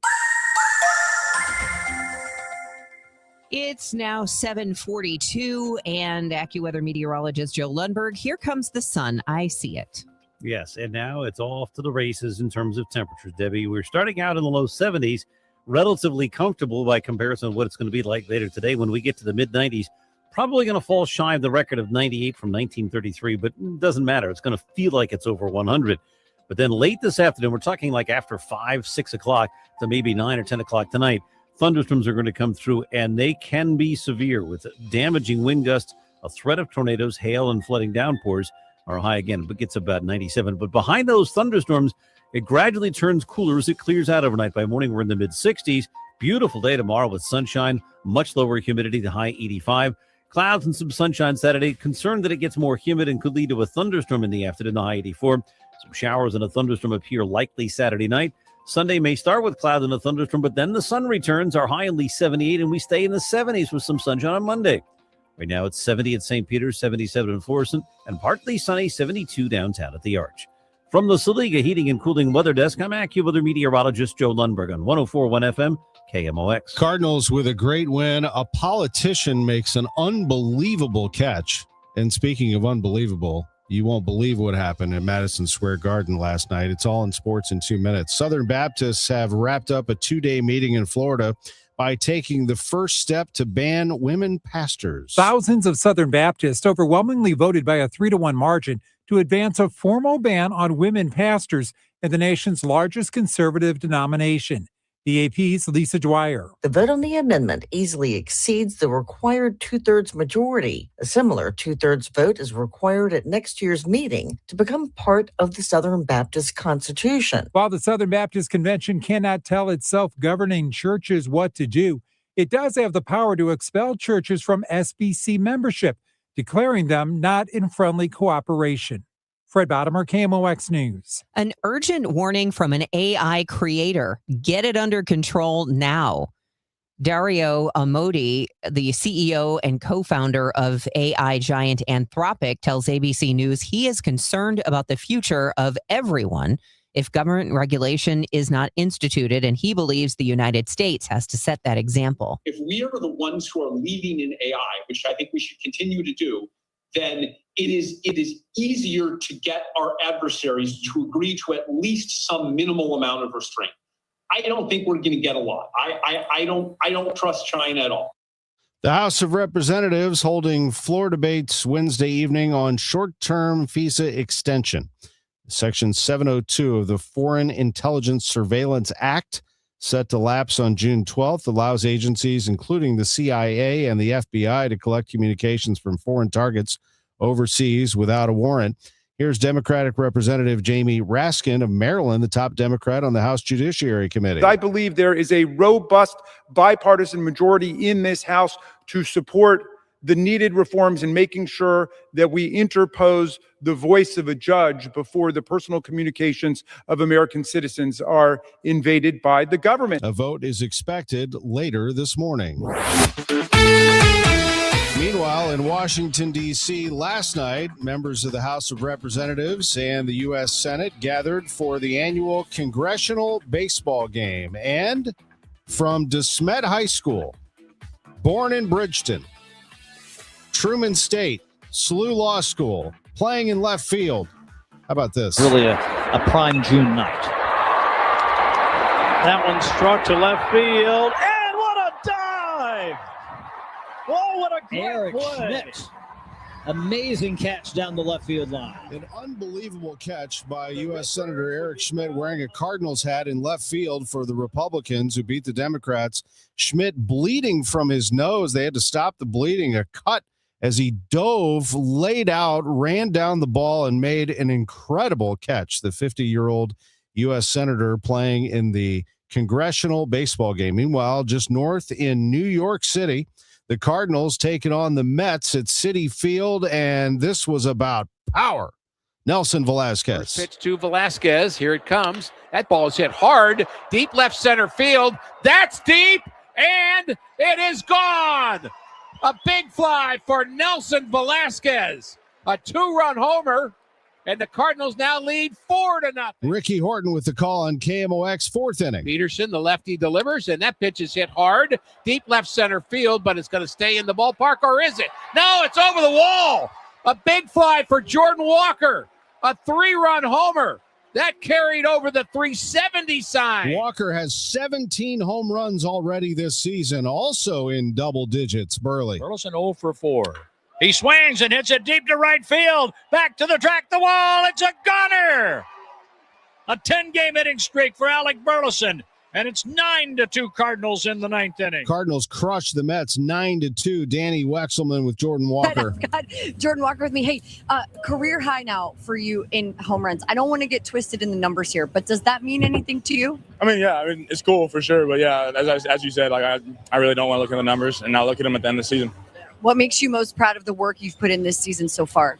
Speaker 1: It's now 7:42, and AccuWeather meteorologist Joe Lundberg. Here comes the sun. I see it.
Speaker 5: Yes, and now it's off to the races in terms of temperatures, Debbie. We're starting out in the low 70s, relatively comfortable by comparison to what it's going to be like later today. When we get to the mid-90s, probably going to fall shy of the record of 98 from 1933, but it doesn't matter. It's going to feel like it's over 100. But then late this afternoon, we're talking like after 5, 6 o'clock to maybe 9 or 10 o'clock tonight, thunderstorms are going to come through, and they can be severe with damaging wind gusts, a threat of tornadoes, hail, and flooding downpours. Our high again, but gets about 97. But behind those thunderstorms, it gradually turns cooler as it clears out overnight. By morning, we're in the mid-60s. Beautiful day tomorrow with sunshine, much lower humidity, the high 85. Clouds and some sunshine Saturday. Concerned that it gets more humid and could lead to a thunderstorm in the afternoon, the high 84. Some showers and a thunderstorm appear likely Saturday night. Sunday may start with clouds and a thunderstorm, but then the sun returns. Our high only 78, and we stay in the 70s with some sunshine on Monday. Right now, it's 70 at St. Peter's, 77 in Florissant, and partly sunny, 72 downtown at the Arch. From the Saliga Heating and Cooling Weather Desk, I'm AccuWeather meteorologist Joe Lundberg on 104.1 FM, KMOX.
Speaker 3: Cardinals with a great win. A politician makes an unbelievable catch. And speaking of unbelievable, you won't believe what happened at Madison Square Garden last night. It's all in sports in 2 minutes. Southern Baptists have wrapped up a 2-day meeting in Florida by taking the first step to ban women pastors.
Speaker 7: Thousands of Southern Baptists overwhelmingly voted by a 3-1 margin to advance a formal ban on women pastors in the nation's largest conservative denomination. The AP's Lisa Dwyer.
Speaker 8: The vote on the amendment easily exceeds the required 2/3 majority. A similar 2/3 vote is required at next year's meeting to become part of the Southern Baptist Constitution.
Speaker 7: While the Southern Baptist Convention cannot tell its self-governing churches what to do, it does have the power to expel churches from SBC membership, declaring them not in friendly cooperation. Fred Bottomer, KMOX News.
Speaker 1: An urgent warning from an AI creator. Get it under control now. Dario Amodei, the CEO and co-founder of AI giant Anthropic, tells ABC News he is concerned about the future of everyone if government regulation is not instituted, and he believes the United States has to set that example.
Speaker 9: If we are the ones who are leading in AI, which I think we should continue to do, then it is easier to get our adversaries to agree to at least some minimal amount of restraint. I don't think we're going to get a lot. I don't trust China at all.
Speaker 3: The House of Representatives holding floor debates Wednesday evening on short-term visa extension. Section 702 of the Foreign Intelligence Surveillance Act, set to lapse on June 12th, allows agencies, including the CIA and the FBI, to collect communications from foreign targets overseas without a warrant. Here's Democratic Representative Jamie Raskin of Maryland, the top Democrat on the House Judiciary Committee.
Speaker 16: I believe there is a robust bipartisan majority in this House to support the needed reforms in making sure that we interpose the voice of a judge before the personal communications of American citizens are invaded by the government.
Speaker 3: A vote is expected later this morning. Meanwhile, in Washington, D.C., last night, members of the House of Representatives and the U.S. Senate gathered for the annual Congressional Baseball Game. And from DeSmet High School, born in Bridgeton, Truman State, SLU Law School, playing in left field. How about this?
Speaker 22: Really a prime June night. That one struck to left field, and what a dive! Oh, what a great
Speaker 23: Eric
Speaker 22: play!
Speaker 23: Schmidt. Amazing catch down the left field line.
Speaker 3: An unbelievable catch by U.S. Senator Eric Schmidt wearing a Cardinals hat in left field for the Republicans who beat the Democrats. Schmidt bleeding from his nose. They had to stop the bleeding. A cut as he dove, laid out, ran down the ball, and made an incredible catch. The 50-year-old U.S. Senator playing in the Congressional baseball game. Meanwhile, just north in New York City, the Cardinals taking on the Mets at Citi Field, and this was about power. Nelson Velasquez.
Speaker 2: First pitch to Velasquez. Here it comes. That ball is hit hard. Deep left center field. That's deep, and it is gone. A big fly for Nelson Velasquez. A 2-run homer, and the Cardinals now lead 4-0.
Speaker 3: Ricky Horton with the call on KMOX, fourth inning.
Speaker 2: Peterson, the lefty, delivers, and that pitch is hit hard. Deep left center field, but it's going to stay in the ballpark, or is it? No, it's over the wall. A big fly for Jordan Walker. A 3-run homer. That carried over the 370 sign.
Speaker 3: Walker has 17 home runs already this season, also in double digits.
Speaker 22: Burleson 0 for 4. He swings and hits it deep to right field. Back to the track, the wall. It's a gunner. A 10-game hitting streak for Alec Burleson. And it's 9-2 Cardinals in the 9th inning.
Speaker 3: Cardinals crush the Mets 9-2. Danny Wexelman with Jordan Walker.
Speaker 10: I've got Jordan Walker with me. Hey, career high now for you in home runs. I don't want to get twisted in the numbers here, but does that mean anything to you?
Speaker 11: I mean, yeah, it's cool for sure. But yeah, as you said, like I really don't want to look at the numbers and now look at them at the end of the season.
Speaker 10: What makes you most proud of the work you've put in this season so far?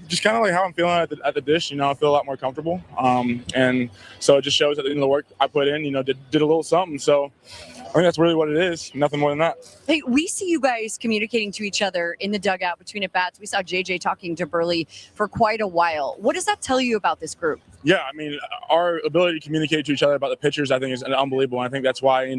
Speaker 11: Just kind of like how I'm feeling at the dish. You know, I feel a lot more comfortable. And so it just shows that the work I put in, did a little something. So I think that's really what it is. Nothing more than that.
Speaker 10: Hey, we see you guys communicating to each other in the dugout between at bats. We saw JJ talking to Burley for quite a while. What does that tell you about this group?
Speaker 11: Yeah, I mean, our ability to communicate to each other about the pitchers, I think, is unbelievable. And I think that's why,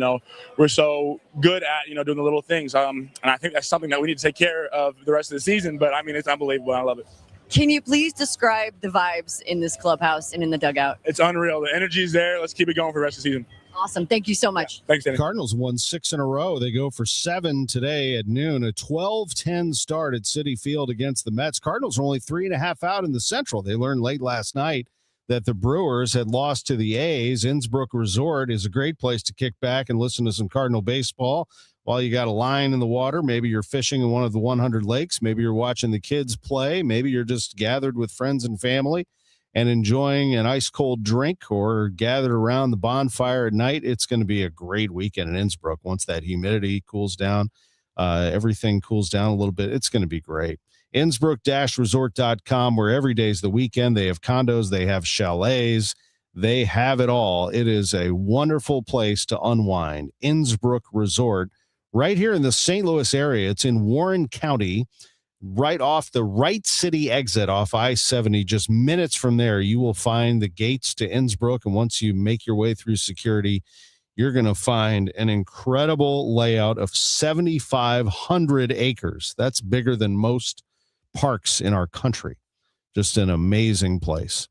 Speaker 11: we're so good at, doing the little things. And I think that's something that we need to take care of the rest of the season. But, I mean, it's unbelievable. I love it.
Speaker 10: Can you please describe the vibes in this clubhouse and in the dugout?
Speaker 11: It's unreal. The energy is there. Let's keep it going for the rest of the season.
Speaker 10: Awesome. Thank you so much.
Speaker 11: Yeah, thanks, Danny.
Speaker 3: Cardinals won 6 in a row. They go for 7 today at noon. A 12-10 start at Citi Field against the Mets. Cardinals are only 3.5 out in the Central. They learned late last night that the Brewers had lost to the A's. Innsbrook Resort is a great place to kick back and listen to some Cardinal baseball while you got a line in the water. Maybe you're fishing in one of the 100 lakes. Maybe you're watching the kids play. Maybe you're just gathered with friends and family and enjoying an ice-cold drink, or gathered around the bonfire at night. It's going to be a great weekend in Innsbrook. Once that humidity cools down, everything cools down a little bit. It's going to be great. Innsbrook-resort.com, where every day is the weekend. They have condos, they have chalets, they have it all. It is a wonderful place to unwind. Innsbrook Resort, right here in the St. Louis area. It's in Warren County, right off the Wright City exit off I-70. Just minutes from there, you will find the gates to Innsbrook. And once you make your way through security, you're going to find an incredible layout of 7,500 acres. That's bigger than most parks in our country. Just an amazing place.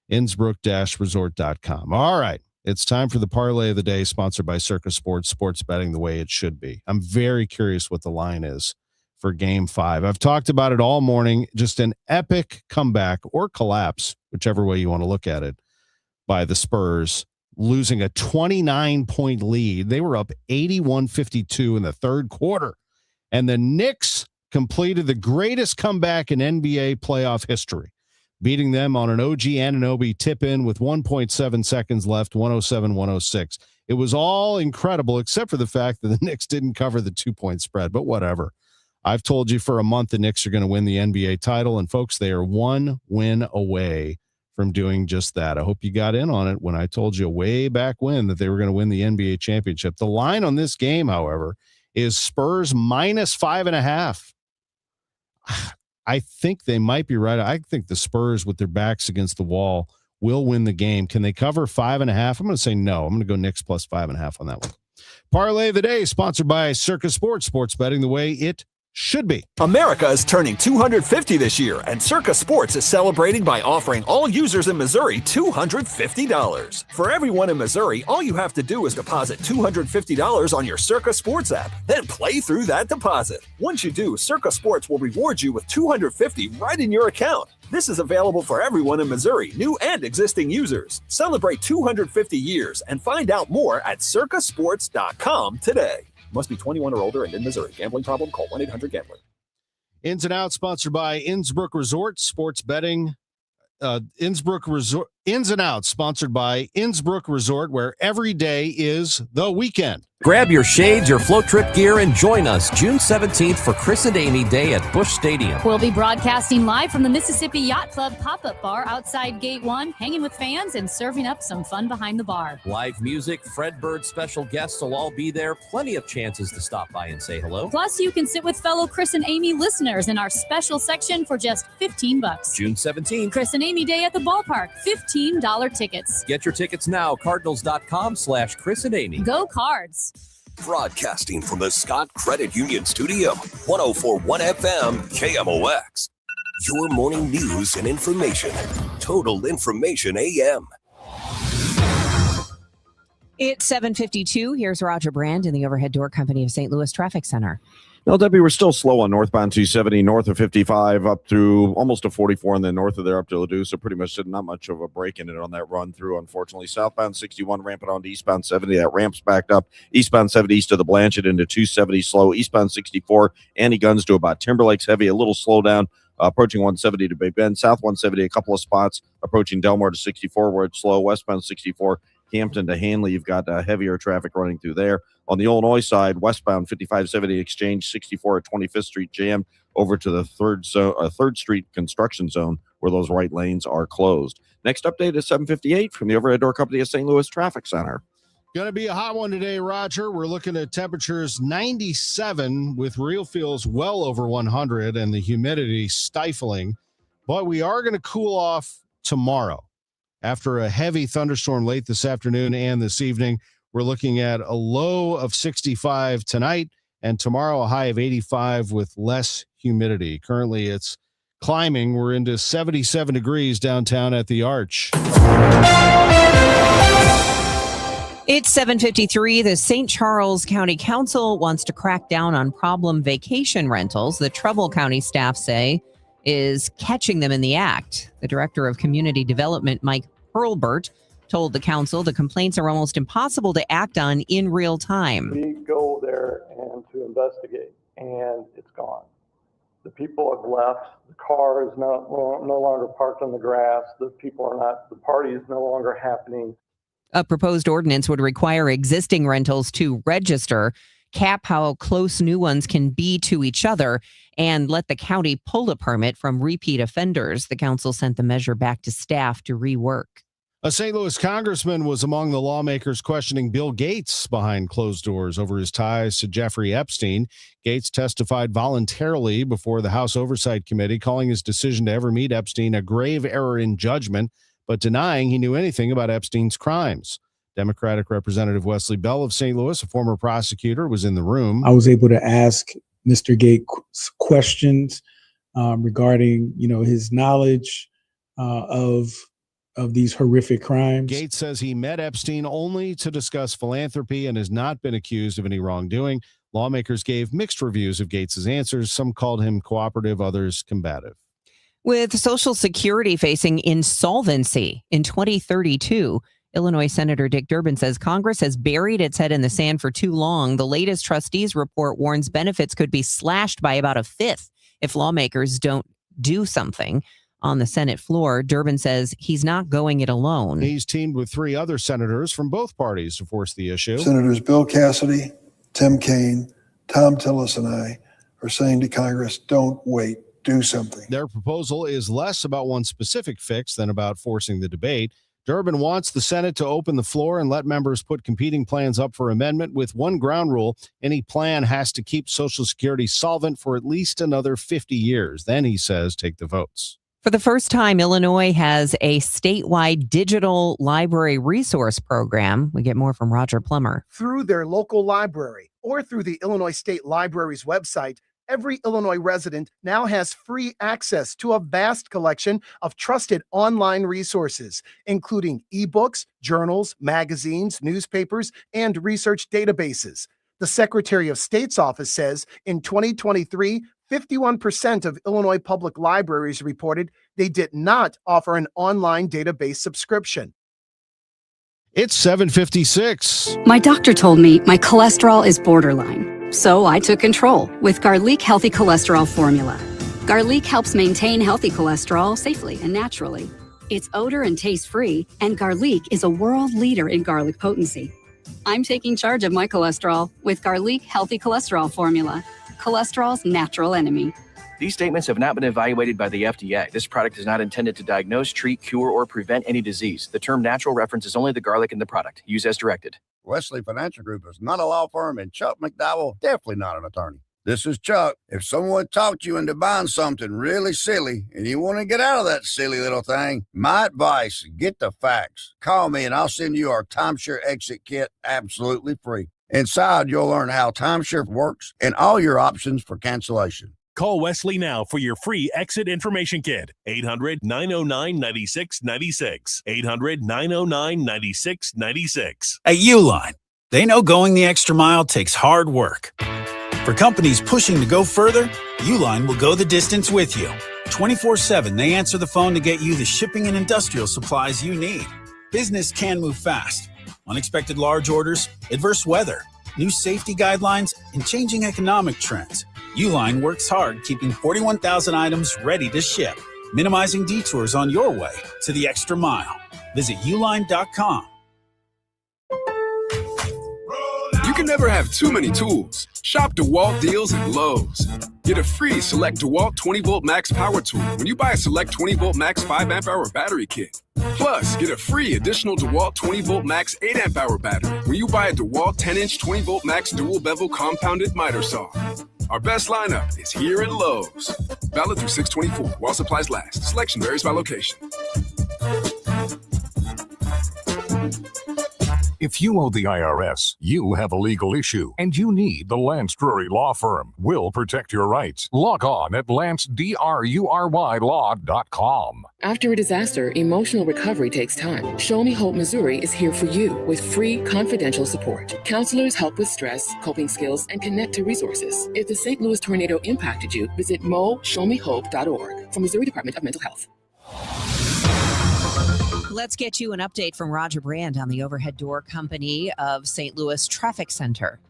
Speaker 3: Innsbrook-resort.com. All right. It's time for the parlay of the day, sponsored by Circa Sports, sports betting the way it should be. I'm very curious what the line is for Game 5. I've talked about it all morning. Just an epic comeback or collapse, whichever way you want to look at it, by the Spurs, losing a 29-point lead. They were up 81-52 in the third quarter. And the Knicks completed the greatest comeback in NBA playoff history, beating them on an OG Anunoby tip-in with 1.7 seconds left, 107-106. It was all incredible, except for the fact that the Knicks didn't cover the 2-point spread, but whatever. I've told you for a month the Knicks are going to win the NBA title, and folks, they are 1 win away from doing just that. I hope you got in on it when I told you way back when that they were going to win the NBA championship. The line on this game, however, is Spurs minus 5.5. I think they might be right. I think the Spurs, with their backs against the wall, will win the game. Can they cover 5.5? I'm going to say no. I'm going to go Knicks plus 5.5 on that one. Parlay of the day, sponsored by Circa Sports, sports betting the way it should be.
Speaker 12: America is turning 250 this year, and Circa Sports is celebrating by offering all users in Missouri $250. For everyone in Missouri, all you have to do is deposit $250 on your Circa Sports app, then play through that deposit. Once you do, Circa Sports will reward you with $250 right in your account. This is available for everyone in Missouri, new and existing users. Celebrate 250 years and find out more at circasports.com today. Must be 21 or older and in Missouri. Gambling problem? Call 1-800-GAMBLER.
Speaker 3: Ins and Outs, sponsored by Innsbrook Resort, sports betting. Innsbrook Resort. Ins and Outs, sponsored by Innsbruck Resort, where every day is the weekend.
Speaker 4: Grab your shades, your float trip gear, and join us June 17th for Chris and Amy Day at Busch Stadium.
Speaker 18: We'll be broadcasting live from the Mississippi Yacht Club pop-up bar outside Gate 1, hanging with fans and serving up some fun behind the bar.
Speaker 4: Live music, Fred Bird special guests will all be there. Plenty of chances to stop by and say hello.
Speaker 18: Plus, you can sit with fellow Chris and Amy listeners in our special section for just $15.
Speaker 4: June 17th.
Speaker 18: Chris and Amy Day at the ballpark, $15 tickets.
Speaker 4: Get your tickets now, cardinals.com/Chris and Amy.
Speaker 18: Go Cards.
Speaker 17: Broadcasting from the Scott Credit Union Studio, 104.1 FM, KMOX. Your morning news and information. Total Information AM.
Speaker 1: It's 7:52. Here's Roger Brand in the Overhead Door Company of St. Louis Traffic Center.
Speaker 20: Well, Debbie, we're still slow on northbound 270, north of 55, up through almost to 44, and then north of there up to Ladue. So pretty much not much of a break in it on that run through, unfortunately. Southbound 61, ramping on to eastbound 70. That ramp's backed up. Eastbound 70 east of the Blanchard into 270 slow. Eastbound 64, Annie Guns to about Timberlake's heavy, a little slow down. Approaching 170 to Big Bend. South 170, a couple of spots. Approaching Delmar to 64, where it's slow. Westbound 64, Hampton to Hanley, you've got heavier traffic running through there. On the Illinois side, westbound 5570 Exchange 64 at 25th Street jammed over to the 3rd Street construction zone where those right lanes are closed. Next update is 7:58 from the Overhead Door Company of St. Louis Traffic Center.
Speaker 3: Going to be a hot one today, Roger. We're looking at temperatures 97 with real feels well over 100 and the humidity stifling. But we are going to cool off tomorrow. After a heavy thunderstorm late this afternoon and this evening, we're looking at a low of 65 tonight and tomorrow a high of 85 with less humidity. Currently, it's climbing. We're into 77 degrees downtown at the Arch.
Speaker 1: It's 7:53. The St. Charles County Council wants to crack down on problem vacation rentals. The Trumbull County staff say is catching them in the act. The director of community development, Mike Hurlbert, told the council the complaints are almost impossible to act on in real time.
Speaker 19: We go there and to investigate, and it's gone. The people have left. The car is no longer parked on the grass. The party is no longer happening.
Speaker 1: A proposed ordinance would require existing rentals to register, cap how close new ones can be to each other, and let the county pull a permit from repeat offenders. The council sent the measure back to staff to rework.
Speaker 3: A St. Louis congressman was among the lawmakers questioning Bill Gates behind closed doors over his ties to Jeffrey Epstein. Gates testified voluntarily before the House Oversight Committee, calling his decision to ever meet Epstein a grave error in judgment, but denying he knew anything about Epstein's crimes. Democratic Representative Wesley Bell of St. Louis, a former prosecutor, was in the room.
Speaker 21: I was able to ask Mr. Gates questions regarding, his knowledge of these horrific crimes.
Speaker 3: Gates says he met Epstein only to discuss philanthropy and has not been accused of any wrongdoing. Lawmakers gave mixed reviews of Gates's answers. Some called him cooperative, others combative.
Speaker 1: With Social Security facing insolvency in 2032, Illinois Senator Dick Durbin says Congress has buried its head in the sand for too long. The latest trustees report warns benefits could be slashed by about a fifth if lawmakers don't do something. On the Senate floor, Durbin says he's not going it alone.
Speaker 3: He's teamed with 3 other senators from both parties to force the issue.
Speaker 25: Senators Bill Cassidy, Tim Kaine, Tom Tillis, and I are saying to Congress, don't wait, do something.
Speaker 3: Their proposal is less about one specific fix than about forcing the debate. Durbin wants the Senate to open the floor and let members put competing plans up for amendment with one ground rule. Any plan has to keep Social Security solvent for at least another 50 years. Then, he says, take the votes.
Speaker 1: For the first time, Illinois has a statewide digital library resource program. We get more from Roger Plummer.
Speaker 26: Through their local library or through the Illinois State Library's website, every Illinois resident now has free access to a vast collection of trusted online resources, including ebooks, journals, magazines, newspapers, and research databases. The Secretary of State's office says in 2023, 51% of Illinois public libraries reported they did not offer an online database subscription.
Speaker 3: It's 7:56.
Speaker 27: My doctor told me my cholesterol is borderline, so I took control with Garlic Healthy Cholesterol Formula. Garlic helps maintain healthy cholesterol safely and naturally. It's odor and taste free, and Garlic is a world leader in garlic potency. I'm taking charge of my cholesterol with Garlic Healthy Cholesterol Formula, cholesterol's natural enemy.
Speaker 5: These statements have not been evaluated by the FDA. This product is not intended to diagnose, treat, cure, or prevent any disease. The term natural references only the garlic in the product. Use as directed.
Speaker 6: Wesley Financial Group is not a law firm, and Chuck McDowell definitely not an attorney. This is Chuck. If someone talked you into buying something really silly and you want to get out of that silly little thing, my advice, get the facts. Call me and I'll send you our timeshare exit kit absolutely free. Inside, you'll learn how timeshare works and all your options for cancellation.
Speaker 8: Call Wesley now for your free exit information kit. 800-909-9696. 800-909-9696.
Speaker 13: At Uline, they know going the extra mile takes hard work. For companies pushing to go further, Uline will go the distance with you. 24/7, they answer the phone to get you the shipping and industrial supplies you need. Business can move fast. Unexpected large orders, adverse weather, new safety guidelines, and changing economic trends. Uline works hard keeping 41,000 items ready to ship, minimizing detours on your way to the extra mile. Visit uline.com.
Speaker 14: You can never have too many tools. Shop DeWalt deals at Lowe's. Get a free Select DeWalt 20-volt max power tool when you buy a Select 20-volt max 5-amp-hour battery kit. Plus, get a free additional DeWalt 20-volt max 8-amp-hour battery when you buy a DeWalt 10-inch 20-volt max dual-bevel compounded miter saw. Our best lineup is here at Lowe's. Valid through 6/24 while supplies last. Selection varies by location.
Speaker 15: If you owe the IRS, you have a legal issue, and you need the Lance Drury Law Firm. We'll protect your rights. Log on at lancedrurylaw.com.
Speaker 24: After a disaster, emotional recovery takes time. Show Me Hope Missouri is here for you with free confidential support. Counselors help with stress, coping skills, and connect to resources. If the St. Louis tornado impacted you, visit moshowmehope.org from Missouri Department of Mental Health.
Speaker 1: Let's get you an update from Roger Brand on the overhead door company of St. Louis Traffic Center.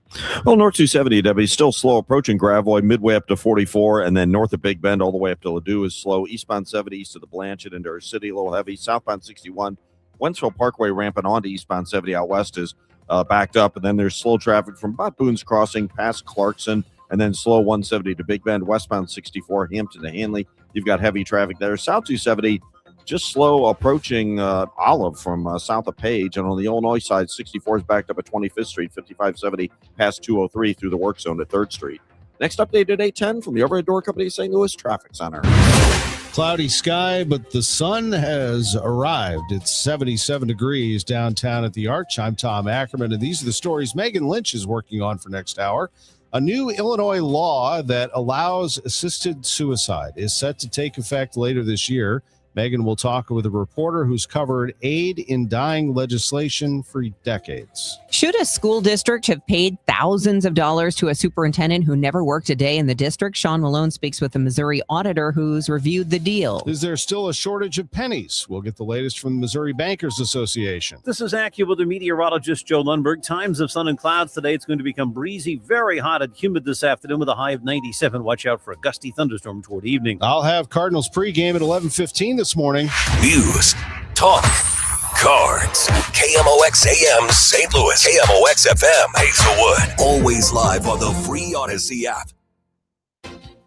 Speaker 20: Well, North 270, Debbie, still slow approaching Gravois, midway up to 44, and then north of Big Bend all the way up to Ladue is slow. Eastbound 70 east of the Blanchett into our city, a little heavy. Southbound 61, Wentzville Parkway ramping onto eastbound 70 out west is backed up, and then there's slow traffic from about Boone's Crossing past Clarkson, and then slow 170 to Big Bend, westbound 64, Hampton to Hanley. You've got heavy traffic there. South 270, just slow approaching Olive from south of Page. And on the Illinois side, 64 is backed up at 25th Street, 5570 past 203 through the work zone at 3rd Street. Next update at 8:10 from the overhead door company, St. Louis Traffic Center.
Speaker 3: Cloudy sky, but the sun has arrived. It's 77 degrees downtown at the Arch. I'm Tom Ackerman, and these are the stories Megan Lynch is working on for next hour. A new Illinois law that allows assisted suicide is set to take effect later this year. Megan will talk with a reporter who's covered aid in dying legislation for decades.
Speaker 1: Should a school district have paid thousands of dollars to a superintendent who never worked a day in the district? Sean Malone speaks with a Missouri auditor who's reviewed the deal.
Speaker 3: Is there still a shortage of pennies? We'll get the latest from the Missouri Bankers Association.
Speaker 28: This is AccuWeather meteorologist Joe Lundberg. Times of sun and clouds today. It's going to become breezy, very hot and humid this afternoon with a high of 97. Watch out for a gusty thunderstorm toward evening.
Speaker 3: I'll have Cardinals pregame at 11:15 this morning.
Speaker 17: News, talk, cards. KMOX AM St. Louis. KMOX FM Hazelwood. Always live on the free Odyssey app.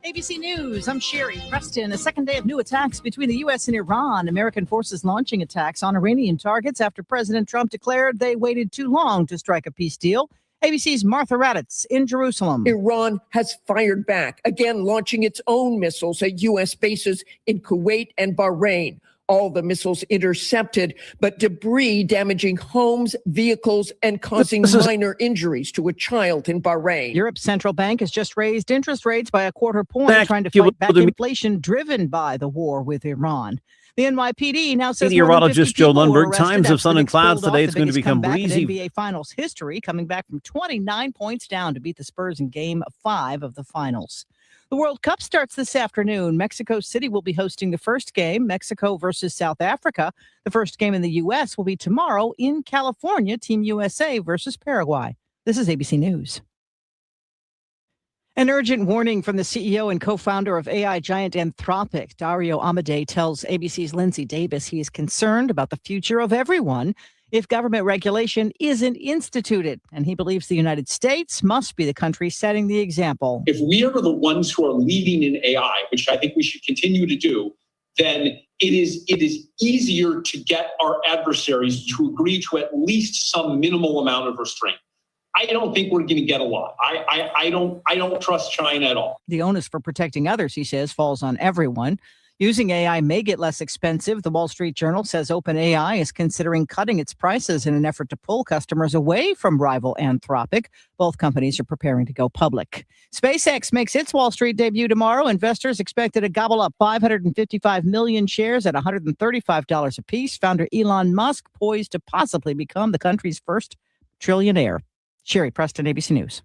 Speaker 29: ABC News, I'm Sherry Preston. A second day of new attacks between the U.S. and Iran. American forces launching attacks on Iranian targets after President Trump declared they waited too long to strike a peace deal. ABC's Martha Raddatz in Jerusalem.
Speaker 30: Iran has fired back, again launching its own missiles at U.S. bases in Kuwait and Bahrain. All the missiles intercepted, but debris damaging homes, vehicles, and causing minor injuries to a child in Bahrain.
Speaker 29: Europe's central bank has just raised interest rates by a quarter point, trying to fight back inflation driven by the war with Iran. The NYPD now says
Speaker 28: meteorologist Joe Lundberg. Times of sun and clouds today. It's going to become breezy.
Speaker 29: NBA Finals history, coming back from 29 points down to beat the Spurs in Game 5 of the Finals. The World Cup starts this afternoon. Mexico City will be hosting the first game, Mexico versus South Africa. The first game in the U.S. will be tomorrow in California, Team USA versus Paraguay. This is ABC News. An urgent warning from the CEO and co-founder of AI giant Anthropic, Dario Amodei, tells ABC's Lindsay Davis he is concerned about the future of everyone if government regulation isn't instituted. And he believes the United States must be the country setting the example.
Speaker 2: If we are the ones who are leading in AI, which I think we should continue to do, then it is easier to get our adversaries to agree to at least some minimal amount of restraint. I don't think we're going to get a lot. I don't trust China at all.
Speaker 29: The onus for protecting others, he says, falls on everyone. Using AI may get less expensive. The Wall Street Journal says OpenAI is considering cutting its prices in an effort to pull customers away from rival Anthropic. Both companies are preparing to go public. SpaceX makes its Wall Street debut tomorrow. Investors expected to gobble up 555 million shares at $135 apiece. Founder Elon Musk poised to possibly become the country's first trillionaire. Sherry Preston, ABC News.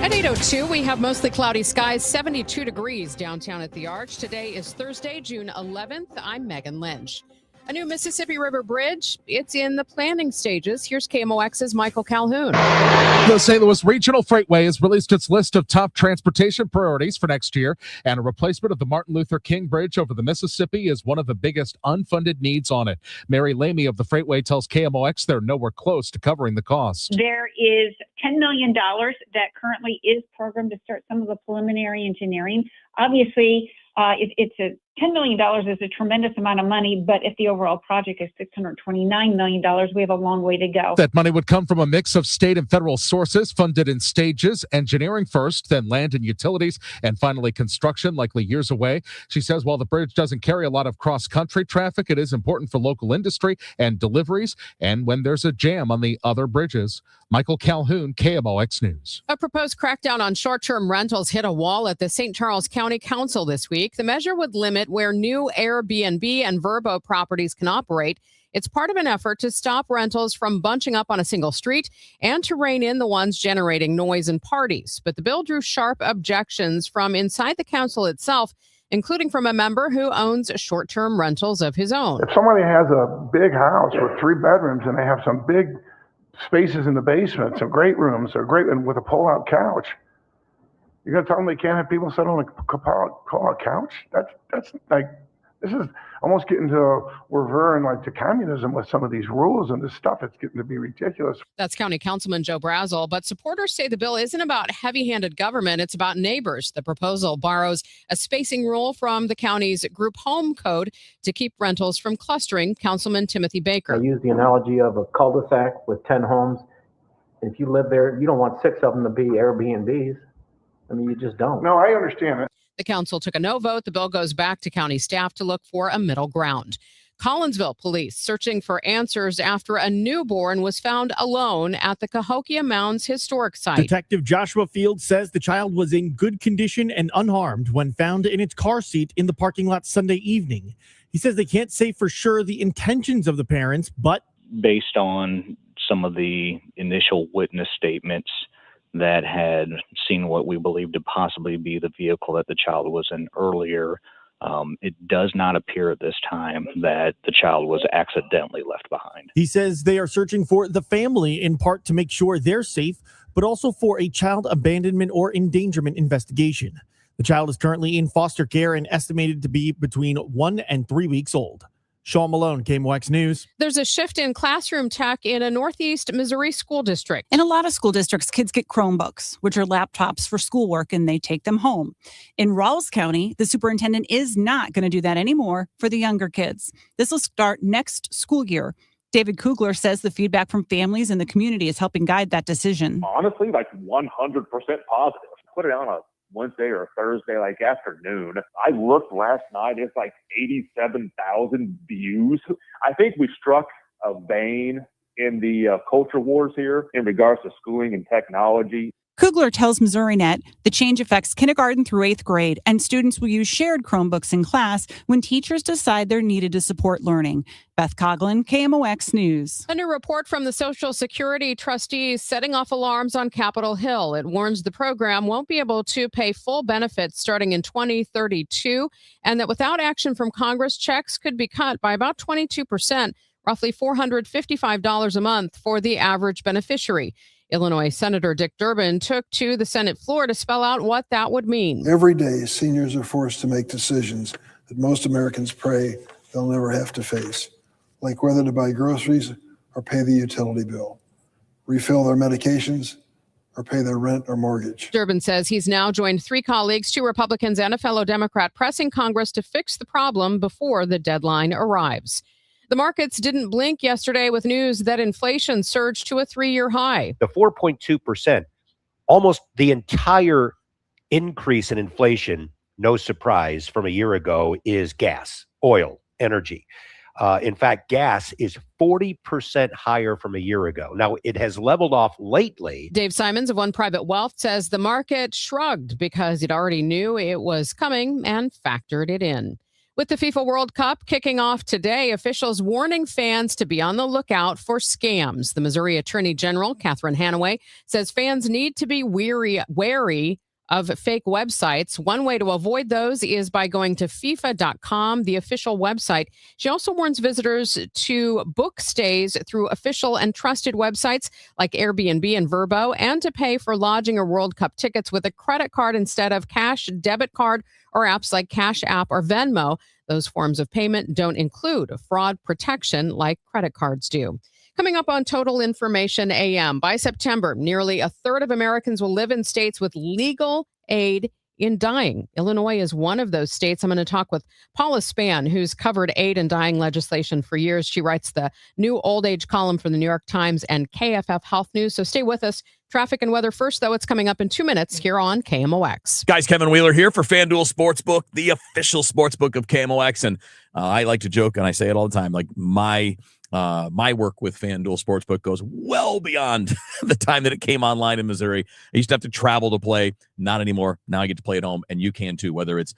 Speaker 4: At 8:02, we have mostly cloudy skies, 72 degrees downtown at the Arch. Today is Thursday, June 11th. I'm Megan Lynch. A new Mississippi River Bridge, it's in the planning stages. Here's KMOX's Michael Calhoun.
Speaker 7: The St. Louis Regional Freightway has released its list of top transportation priorities for next year, and a replacement of the Martin Luther King Bridge over the Mississippi is one of the biggest unfunded needs on it. Mary Lamy of the Freightway tells KMOX they're nowhere close to covering the cost.
Speaker 9: There is $10 million that currently is programmed to start some of the preliminary engineering. Obviously, it's $10 million is a tremendous amount of money, but if the overall project is $629 million, we have a long way to go.
Speaker 7: That money would come from a mix of state and federal sources, funded in stages, engineering first, then land and utilities, and finally construction, likely years away. She says while the bridge doesn't carry a lot of cross-country traffic, it is important for local industry and deliveries, and when there's a jam on the other bridges. Michael Calhoun, KMOX News.
Speaker 4: A proposed crackdown on short-term rentals hit a wall at the St. Charles County Council this week. The measure would limit where new Airbnb and Vrbo properties can operate. It's part of an effort to stop rentals from bunching up on a single street and to rein in the ones generating noise and parties. But the bill drew sharp objections from inside the council itself, including from a member who owns short-term rentals of his own.
Speaker 10: If somebody has a big house with 3 bedrooms and they have some big spaces in the basement, some great rooms, and with a pull-out couch, you're going to tell them they can't have people sit on a pull-out couch? That's like, this is almost getting to, we're veering like to communism with some of these rules and this stuff. It's getting to be ridiculous.
Speaker 4: That's County Councilman Joe Brazel, but supporters say the bill isn't about heavy-handed government. It's about neighbors. The proposal borrows a spacing rule from the county's group home code to keep rentals from clustering. Councilman Timothy Baker.
Speaker 11: I use the analogy of a cul-de-sac with 10 homes. If you live there, you don't want 6 of them to be Airbnbs. I mean, you just don't.
Speaker 10: No, I understand it.
Speaker 4: The council took a no vote. The bill goes back to county staff to look for a middle ground. Collinsville police searching for answers after a newborn was found alone at the Cahokia Mounds historic site.
Speaker 12: Detective Joshua Field says the child was in good condition and unharmed when found in its car seat in the parking lot Sunday evening. He says they can't say for sure the intentions of the parents, but
Speaker 16: based on some of the initial witness statements that had seen what we believe to possibly be the vehicle that the child was in earlier, it does not appear at this time that the child was accidentally left behind.
Speaker 12: He says they are searching for the family in part to make sure they're safe, but also for a child abandonment or endangerment investigation. The child is currently in foster care and estimated to be between 1 and 3 weeks old. Sean Malone, KMOX News.
Speaker 4: There's a shift in classroom tech in a Northeast Missouri school district.
Speaker 22: In a lot of school districts, kids get Chromebooks, which are laptops for schoolwork, and they take them home. In Rawls County, the superintendent is not going to do that anymore for the younger kids. This will start next school year. David Kugler says the feedback from families and the community is helping guide that decision.
Speaker 23: Honestly, like 100% positive. Put it on a Wednesday or Thursday, like afternoon. I looked last night, it's like 87,000 views. I think we struck a vein in the culture wars here in regards to schooling and technology.
Speaker 22: Kugler tells MissouriNet the change affects kindergarten through 8th grade, and students will use shared Chromebooks in class when teachers decide they're needed to support learning. Beth Coughlin, KMOX News.
Speaker 4: A new report from the Social Security trustees setting off alarms on Capitol Hill. It warns the program won't be able to pay full benefits starting in 2032, and that without action from Congress, checks could be cut by about 22%, roughly $455 a month for the average beneficiary. Illinois Senator Dick Durbin took to the Senate floor to spell out what that would mean.
Speaker 5: Every day, seniors are forced to make decisions that most Americans pray they'll never have to face, like whether to buy groceries or pay the utility bill, refill their medications, or pay their rent or mortgage.
Speaker 4: Durbin says he's now joined 3 colleagues, 2 Republicans and a fellow Democrat, pressing Congress to fix the problem before the deadline arrives. The markets didn't blink yesterday with news that inflation surged to a 3-year high.
Speaker 6: The 4.2%, almost the entire increase in inflation, no surprise, from a year ago is gas, oil, energy. In fact, gas is 40% higher from a year ago. Now, it has leveled off lately.
Speaker 4: Dave Simons of One Private Wealth says the market shrugged because it already knew it was coming and factored it in. With the FIFA World Cup kicking off today, officials warning fans to be on the lookout for scams. The Missouri Attorney General, Catherine Hanaway, says fans need to be wary of fake websites. One way to avoid those is by going to FIFA.com, the official website. She also warns visitors to book stays through official and trusted websites like Airbnb and Vrbo, and to pay for lodging or World Cup tickets with a credit card instead of cash, debit card, or apps like Cash App or Venmo. Those forms of payment don't include fraud protection like credit cards do. Coming up on Total Information AM, by September, nearly a third of Americans will live in states with legal aid in dying. Illinois is one of those states. I'm going to talk with Paula Spann, who's covered aid and dying legislation for years. She writes the new old age column for the New York Times and KFF Health News. So stay with us. Traffic and weather first, though. It's coming up in 2 minutes here on KMOX.
Speaker 8: Guys, Kevin Wheeler here for FanDuel Sportsbook, the official sportsbook of KMOX. And I like to joke, and I say it all the time, like my work with FanDuel Sportsbook goes well beyond the time that it came online in Missouri. I used to have to travel to play. Not anymore. Now I get to play at home, and you can too, whether it's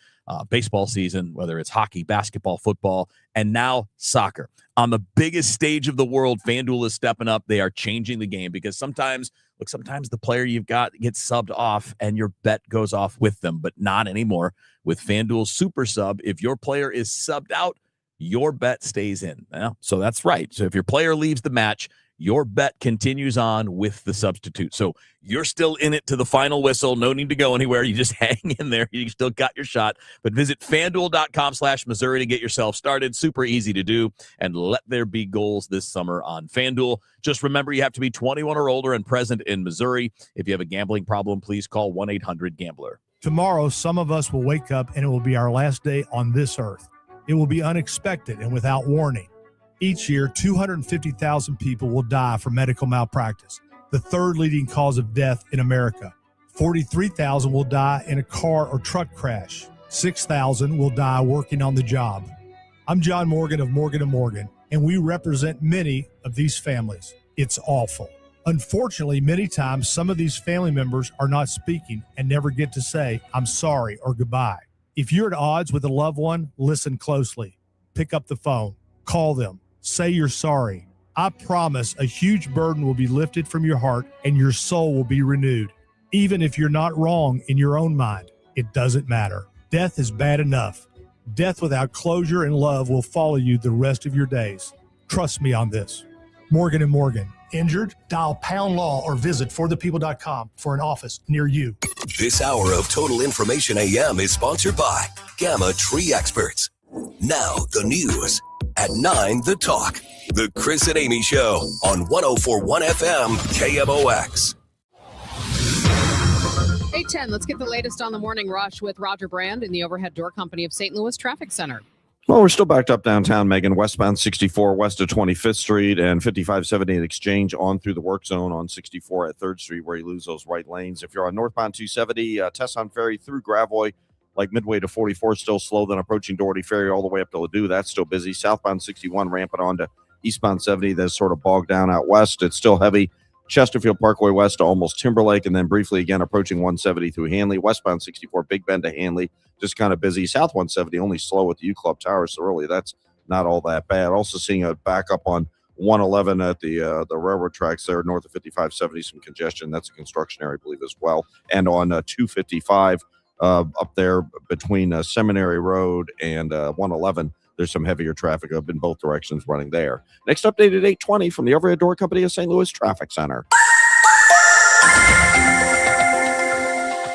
Speaker 8: baseball season, whether it's hockey, basketball, football, and now soccer. On the biggest stage of the world, FanDuel is stepping up. They are changing the game because sometimes the player you've got gets subbed off and your bet goes off with them, but not anymore. With FanDuel Super Sub, if your player is subbed out, your bet stays in. So that's right. So if your player leaves the match, your bet continues on with the substitute. So you're still in it to the final whistle. No need to go anywhere. You just hang in there. You still got your shot. But visit FanDuel.com/Missouri to get yourself started. Super easy to do. And let there be goals this summer on FanDuel. Just remember, you have to be 21 or older and present in Missouri. If you have a gambling problem, please call 1-800-GAMBLER.
Speaker 13: Tomorrow, some of us will wake up and it will be our last day on this earth. It will be unexpected and without warning. Each year, 250,000 people will die from medical malpractice, the third leading cause of death in America. 43,000 will die in a car or truck crash. 6,000 will die working on the job. I'm John Morgan of Morgan & Morgan, and we represent many of these families. It's awful. Unfortunately, many times, some of these family members are not speaking and never get to say, I'm sorry or goodbye. If you're at odds with a loved one, listen closely. Pick up the phone. Call them. Say you're sorry. I promise a huge burden will be lifted from your heart and your soul will be renewed. Even if you're not wrong in your own mind, it doesn't matter. Death is bad enough. Death without closure and love will follow you the rest of your days. Trust me on this. Morgan & Morgan. Injured? Dial pound law or visit forthepeople.com for an office near you.
Speaker 17: This hour of Total Information AM is sponsored by Gamma Tree Experts. Now the news at 9, The Talk. The Chris and Amy Show on 104.1 FM KMOX.
Speaker 4: 8:10, let's get the latest on the morning rush with Roger Brand in the Overhead Door Company of St. Louis Traffic Center.
Speaker 20: Well, we're still backed up downtown, Megan, westbound 64 west of 25th Street and 5570 at Exchange on through the work zone on 64 at 3rd Street where you lose those right lanes. If you're on northbound 270, Tesson Ferry through Gravois, like midway to 44, still slow, then approaching Doherty Ferry all the way up to Ladue. That's still busy. Southbound 61 ramping on to eastbound 70. That's sort of bogged down out west. It's still heavy. Chesterfield Parkway west to almost Timberlake, and then briefly again approaching 170 through Hanley. Westbound 64, Big Bend to Hanley, just kind of busy. South 170 only slow at the U Club Tower, so really that's not all that bad. Also seeing a backup on 111 at the railroad tracks there north of 5570, some congestion. That's a construction area, I believe, as well. And on 255 up there between Seminary Road and 111, there's some heavier traffic up in both directions running there. Next update at 8:20 from the Overhead Door Company of St. Louis Traffic Center.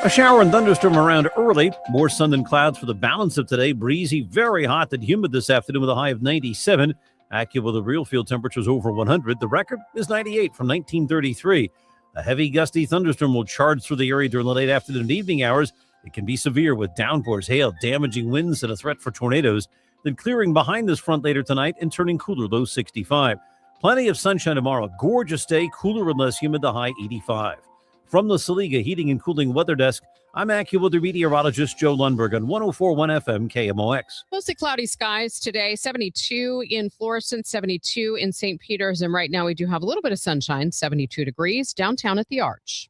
Speaker 28: A shower and thunderstorm around early. More sun than clouds for the balance of today. Breezy, very hot and humid this afternoon with a high of 97. AccuWeather real field temperatures over 100. The record is 98 from 1933. A heavy gusty thunderstorm will charge through the area during the late afternoon and evening hours. It can be severe with downpours, hail, damaging winds, and a threat for tornadoes. Then clearing behind this front later tonight and turning cooler, low 65. Plenty of sunshine tomorrow. Gorgeous day, cooler and less humid, the high 85. From the Saliga Heating and Cooling Weather Desk, I'm AccuWeather meteorologist Joe Lundberg on 104.1 FM KMOX.
Speaker 4: Mostly cloudy skies today, 72 in Florissant, 72 in St. Peters, and right now we do have a little bit of sunshine, 72 degrees downtown at the Arch.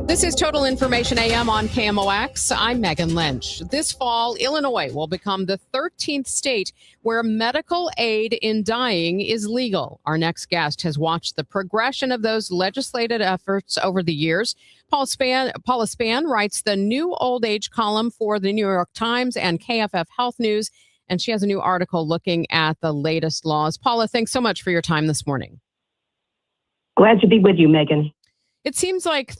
Speaker 4: This is Total Information AM on KMOX. I'm Megan Lynch. This fall, Illinois will become the 13th state where medical aid in dying is legal. Our next guest has watched the progression of those legislative efforts over the years. Paula Spann writes the new old age column for the New York Times and KFF Health News, and she has a new article looking at the latest laws. Paula, thanks so much for your time this morning.
Speaker 1: Glad to be with you, Megan.
Speaker 4: It seems like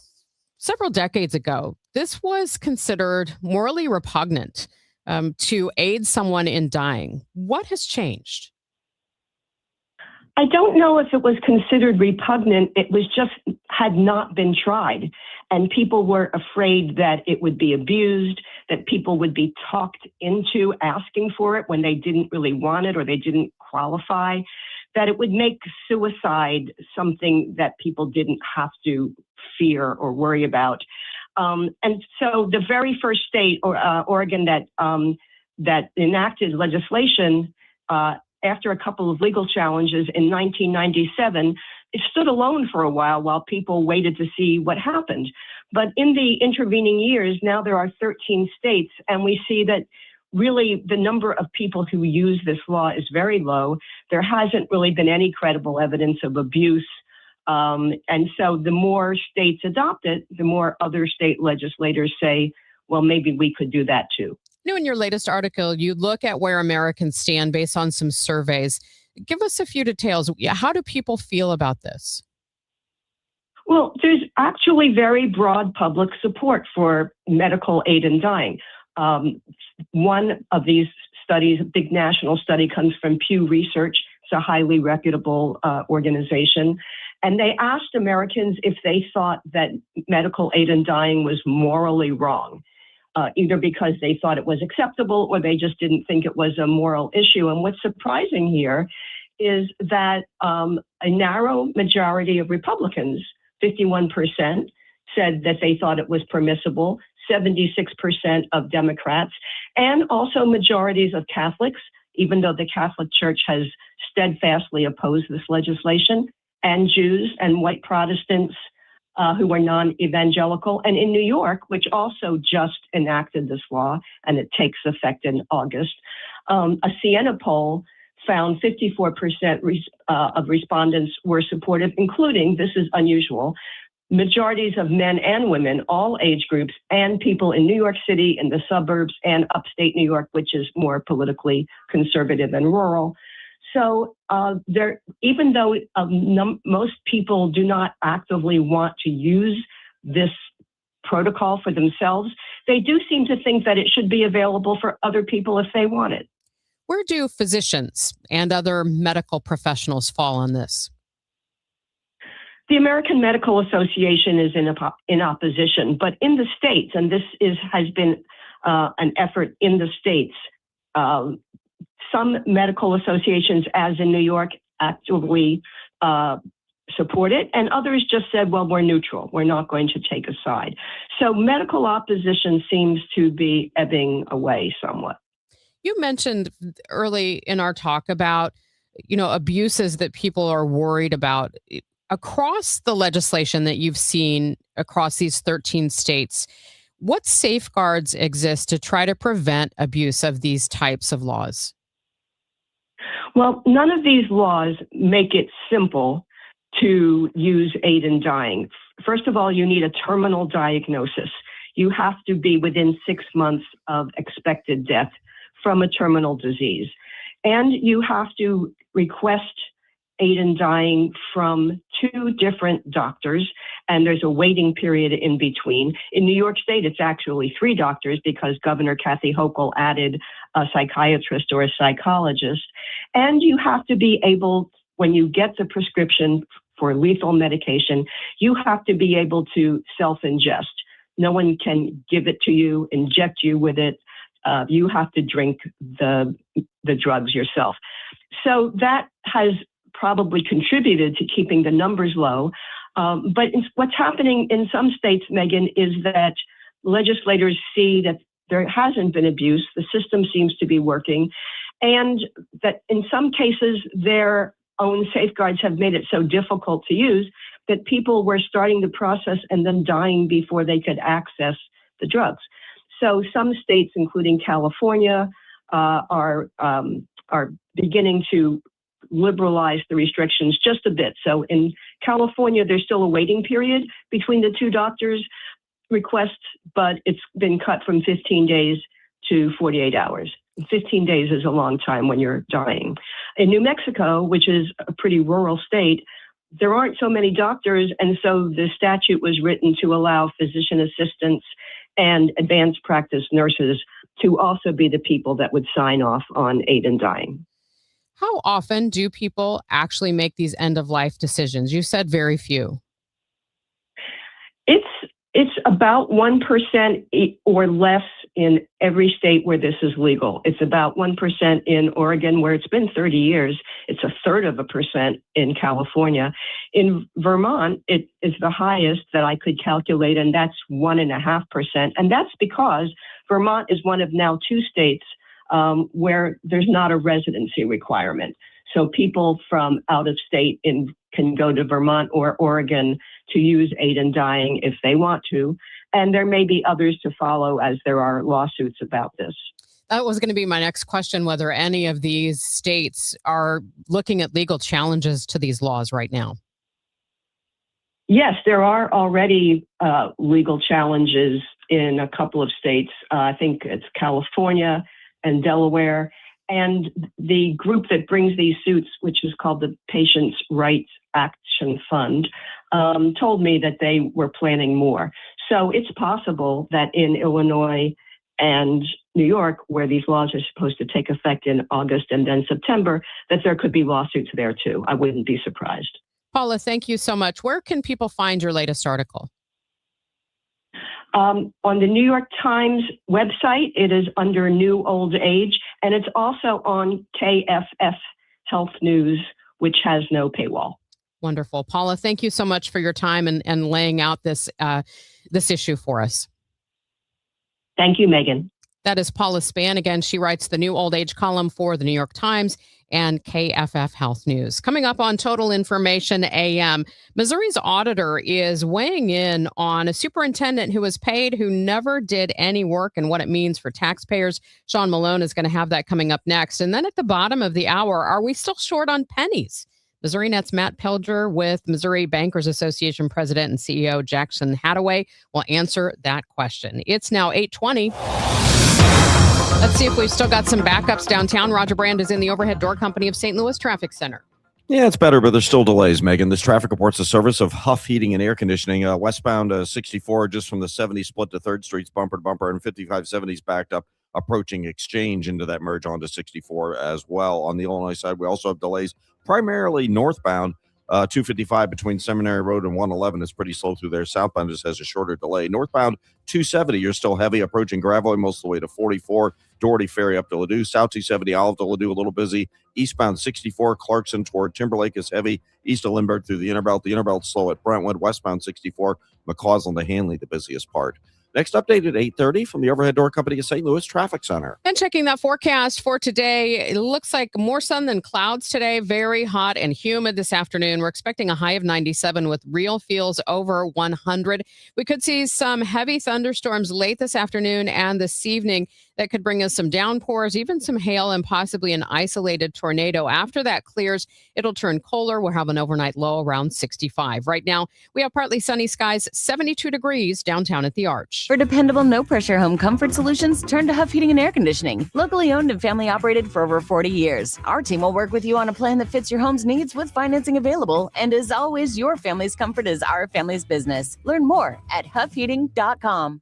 Speaker 4: several decades ago, this was considered morally repugnant to aid someone in dying. What has changed?
Speaker 1: I don't know if it was considered repugnant. It was just had not been tried. And people were afraid that it would be abused, that people would be talked into asking for it when they didn't really want it or they didn't qualify, that it would make suicide something that people didn't have to fear or worry about. And so the very first state, Oregon, that enacted legislation after a couple of legal challenges in 1997, it stood alone for a while people waited to see what happened. But in the intervening years, now there are 13 states, and we see that really the number of people who use this law is very low. There hasn't really been any credible evidence of abuse. And so the more states adopt it, the more other state legislators say, well, maybe we could do that too.
Speaker 4: You know, in your latest article, you look at where Americans stand based on some surveys. Give us a few details. How do people feel about this?
Speaker 1: Well, there's actually very broad public support for medical aid in dying. One of these studies, a big national study, comes from Pew Research. It's a highly reputable organization. And they asked Americans if they thought that medical aid in dying was morally wrong, either because they thought it was acceptable or they just didn't think it was a moral issue. And what's surprising here is that a narrow majority of Republicans, 51%, said that they thought it was permissible, 76% of Democrats, and also majorities of Catholics, even though the Catholic Church has steadfastly opposed this legislation, and Jews and white Protestants who are non-evangelical. And in New York, which also just enacted this law, and it takes effect in August, a Siena poll found 54% of respondents were supportive, including, this is unusual, majorities of men and women, all age groups, and people in New York City, in the suburbs, and upstate New York, which is more politically conservative and rural. So even though most people do not actively want to use this protocol for themselves, they do seem to think that it should be available for other people if they want it.
Speaker 4: Where do physicians and other medical professionals fall on this?
Speaker 1: The American Medical Association is in opposition, but in the states, and this has been an effort in the states, some medical associations, as in New York, actively support it, and others just said, well, we're neutral. We're not going to take a side. So medical opposition seems to be ebbing away somewhat.
Speaker 4: You mentioned early in our talk about, abuses that people are worried about. Across the legislation that you've seen across these 13 states, what safeguards exist to try to prevent abuse of these types of laws?
Speaker 1: Well, none of these laws make it simple to use aid in dying. First of all, you need a terminal diagnosis. You have to be within 6 months of expected death from a terminal disease. And you have to request aid in dying from 2 different doctors, and there's a waiting period in between. In New York State, it's actually 3 doctors because Governor Kathy Hochul added a psychiatrist or a psychologist. And you have to be able, when you get the prescription for lethal medication, you have to be able to self-ingest. No one can give it to you, inject you with it. You have to drink the drugs yourself. So that has probably contributed to keeping the numbers low. But what's happening in some states, Megan, is that legislators see that there hasn't been abuse, the system seems to be working, and that in some cases their own safeguards have made it so difficult to use that people were starting the process and then dying before they could access the drugs. So some states, including California, are beginning to liberalize the restrictions just a bit. So in California, there's still a waiting period between the 2 doctors' requests, but it's been cut from 15 days to 48 hours. 15 days is a long time when you're dying. In New Mexico, which is a pretty rural state, there aren't so many doctors, and so the statute was written to allow physician assistants and advanced practice nurses to also be the people that would sign off on aid in dying.
Speaker 4: How often do people actually make these end-of-life decisions? You said very few.
Speaker 1: It's about 1% or less in every state where this is legal. It's about 1% in Oregon, where it's been 30 years. It's 1/3% in California. In Vermont, it is the highest that I could calculate, and that's 1.5%. And that's because Vermont is one of now 2 states where there's not a residency requirement. So people from out of state can go to Vermont or Oregon to use aid in dying if they want to. And there may be others to follow as there are lawsuits about this.
Speaker 4: That was going to be my next question, whether any of these states are looking at legal challenges to these laws right now.
Speaker 1: Yes, there are already legal challenges in a couple of states. I think it's California and Delaware. And the group that brings these suits, which is called the Patients' Rights Action Fund, told me that they were planning more. So it's possible that in Illinois and New York, where these laws are supposed to take effect in August and then September, that there could be lawsuits there too. I wouldn't be surprised.
Speaker 4: Paula, thank you so much. Where can people find your latest article?
Speaker 1: On the New York Times website, it is under New Old Age, and it's also on KFF Health News, which has no paywall.
Speaker 4: Wonderful. Paula, thank you so much for your time and laying out this issue for us.
Speaker 1: Thank you, Megan.
Speaker 4: That is Paula Spann. Again, she writes the New Old Age column for the New York Times and KFF Health News. Coming up on Total Information AM, Missouri's auditor is weighing in on a superintendent who was paid who never did any work and what it means for taxpayers. Sean Malone is going to have that coming up next. And then at the bottom of the hour, are we still short on pennies? Missouri Net's Matt Pelger with Missouri Bankers Association President and CEO Jackson Hadaway will answer that question. It's now 8:20. Let's see if we've still got some backups downtown. Roger Brand is in the Overhead Door Company of St. Louis Traffic Center.
Speaker 20: Yeah, it's better, but there's still delays, Megan. This traffic reports the service of Huff Heating and Air Conditioning. Westbound 64, just from the 70 split to 3rd Street's bumper to bumper, and 5570's backed up, approaching Exchange into that merge onto 64 as well. On the Illinois side, we also have delays, primarily northbound. 255 between Seminary Road and 111 is pretty slow through there. Southbound just has a shorter delay. Northbound 270, you're still heavy, approaching Gravois most of the way to 44. Doherty Ferry up to Ladue. South 270, Olive to Ladue, a little busy. Eastbound 64, Clarkson toward Timberlake is heavy. East of Lindbergh through the Innerbelt. The Innerbelt slow at Brentwood. Westbound 64, McCausland to Hanley, the busiest part. Next update at 8:30 from the Overhead Door Company of St. Louis Traffic Center.
Speaker 4: And checking that forecast for today, it looks like more sun than clouds today. Very hot and humid this afternoon. We're expecting a high of 97 with real feels over 100. We could see some heavy thunderstorms late this afternoon and this evening that could bring us some downpours, even some hail and possibly an isolated tornado. After that clears, it'll turn colder. We'll have an overnight low around 65. Right now, we have partly sunny skies, 72 degrees downtown at the Arch.
Speaker 3: Lynch. For dependable, no-pressure home comfort solutions, turn to Huff Heating and Air Conditioning. Locally owned and family-operated for over 40 years. Our team will work with you on a plan that fits your home's needs with financing available. And as always, your family's comfort is our family's business. Learn more at huffheating.com.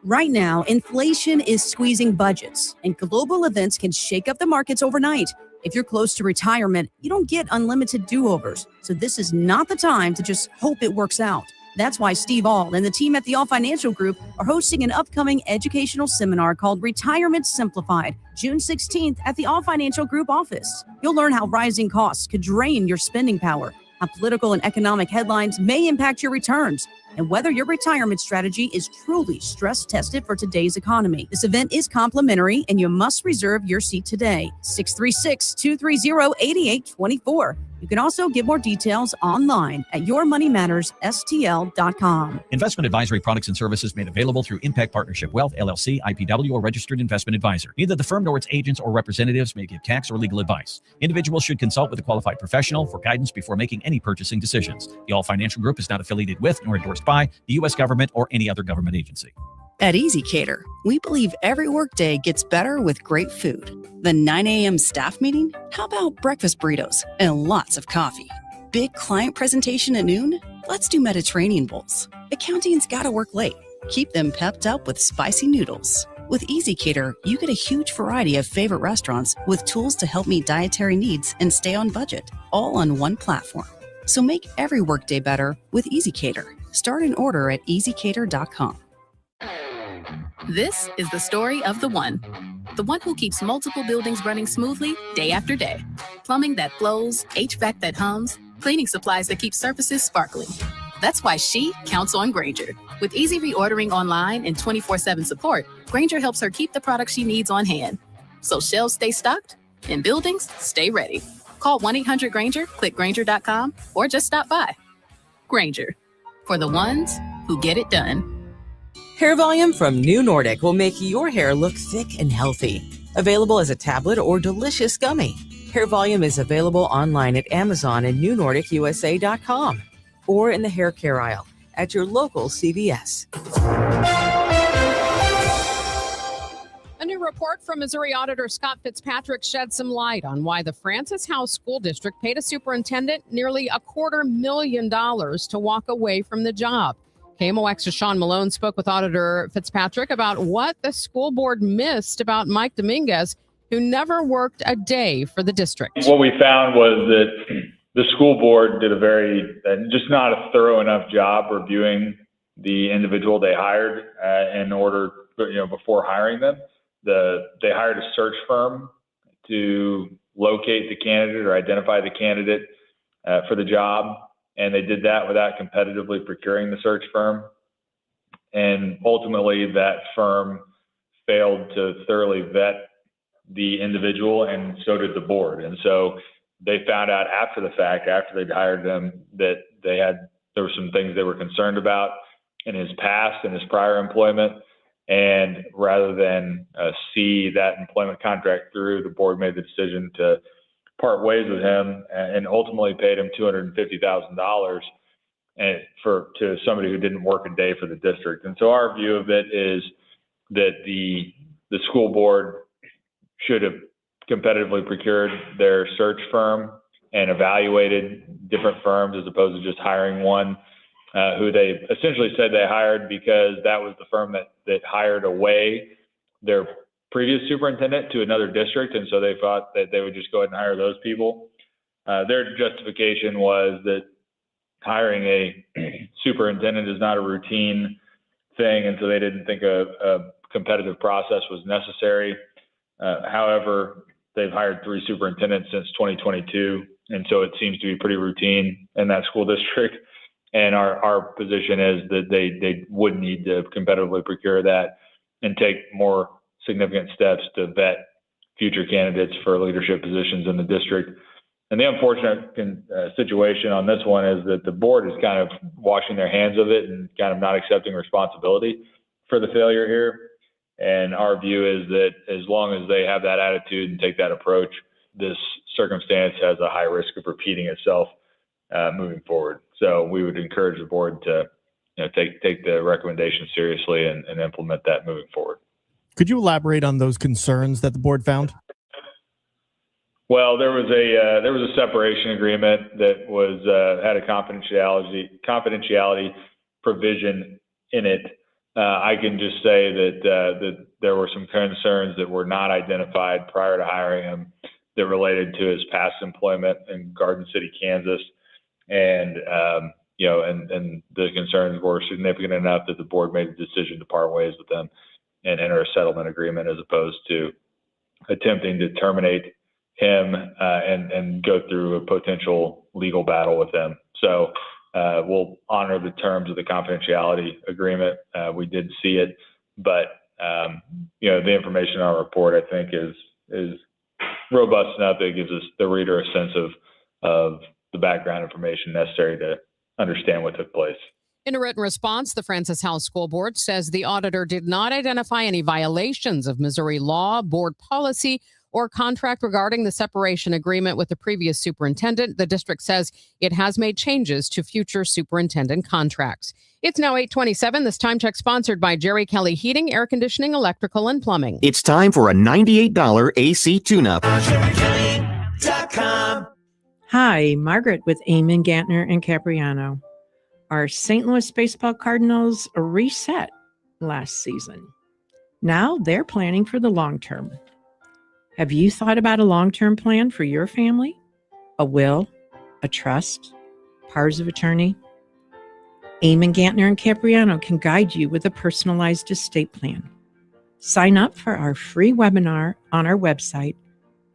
Speaker 14: Right now, inflation is squeezing budgets, and global events can shake up the markets overnight. If you're close to retirement, you don't get unlimited do-overs, so this is not the time to just hope it works out. That's why Steve Auld and the team at the All Financial Group are hosting an upcoming educational seminar called Retirement Simplified, June 16th at the All Financial Group office. You'll learn how rising costs could drain your spending power, how political and economic headlines may impact your returns, and whether your retirement strategy is truly stress-tested for today's economy. This event is complimentary, and you must reserve your seat today. 636-230-8824. You can also get more details online at yourmoneymattersstl.com.
Speaker 15: Investment advisory products and services made available through Impact Partnership Wealth, LLC, IPW, or registered investment advisor. Neither the firm nor its agents or representatives may give tax or legal advice. Individuals should consult with a qualified professional for guidance before making any purchasing decisions. The All Financial Group is not affiliated with nor endorsed by the U.S. government or any other government agency.
Speaker 18: At Easy Cater, we believe every workday gets better with great food. The 9 a.m. staff meeting? How about breakfast burritos and lots of coffee? Big client presentation at noon? Let's do Mediterranean bowls. Accounting's gotta work late. Keep them pepped up with spicy noodles. With Easy Cater, you get a huge variety of favorite restaurants with tools to help meet dietary needs and stay on budget, all on one platform. So make every workday better with Easy Cater. Start an order at easycater.com.
Speaker 19: This is the story of the one who keeps multiple buildings running smoothly day after day. Plumbing that flows, HVAC that hums, cleaning supplies that keep surfaces sparkling. That's why she counts on Grainger. With easy reordering online and 24/7 support, Grainger helps her keep the products she needs on hand. So shelves stay stocked and buildings stay ready. Call 1-800-GRAINGER, click Grainger.com, or just stop by. Grainger, for the ones who get it done.
Speaker 21: Hair Volume from New Nordic will make your hair look thick and healthy. Available as a tablet or delicious gummy. Hair Volume is available online at Amazon and NewNordicUSA.com or in the hair care aisle at your local CVS.
Speaker 4: A new report from Missouri Auditor Scott Fitzpatrick shed some light on why the Francis House School District paid a superintendent nearly $250,000 to walk away from the job. KMOX's Sean Malone spoke with Auditor Fitzpatrick about what the school board missed about Mike Dominguez, who never worked a day for the district.
Speaker 24: What we found was that the school board did just not a thorough enough job reviewing the individual they hired in order, before hiring them. They hired a search firm to locate the candidate or identify the candidate for the job. And they did that without competitively procuring the search firm. And ultimately, that firm failed to thoroughly vet the individual, and so did the board. And so they found out after the fact, after they'd hired them, that there were some things they were concerned about in his past and his prior employment. And rather than see that employment contract through, the board made the decision to part ways with him and ultimately paid him $250,000 to somebody who didn't work a day for the district. And so our view of it is that the school board should have competitively procured their search firm and evaluated different firms as opposed to just hiring one who they essentially said they hired because that was the firm that hired away their previous superintendent to another district, and so they thought that they would just go ahead and hire those people. Their justification was that hiring a superintendent is not a routine thing, and so they didn't think a competitive process was necessary. However, they've hired 3 superintendents since 2022, and so it seems to be pretty routine in that school district. And our position is that they would need to competitively procure that and take more significant steps to vet future candidates for leadership positions in the district. And the unfortunate situation on this one is that the board is kind of washing their hands of it and kind of not accepting responsibility for the failure here. And our view is that as long as they have that attitude and take that approach, this circumstance has a high risk of repeating itself moving forward. So we would encourage the board to take the recommendation seriously and implement that moving forward.
Speaker 12: Could you elaborate on those concerns that the board found?
Speaker 24: Well, there was a separation agreement that was had a confidentiality provision in it. I can just say that there were some concerns that were not identified prior to hiring him that related to his past employment in Garden City, Kansas, and the concerns were significant enough that the board made the decision to part ways with them and enter a settlement agreement, as opposed to attempting to terminate him and go through a potential legal battle with him. So we'll honor the terms of the confidentiality agreement. We did see it, but the information in our report, I think, is robust enough that it gives us the reader a sense of the background information necessary to understand what took place.
Speaker 4: In a written response, the Francis House School Board says the auditor did not identify any violations of Missouri law, board policy, or contract regarding the separation agreement with the previous superintendent. The district says it has made changes to future superintendent contracts. It's now 8:27. This time check sponsored by Jerry Kelly Heating, Air Conditioning, Electrical, and Plumbing.
Speaker 2: It's time for a $98 AC tune-up.
Speaker 7: Hi, Margaret with Eamon, Gantner, and Capriano. Our St. Louis Baseball Cardinals reset last season. Now they're planning for the long term. Have you thought about a long-term plan for your family? A will, a trust, powers of attorney? Eamon, Gantner, and Capriano can guide you with a personalized estate plan. Sign up for our free webinar on our website,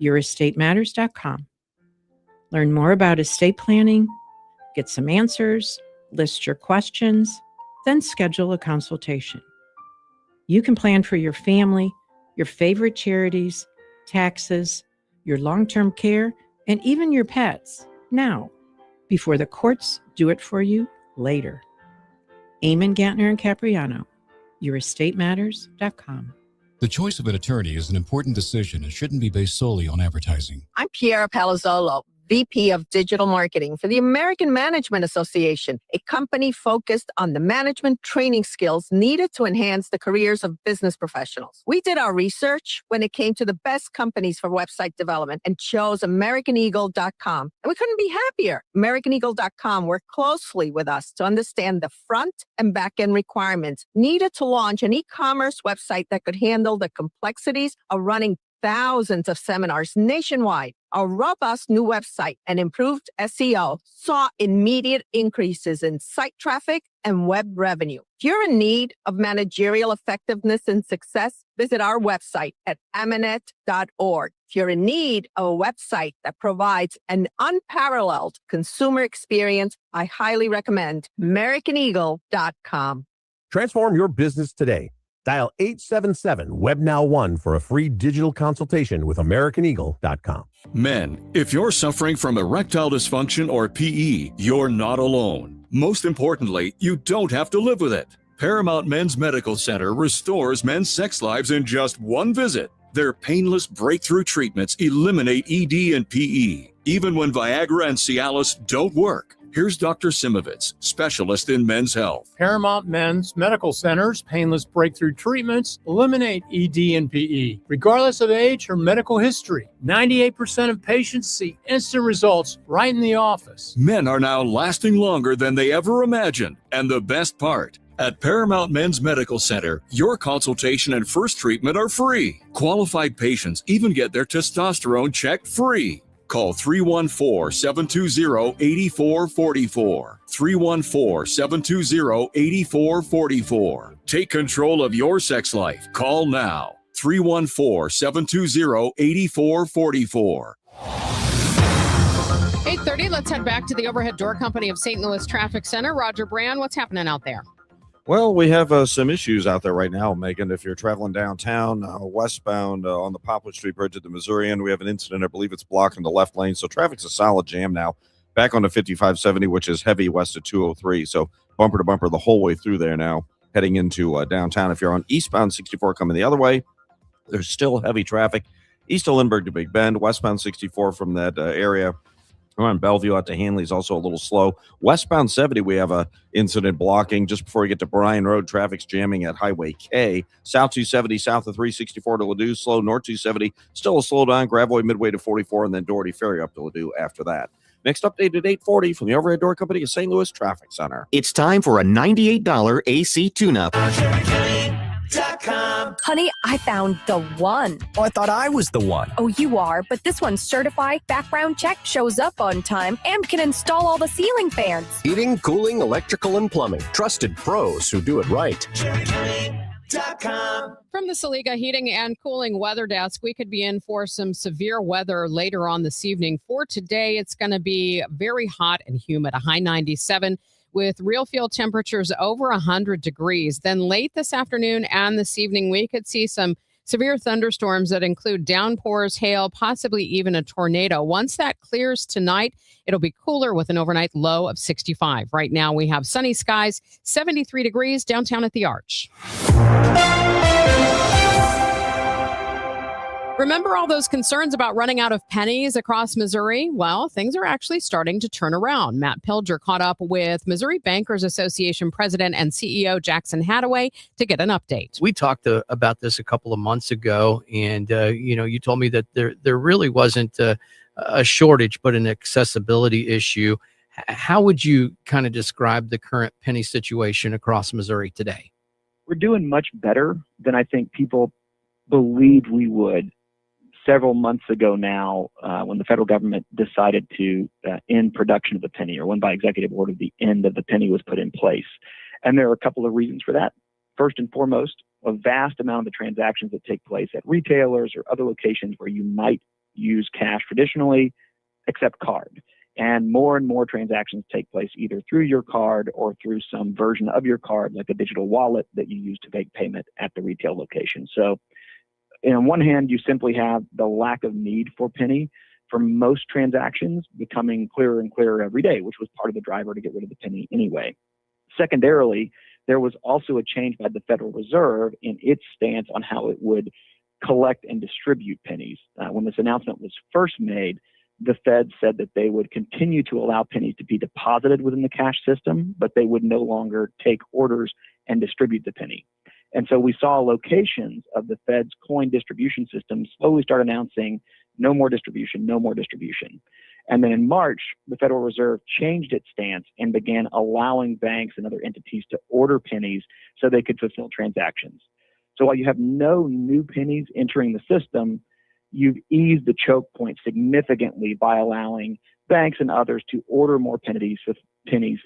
Speaker 7: yourestateMatters.com. Learn more about estate planning, get some answers, list your questions, then schedule a consultation. You can plan for your family, your favorite charities, taxes, your long-term care, and even your pets now, before the courts do it for you later. Eamon, Gantner, and Capriano, yourestateMatters.com.
Speaker 9: The choice of an attorney is an important decision and shouldn't be based solely on advertising.
Speaker 10: I'm Piera Palazzolo, VP of Digital Marketing for the American Management Association, a company focused on the management training skills needed to enhance the careers of business professionals. We did our research when it came to the best companies for website development and chose AmericanEagle.com. And we couldn't be happier. AmericanEagle.com worked closely with us to understand the front and back end requirements needed to launch an e-commerce website that could handle the complexities of running thousands of seminars nationwide. Our robust new website and improved SEO saw immediate increases in site traffic and web revenue. If you're in need of managerial effectiveness and success, visit our website at amanet.org. If you're in need of a website that provides an unparalleled consumer experience, I highly recommend AmericanEagle.com.
Speaker 11: Transform your business today. Dial 877-WebNow1 for a free digital consultation with AmericanEagle.com.
Speaker 25: Men, if you're suffering from erectile dysfunction or PE, you're not alone. Most importantly, you don't have to live with it. Paramount Men's Medical Center restores men's sex lives in just one visit. Their painless breakthrough treatments eliminate ED and PE, even when Viagra and Cialis don't work. Here's Dr. Simovitz, specialist in men's health.
Speaker 26: Paramount Men's Medical Center's painless breakthrough treatments eliminate ED and PE, regardless of age or medical history. 98% of patients see instant results right in the office.
Speaker 25: Men are now lasting longer than they ever imagined. And the best part, at Paramount Men's Medical Center, your consultation and first treatment are free. Qualified patients even get their testosterone checked free. Call 314-720-8444. 314-720-8444. Take control of your sex life. Call now. 314-720-8444.
Speaker 4: 8:30, let's head back to the Overhead Door Company of St. Louis Traffic Center. Roger Brand, what's happening out there?
Speaker 20: Well, we have some issues out there right now, Megan. If you're traveling downtown, westbound on the Poplar Street Bridge at the Missouri end, we have an incident. I believe it's blocking the left lane. So traffic's a solid jam now. Back on the 5570, which is heavy west of 203. So bumper to bumper the whole way through there now, heading into downtown. If you're on eastbound 64 coming the other way, there's still heavy traffic. East of Lindbergh to Big Bend, westbound 64 from that area Come on, Bellevue out to Hanley is also a little slow. Westbound 70, we have a incident blocking just before you get to Bryan Road. Traffic's jamming at Highway K. South 270, south of 364 to Ladue, slow. North 270, still a slowdown. Gravois midway to 44, and then Doherty Ferry up to Ladue after that. Next update at 8:40 from the Overhead Door Company of St. Louis Traffic Center.
Speaker 2: It's time for a $98 AC tune-up.
Speaker 5: Honey, I found the one.
Speaker 6: Oh, I thought I was the one.
Speaker 5: Oh, you are, but this one's certified, background check, shows up on time, and can install all the ceiling fans.
Speaker 6: Heating, cooling, electrical, and plumbing. Trusted pros who do it right.
Speaker 4: From the Saliga Heating and Cooling Weather Desk, we could be in for some severe weather later on this evening. For today, it's going to be very hot and humid, a high 97 with real field temperatures over 100 degrees. Then late this afternoon and this evening, we could see some severe thunderstorms that include downpours, hail, possibly even a tornado. Once that clears tonight, it'll be cooler with an overnight low of 65. Right now, we have sunny skies, 73 degrees downtown at the Arch. Remember all those concerns about running out of pennies across Missouri? Well, things are actually starting to turn around. Matt Pilger caught up with Missouri Bankers Association President and CEO Jackson Hadaway to get an update.
Speaker 8: We talked about this a couple of months ago, and you told me that there really wasn't a shortage, but an accessibility issue. How would you kind of describe the current penny situation across Missouri today?
Speaker 13: We're doing much better than I think people believed we would. Several months ago now, when the federal government decided to end production of the penny, or when by executive order the end of the penny was put in place. And there are a couple of reasons for that. First and foremost, a vast amount of the transactions that take place at retailers or other locations where you might use cash traditionally accept card. And more transactions take place either through your card or through some version of your card, like a digital wallet that you use to make payment at the retail location. So on one hand, you simply have the lack of need for penny for most transactions becoming clearer and clearer every day, which was part of the driver to get rid of the penny anyway. Secondarily, there was also a change by the Federal Reserve in its stance on how it would collect and distribute pennies. When this announcement was first made, the Fed said that they would continue to allow pennies to be deposited within the cash system, but they would no longer take orders and distribute the penny. And so we saw locations of the Fed's coin distribution system slowly start announcing no more distribution, no more distribution. And then in March, the Federal Reserve changed its stance and began allowing banks and other entities to order pennies so they could fulfill transactions. So while you have no new pennies entering the system, you've eased the choke point significantly by allowing banks and others to order more pennies,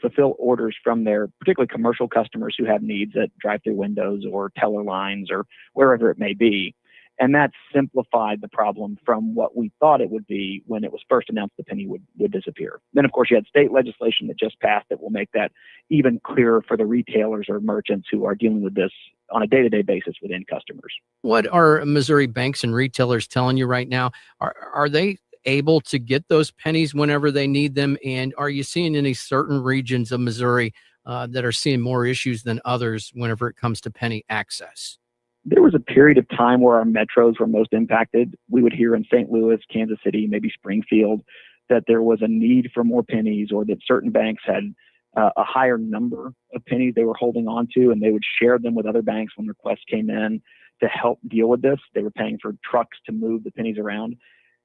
Speaker 13: fulfill orders from their particularly commercial customers who have needs at drive-through windows or teller lines or wherever it may be. And that simplified the problem from what we thought it would be when it was first announced the penny would disappear. Then, of course, you had state legislation that just passed that will make that even clearer for the retailers or merchants who are dealing with this on a day-to-day basis with end customers.
Speaker 8: What are Missouri banks and retailers telling you right now? Are they able to get those pennies whenever they need them? And are you seeing any certain regions of Missouri that are seeing more issues than others whenever it comes to penny access?
Speaker 13: There was a period of time where our metros were most impacted. We would hear in St. Louis, Kansas City, maybe Springfield, that there was a need for more pennies, or that certain banks had a higher number of pennies they were holding on to, and they would share them with other banks when requests came in to help deal with this. They were paying for trucks to move the pennies around.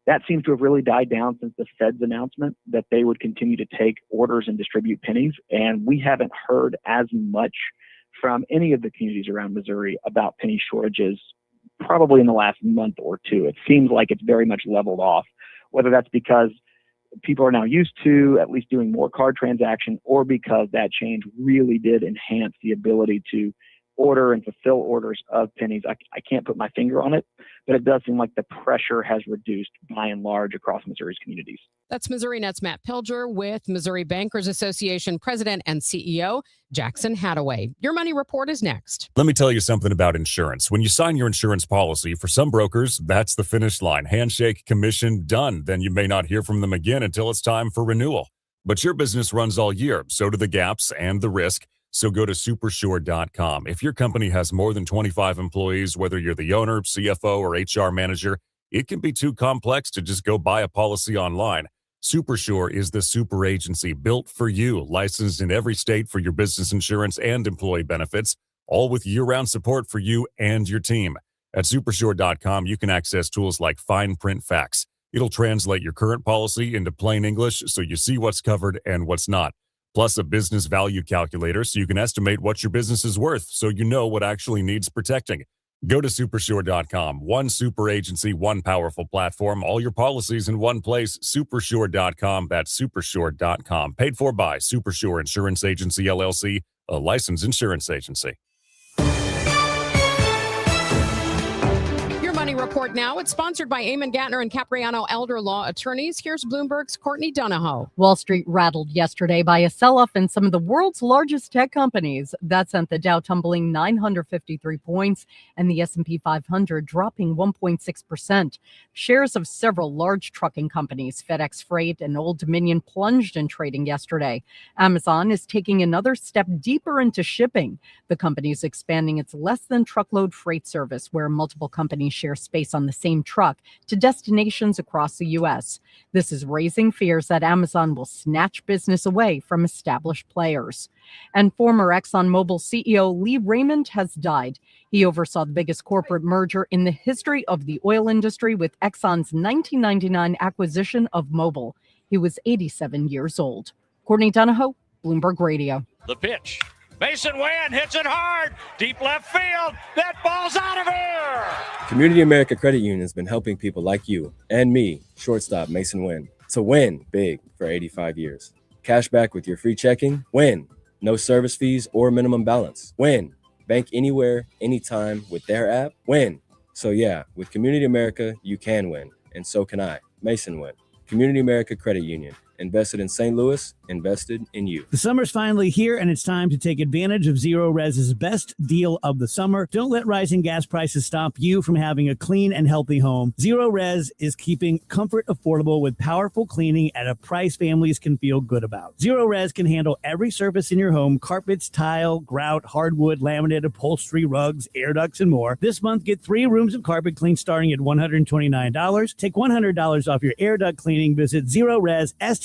Speaker 13: That seems to have really died down since the Fed's announcement that they would continue to take orders and distribute pennies. And we haven't heard as much from any of the communities around Missouri about penny shortages probably in the last month or two. It seems like it's very much leveled off, whether that's because people are now used to at least doing more card transaction, or because that change really did enhance the ability to order and fulfill orders of pennies. I can't put my finger on it, but it does seem like the pressure has reduced by and large across Missouri's communities.
Speaker 4: That's Missouri Net's Matt Pilger with Missouri Bankers Association President and CEO Jackson Hadaway. Your Money Report is next.
Speaker 16: Let me tell you something about insurance. When you sign your insurance policy, for some brokers, that's the finish line. Handshake, commission, done. Then you may not hear from them again until it's time for renewal. But your business runs all year, so do the gaps and the risk. So go to supersure.com. If your company has more than 25 employees, whether you're the owner, CFO, or HR manager, it can be too complex to just go buy a policy online. SuperSure is the super agency built for you, licensed in every state for your business insurance and employee benefits, all with year-round support for you and your team. At supersure.com, you can access tools like fine print facts. It'll translate your current policy into plain English so you see what's covered and what's not. Plus a business value calculator so you can estimate what your business is worth so you know what actually needs protecting. Go to supersure.com. One super agency, one powerful platform, all your policies in one place. Supersure.com. That's supersure.com. Paid for by Supersure Insurance Agency, LLC, a licensed insurance agency.
Speaker 4: Money Report now. It's sponsored by Eamon Gantner and Capriano Elder Law Attorneys. Here's Bloomberg's Courtney Donahoe.
Speaker 1: Wall Street rattled yesterday by a sell-off in some of the world's largest tech companies. That sent the Dow tumbling 953 points and the S&P 500 dropping 1.6%. Shares of several large trucking companies, FedEx Freight and Old Dominion, plunged in trading yesterday. Amazon is taking another step deeper into shipping. The company is expanding its less-than-truckload freight service, where multiple companies share space on the same truck to destinations across the U.S. This is raising fears that Amazon will snatch business away from established players. And former ExxonMobil CEO Lee Raymond has died. He oversaw the biggest corporate merger in the history of the oil industry with Exxon's 1999 acquisition of Mobil. He was 87 years old. Courtney Donahoe, Bloomberg Radio.
Speaker 3: The pitch. Mason Wynn hits it hard. Deep left field. That ball's out of here.
Speaker 14: Community America Credit Union has been helping people like you and me, shortstop Mason Wynn, to win big for 85 years. Cash back with your free checking. Win. No service fees or minimum balance. Win. Bank anywhere, anytime with their app. Win. So yeah, with Community America, you can win. And so can I. Mason Wynn. Community America Credit Union. Invested in St. Louis, invested in you.
Speaker 17: The summer's finally here, and it's time to take advantage of Zero Res's best deal of the summer. Don't let rising gas prices stop you from having a clean and healthy home. Zero Res is keeping comfort affordable with powerful cleaning at a price families can feel good about. Zero Res can handle every surface in your home: carpets, tile, grout, hardwood, laminate, upholstery, rugs, air ducts, and more. This month, get 3 rooms of carpet clean starting at $129. Take $100 off your air duct cleaning. Visit Zero Res STL.com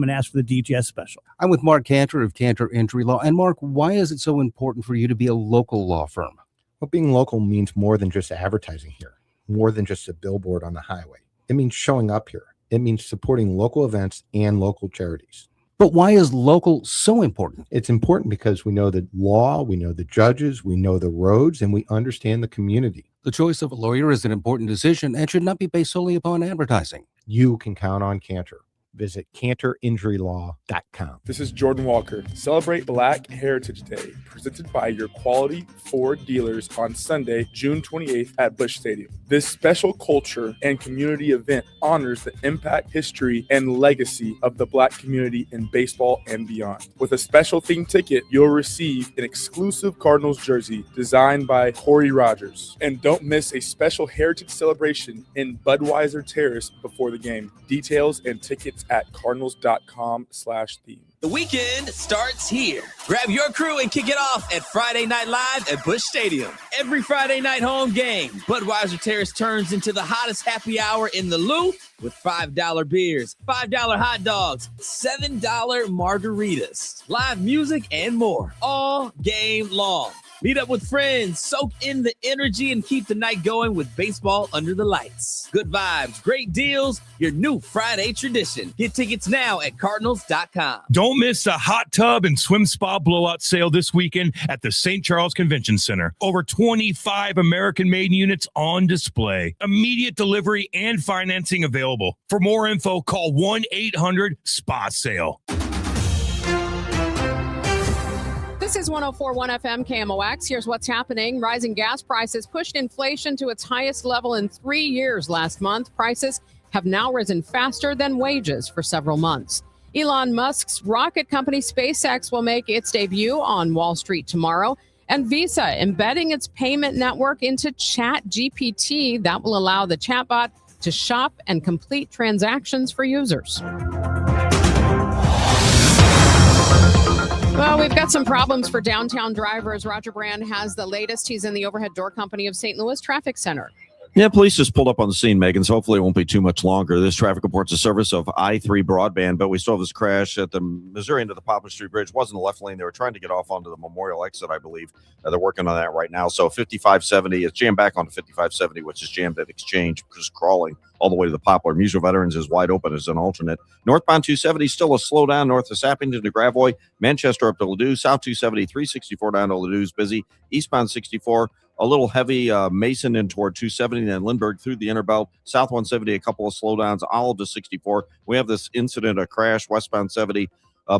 Speaker 17: and ask for the DGS special.
Speaker 22: I'm with Mark Cantor of Cantor Injury Law. And Mark, why is it so important for you to be a local law firm?
Speaker 23: Well, being local means more than just advertising here, more than just a billboard on the highway. It means showing up here. It means supporting local events and local charities.
Speaker 22: But why is local so important?
Speaker 23: It's important because we know the law, we know the judges, we know the roads, and we understand the community.
Speaker 22: The choice of a lawyer is an important decision and should not be based solely upon advertising.
Speaker 23: You can count on Cantor. Visit CantorInjuryLaw.com.
Speaker 27: This is Jordan Walker. Celebrate Black Heritage Day, presented by your quality Ford dealers on Sunday, June 28th at Busch Stadium. This special culture and community event honors the impact, history, and legacy of the Black community in baseball and beyond. With a special themed ticket, you'll receive an exclusive Cardinals jersey designed by Corey Rogers. And don't miss a special heritage celebration in Budweiser Terrace before the game. Details and tickets at cardinals.com/theme.
Speaker 28: The weekend starts here. Grab your crew and kick it off at Friday Night Live at Busch Stadium. Every Friday night home game, Budweiser Terrace turns into the hottest happy hour in the Lou with $5 beers, $5 hot dogs, $7 margaritas, live music, and more all game long. Meet up with friends, soak in the energy, and keep the night going with baseball under the lights. Good vibes, great deals, your new Friday tradition. Get tickets now at Cardinals.com.
Speaker 29: Don't miss the hot tub and swim spa blowout sale this weekend at the St. Charles Convention Center. Over 25 American-made units on display. Immediate delivery and financing available. For more info, call 1-800-SPA-SALE.
Speaker 4: This is 104.1 FM KMOX. Here's what's happening. Rising gas prices pushed inflation to its highest level in 3 years last month. Prices have now risen faster than wages for several months. Elon Musk's rocket company SpaceX will make its debut on Wall Street tomorrow. And Visa embedding its payment network into ChatGPT. That will allow the chatbot to shop and complete transactions for users. Well, we've got some problems for downtown drivers. Roger Brand has the latest. He's in the Overhead Door Company of St. Louis Traffic Center.
Speaker 20: Yeah, police just pulled up on the scene, Megan, so hopefully it won't be too much longer. This traffic report's a service of I-3 broadband, but we still have this crash at the Missouri end of the Poplar Street Bridge. It wasn't the left lane. They were trying to get off onto the Memorial exit, I believe. They're working on that right now. So 5570, it's jammed back onto 5570, which is jammed at Exchange, just crawling all the way to the Poplar. Mutual Veterans is wide open as an alternate. Northbound 270, still a slowdown north of Sappington to Gravois. Manchester up to Ladue. South 270, 364 down to Ladue is busy. Eastbound 64, a little heavy Mason in toward 270, and then Lindbergh through the inner belt. South 170, a couple of slowdowns. Olive to 64. We have this incident, a crash, westbound 70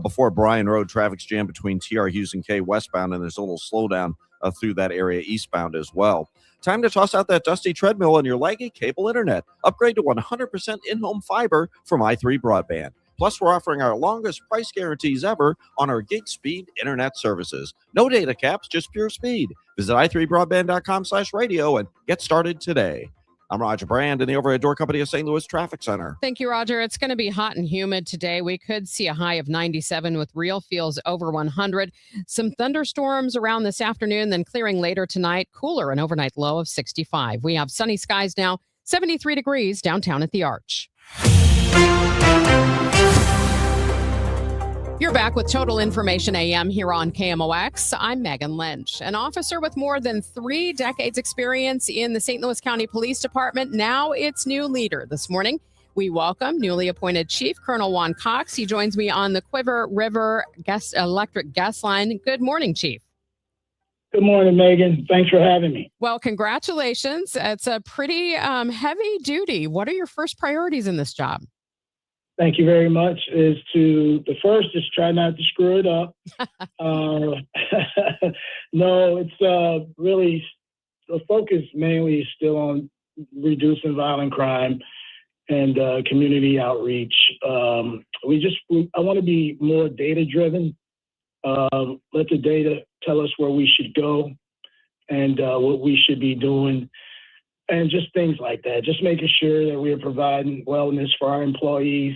Speaker 20: before Bryan Road. Traffic's jammed between TR Hughes and K westbound, and there's a little slowdown through that area eastbound as well. Time to toss out that dusty treadmill and your laggy cable internet. Upgrade to 100% in-home fiber from i3 Broadband. Plus, we're offering our longest price guarantees ever on our gig speed internet services. No data caps, just pure speed. Visit i3broadband.com/radio and get started today. I'm Roger Brand in the Overhead Door Company of St. Louis Traffic Center.
Speaker 4: Thank you, Roger. It's going to be hot and humid today. We could see a high of 97 with real feels over 100. Some thunderstorms around this afternoon, then clearing later tonight. Cooler, an overnight low of 65. We have sunny skies now, 73 degrees downtown at the Arch. You're back with Total Information AM here on KMOX. I'm Megan Lynch. An officer with more than 3 decades experience in the St. Louis County Police Department, now its new leader. This morning, we welcome newly appointed Chief Colonel Juan Cox. He joins me on the Quiver River Electric Gas Line. Good morning, Chief.
Speaker 7: Good morning, Megan. Thanks for having me.
Speaker 4: Well, congratulations. It's a pretty heavy duty. What are your first priorities in this job?
Speaker 7: Thank you very much. The first is try not to screw it up. No, it's really, the focus mainly is still on reducing violent crime and community outreach. I want to be more data driven. Let the data tell us where we should go and what we should be doing. And just things like that, just making sure that we are providing wellness for our employees,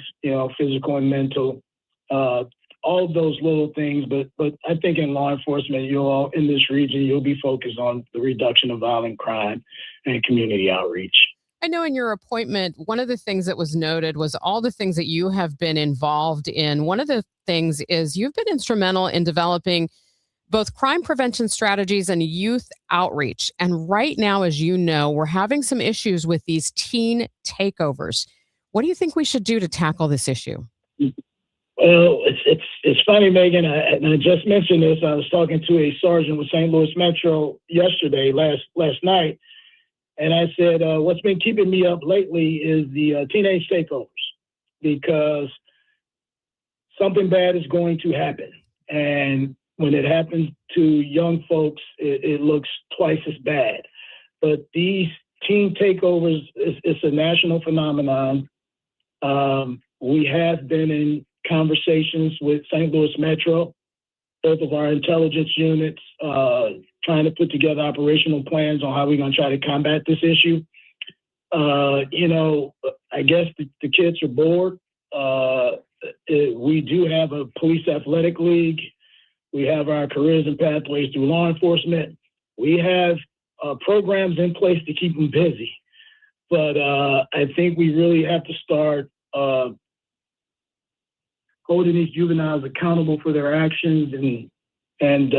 Speaker 7: physical and mental, all of those little things. But I think in law enforcement, in this region, you'll be focused on the reduction of violent crime and community outreach.
Speaker 4: I know in your appointment, one of the things that was noted was all the things that you have been involved in. One of the things is you've been instrumental in developing both crime prevention strategies and youth outreach. And right now, as you know, we're having some issues with these teen takeovers. What do you think we should do to tackle this issue?
Speaker 7: Well, it's funny, Megan, and I just mentioned this. I was talking to a sergeant with St. Louis Metro last night, and I said, what's been keeping me up lately is the teenage takeovers, because something bad is going to happen. And when it happens to young folks, it looks twice as bad. But these teen takeovers, it's a national phenomenon. We have been in conversations with St. Louis Metro, both of our intelligence units, trying to put together operational plans on how we're going to try to combat this issue. I guess the kids are bored. We do have a police athletic league. We have our careers and pathways through law enforcement. We have programs in place to keep them busy. But I think we really have to start holding these juveniles accountable for their actions, and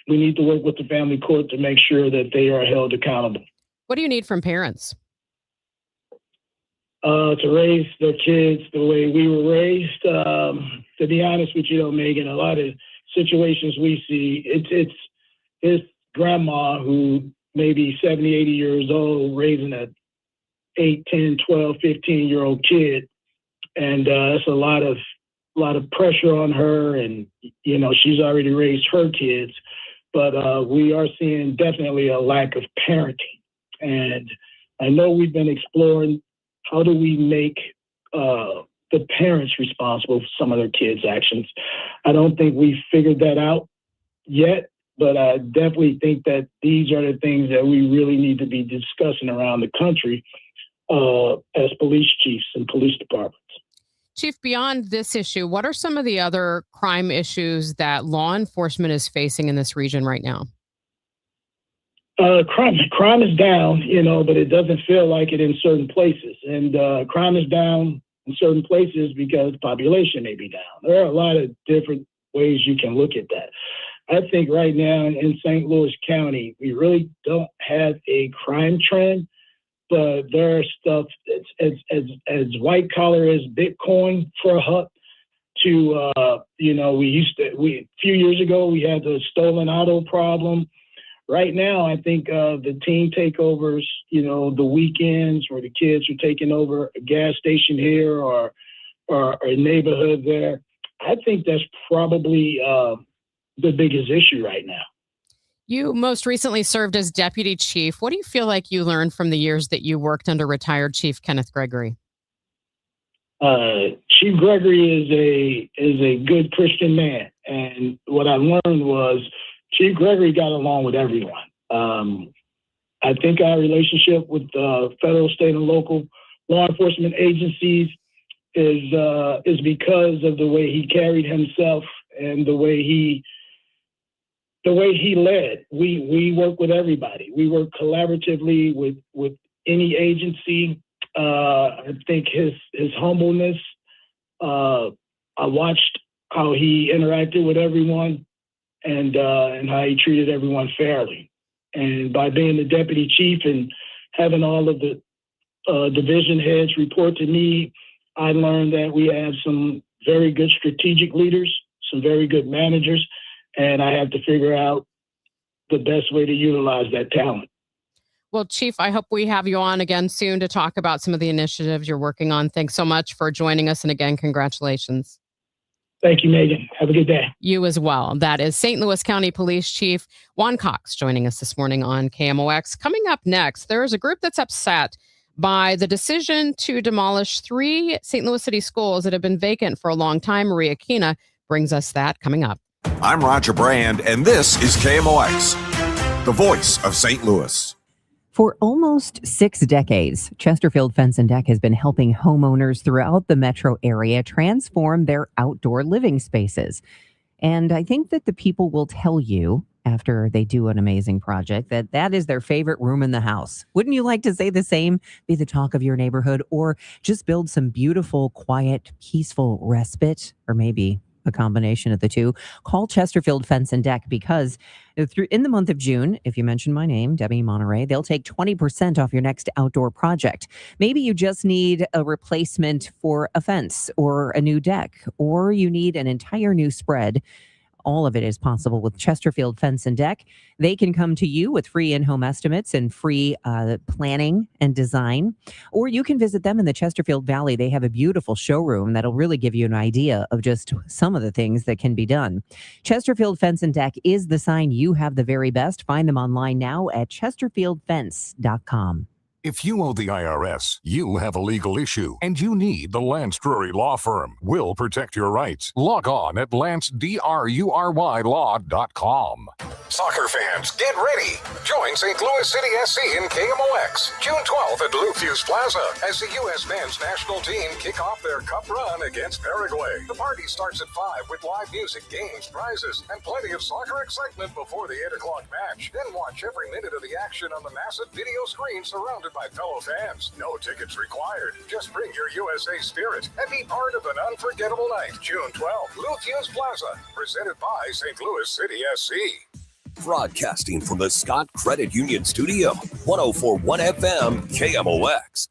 Speaker 7: we need to work with the family court to make sure that they are held accountable.
Speaker 4: What do you need from parents?
Speaker 7: To raise their kids the way we were raised. To be honest with you, Megan, a lot of situations we see, it's his grandma who may be 70, 80 years old raising a 8, 10, 12, 15-year-old kid. And it's a lot of pressure on her, and, she's already raised her kids. But we are seeing definitely a lack of parenting. And I know we've been exploring how do we make the parents responsible for some of their kids' actions. I don't think we've figured that out yet, but I definitely think that these are the things that we really need to be discussing around the country as police chiefs and police departments.
Speaker 4: Chief, beyond this issue, what are some of the other crime issues that law enforcement is facing in this region right now?
Speaker 7: Crime is down, but it doesn't feel like it in certain places. And crime is down in certain places because population may be down. There are a lot of different ways you can look at that. I think right now in St. Louis County, we really don't have a crime trend, but there are stuff that's as white collar as Bitcoin for a huck to, a few years ago, we had the stolen auto problem. Right now, I think the teen takeovers, the weekends where the kids are taking over a gas station here or a neighborhood there, I think that's probably the biggest issue right now.
Speaker 4: You most recently served as deputy chief. What do you feel like you learned from the years that you worked under retired Chief Kenneth Gregory?
Speaker 7: Chief Gregory is a good Christian man, and what I learned was Chief Gregory got along with everyone. I think our relationship with federal, state, and local law enforcement agencies is because of the way he carried himself and the way he led. We work with everybody. We work collaboratively with any agency. I think his humbleness. I watched how he interacted with everyone and how he treated everyone fairly. And by being the deputy chief and having all of the division heads report to me, I learned that we have some very good strategic leaders, some very good managers, and I have to figure out the best way to utilize that talent.
Speaker 4: Well, Chief, I hope we have you on again soon to talk about some of the initiatives you're working on. Thanks so much for joining us. And again, congratulations.
Speaker 7: Thank you, Megan. Have a good day.
Speaker 4: You as well. That is St. Louis County Police Chief Juan Cox joining us this morning on KMOX. Coming up next, there is a group that's upset by the decision to demolish 3 St. Louis City schools that have been vacant for a long time. Maria Kina brings us that coming up.
Speaker 9: I'm Roger Brand, and this is KMOX, the voice of St. Louis.
Speaker 10: For almost 6 decades, Chesterfield Fence and Deck has been helping homeowners throughout the metro area transform their outdoor living spaces. And I think that the people will tell you after they do an amazing project that is their favorite room in the house. Wouldn't you like to say the same? Be the talk of your neighborhood, or just build some beautiful, quiet, peaceful respite, or maybe a combination of the two? Call Chesterfield Fence and Deck, because in the month of June, if you mention my name, Debbie Monterrey, they'll take 20% off your next outdoor project. Maybe you just need a replacement for a fence or a new deck, or you need an entire new spread. All of it is possible with Chesterfield Fence and Deck. They can come to you with free in-home estimates and free planning and design. Or you can visit them in the Chesterfield Valley. They have a beautiful showroom that'll really give you an idea of just some of the things that can be done. Chesterfield Fence and Deck is the sign you have the very best. Find them online now at chesterfieldfence.com.
Speaker 11: If you owe the IRS, you have a legal issue, and you need the Lance Drury Law Firm. We'll protect your rights. Log on at lancedrurylaw.com.
Speaker 25: Soccer fans, get ready. Join St. Louis City SC in KMOX, June 12th at Lufuse Plaza as the U.S. men's national team kick off their cup run against Paraguay. The party starts at 5 with live music, games, prizes, and plenty of soccer excitement before the 8 o'clock match. Then watch every minute of the action on the massive video screen surrounded by fellow fans. No tickets required. Just bring your USA spirit and be part of an unforgettable night. June 12th, Lufuse Plaza, presented by St. Louis City SC.
Speaker 6: Broadcasting from the Scott Credit Union Studio, 104.1 FM, KMOX.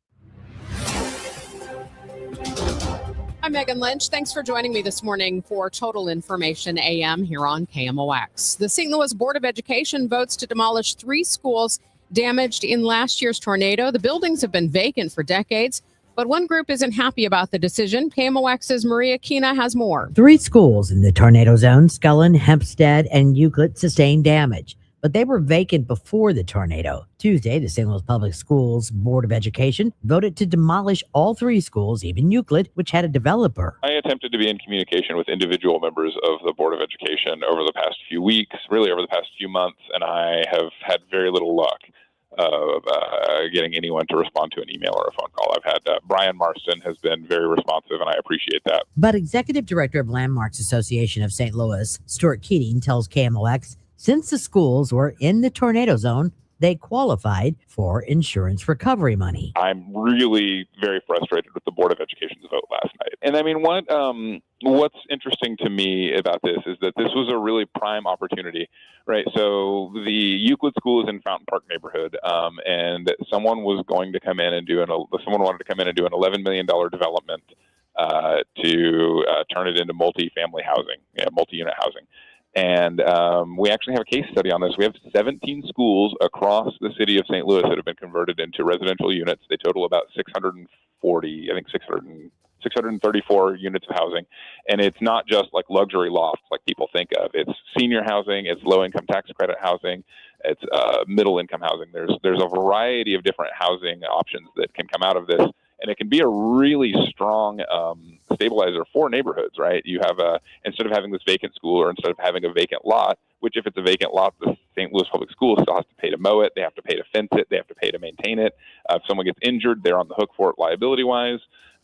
Speaker 4: I'm Megan Lynch. Thanks for joining me this morning for Total Information AM here on KMOX. The St. Louis Board of Education votes to demolish 3 schools damaged in last year's tornado. The buildings have been vacant for decades, but one group isn't happy about the decision. KMOX's Maria Kina has more.
Speaker 12: 3 schools in the tornado zone, Scullin, Hempstead, and Euclid, sustained damage, but they were vacant before the tornado. Tuesday, the St. Louis Public Schools Board of Education voted to demolish all 3 schools, even Euclid, which had a developer.
Speaker 15: I attempted to be in communication with individual members of the Board of Education over the past few weeks, really over the past few months, and I have had very little luck of getting anyone to respond to an email or a phone call. I've had Brian Marston has been very responsive, and I appreciate that.
Speaker 12: But Executive Director of Landmarks Association of St. Louis, Stuart Keating, tells KMOX since the schools were in the tornado zone, they qualified for insurance recovery money.
Speaker 15: I'm really very frustrated with the Board of Education's vote last night. And I mean, what's interesting to me about this is that this was a really prime opportunity, right? So the Euclid School is in Fountain Park neighborhood, and someone was going to come in and someone wanted to come in and do an $11 million development to turn it into multi-family housing, multi-unit housing. And we actually have a case study on this. We have 17 schools across the city of St. Louis that have been converted into residential units. They total about 634 units of housing. And it's not just like luxury lofts like people think of. It's senior housing, it's low-income tax credit housing, it's middle-income housing. There's a variety of different housing options that can come out of this. And it can be a really strong stabilizer for neighborhoods, right? You have instead of having this vacant school or instead of having a vacant lot, which if it's a vacant lot, the St. Louis Public Schools still has to pay to mow it. They have to pay to fence it. They have to pay to maintain it. If someone gets injured, they're on the hook for it liability-wise.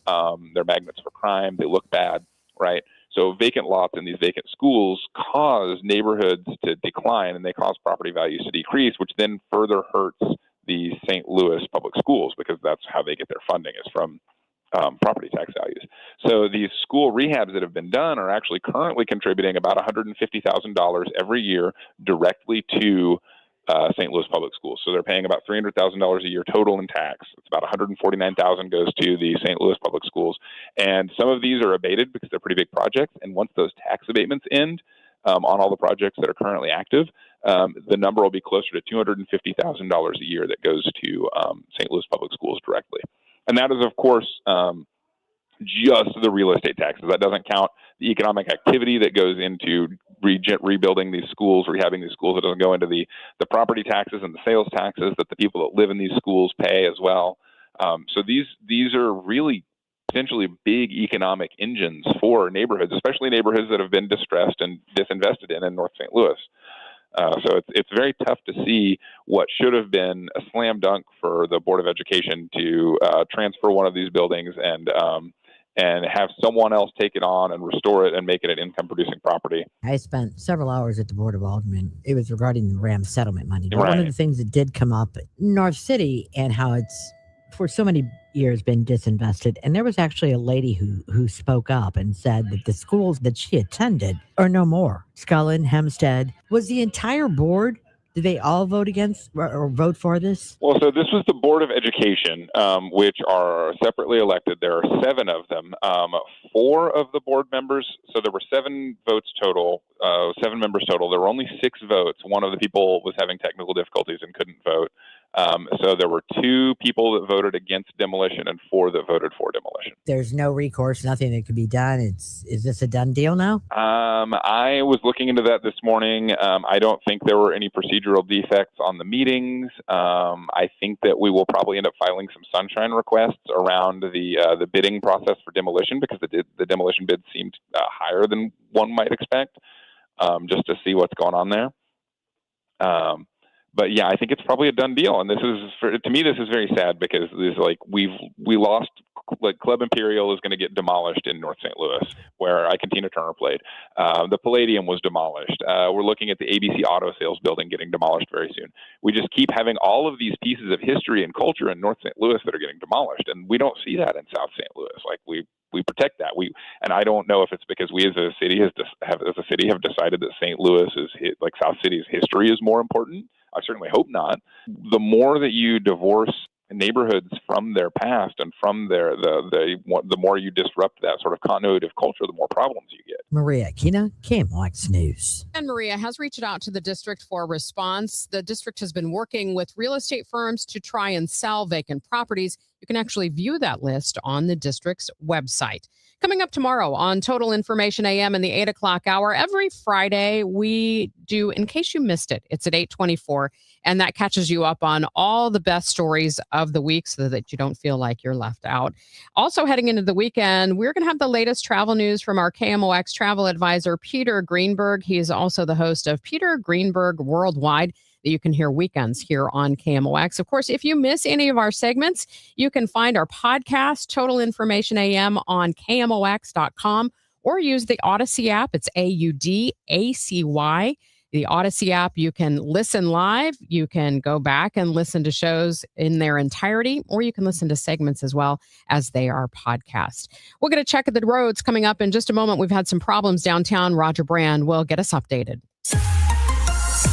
Speaker 15: They're magnets for crime. They look bad, right? So vacant lots in these vacant schools cause neighborhoods to decline, and they cause property values to decrease, which then further hurts the St. Louis Public Schools because that's how they get their funding is from property tax values. So these school rehabs that have been done are actually currently contributing about $150,000 every year directly to St. Louis Public Schools. So they're paying about $300,000 a year total in tax. It's about $149,000 goes to the St. Louis Public Schools. And some of these are abated because they're pretty big projects. And once those tax abatements end on all the projects that are currently active, the number will be closer to $250,000 a year that goes to St. Louis Public Schools directly. And that is, of course, just the real estate taxes. That doesn't count the economic activity that goes into rebuilding these schools, rehabbing these schools. It doesn't go into the property taxes and the sales taxes that the people that live in these schools pay as well. So these are really potentially big economic engines for neighborhoods, especially neighborhoods that have been distressed and disinvested in North St. Louis. So it's very tough to see what should have been a slam dunk for the Board of Education to transfer one of these buildings and have someone else take it on and restore it and make it an income-producing property.
Speaker 12: I spent several hours at the Board of Aldermen. It was regarding the RAM settlement money. But
Speaker 15: Right.
Speaker 12: One of the things that did come up, North City, and how it's for so many years been disinvested. And there was actually a lady who spoke up and said that the schools that she attended are no more. Scullin, Hempstead. Was the entire board, did they all vote against or vote for this?
Speaker 15: Well, so this was the Board of Education, which are separately elected. There are 7 of them. 4 of the board members, so there were 7 votes total, 7 members total. There were only 6 votes. One of the people was having technical difficulties and couldn't vote. So there were 2 people that voted against demolition and 4 that voted for demolition.
Speaker 12: There's no recourse, nothing that could be done. Is this a done deal now?
Speaker 15: I was looking into that this morning. I don't think there were any procedural defects on the meetings. I think that we will probably end up filing some sunshine requests around the bidding process for demolition because the demolition bid seemed higher than one might expect, just to see what's going on there. But yeah, I think it's probably a done deal, and to me this is very sad because we lost. Like Club Imperial is going to get demolished in North St. Louis, where Tina Turner played. The Palladium was demolished. We're looking at the ABC Auto Sales building getting demolished very soon. We just keep having all of these pieces of history and culture in North St. Louis that are getting demolished, and we don't see that in South St. Louis. Like we protect that. And I don't know if it's because we as a city have decided that St. Louis like South City's history is more important. I certainly hope not. The more that you divorce neighborhoods from their past and from the more you disrupt that sort of continuity of culture, the more problems you get.
Speaker 12: Maria Kina, KMOX News.
Speaker 4: And Maria has reached out to the district for a response. The district has been working with real estate firms to try and sell vacant properties. You can actually view that list on the district's website. Coming up tomorrow on Total Information AM in the 8 o'clock hour, every Friday we do In Case You Missed It. It's at 8:24, and that catches you up on all the best stories of the week so that you don't feel like you're left out. Also heading into the weekend, we're going to have the latest travel news from our KMOX travel advisor, Peter Greenberg. He is also the host of Peter Greenberg Worldwide, that you can hear weekends here on KMOX. Of course, if you miss any of our segments, you can find our podcast, Total Information AM, on KMOX.com or use the Odyssey app. It's AUDACY. the Odyssey app. You can listen live. You can go back and listen to shows in their entirety, or you can listen to segments as well as they are podcast. We're going to check the roads coming up in just a moment. We've had some problems downtown. Roger Brand will get us updated.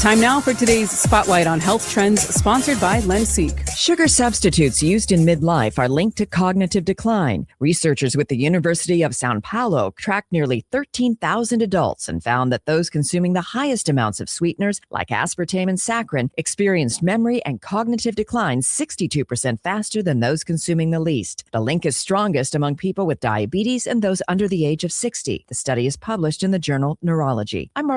Speaker 2: Time now for today's Spotlight on Health Trends, sponsored by Lenseek.
Speaker 5: Sugar substitutes used in midlife are linked to cognitive decline. Researchers with the University of Sao Paulo tracked nearly 13,000 adults and found that those consuming the highest amounts of sweeteners, like aspartame and saccharin, experienced memory and cognitive decline 62% faster than those consuming the least. The link is strongest among people with diabetes and those under the age of 60. The study is published in the journal Neurology. I'm